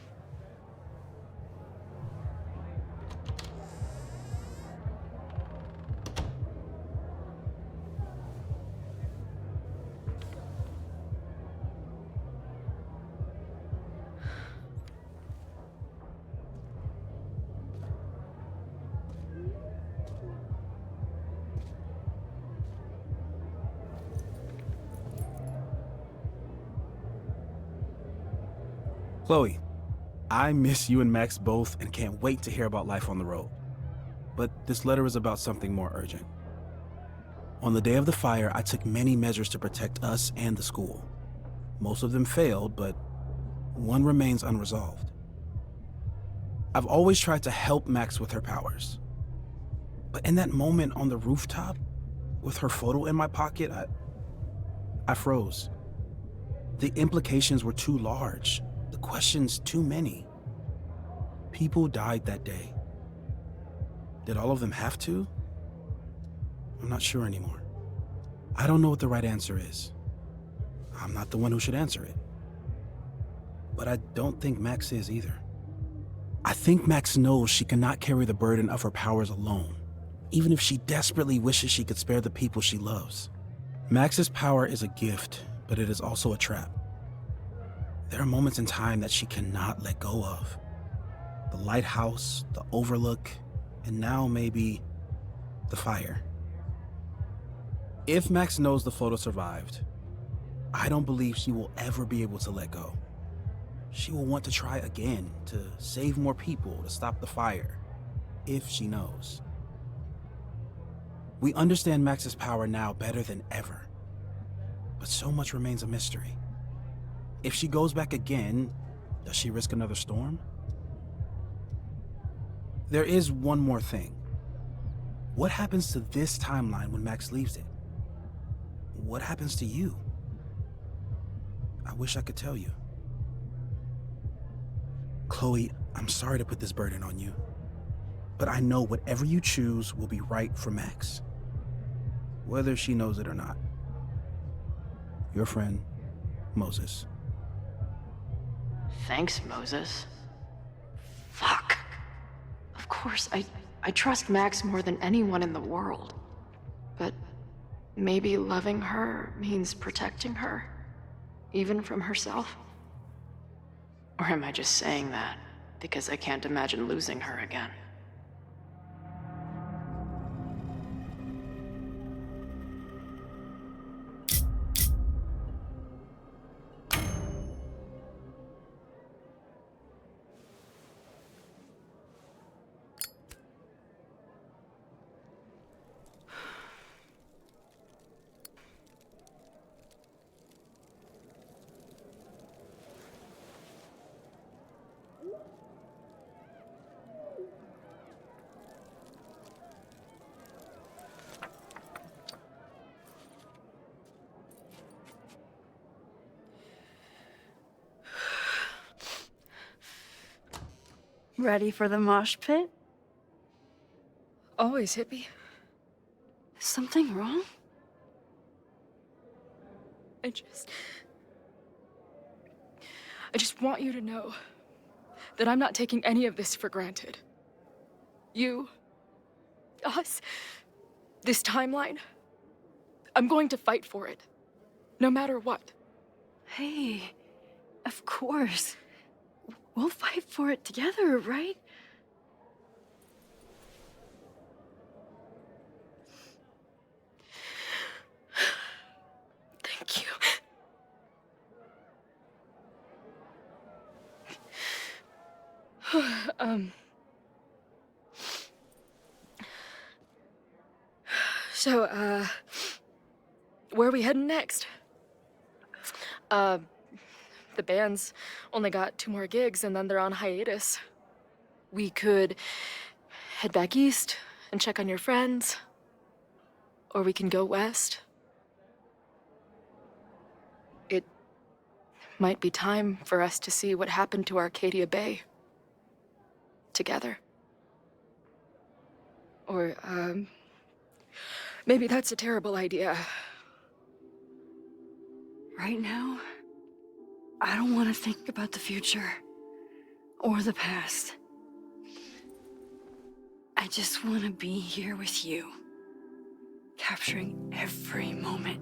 [SPEAKER 14] Chloe, I miss you and Max both and can't wait to hear about life on the road. But this letter is about something more urgent. On the day of the fire, I took many measures to protect us and the school. Most of them failed, but one remains unresolved. I've always tried to help Max with her powers. But in that moment on the rooftop, with her photo in my pocket, I froze. The implications were too large, the questions too many. People died that day. Did all of them have to? I'm not sure anymore. I don't know what the right answer is. I'm not the one who should answer it. But I don't think Max is either. I think Max knows she cannot carry the burden of her powers alone, even if she desperately wishes she could spare the people she loves. Max's power is a gift, but it is also a trap. There are moments in time that she cannot let go of. The lighthouse, the overlook, and now maybe the fire. If Max knows the photo survived, I don't believe she will ever be able to let go. She will want to try again, to save more people, to stop the fire, if she knows. We understand Max's power now better than ever, but so much remains a mystery. If she goes back again, does she risk another storm? There is one more thing. What happens to this timeline when Max leaves it? What happens to you? I wish I could tell you. Chloe, I'm sorry to put this burden on you, but I know whatever you choose will be right for Max, whether she knows it or not. Your friend, Moses.
[SPEAKER 15] Thanks, Moses. Fuck. Of course, I trust Max more than anyone in the world. But maybe loving her means protecting her, even from herself? Or am I just saying that because I can't imagine losing her again?
[SPEAKER 8] Ready for the mosh pit?
[SPEAKER 3] Always, hippie.
[SPEAKER 8] Is something wrong?
[SPEAKER 3] I just want you to know that I'm not taking any of this for granted. You, us, this timeline, I'm going to fight for it, no matter what.
[SPEAKER 8] Hey, of course. We'll fight for it together, right?
[SPEAKER 3] Thank you. So, where are we heading next? The band's only got 2 more gigs and then they're on hiatus. We could head back east and check on your friends, or we can go west. It might be time for us to see what happened to Arcadia Bay together. Or, maybe that's a terrible idea.
[SPEAKER 8] Right now, I don't want to think about the future or the past. I just want to be here with you, capturing every moment.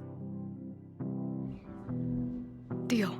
[SPEAKER 3] Deal.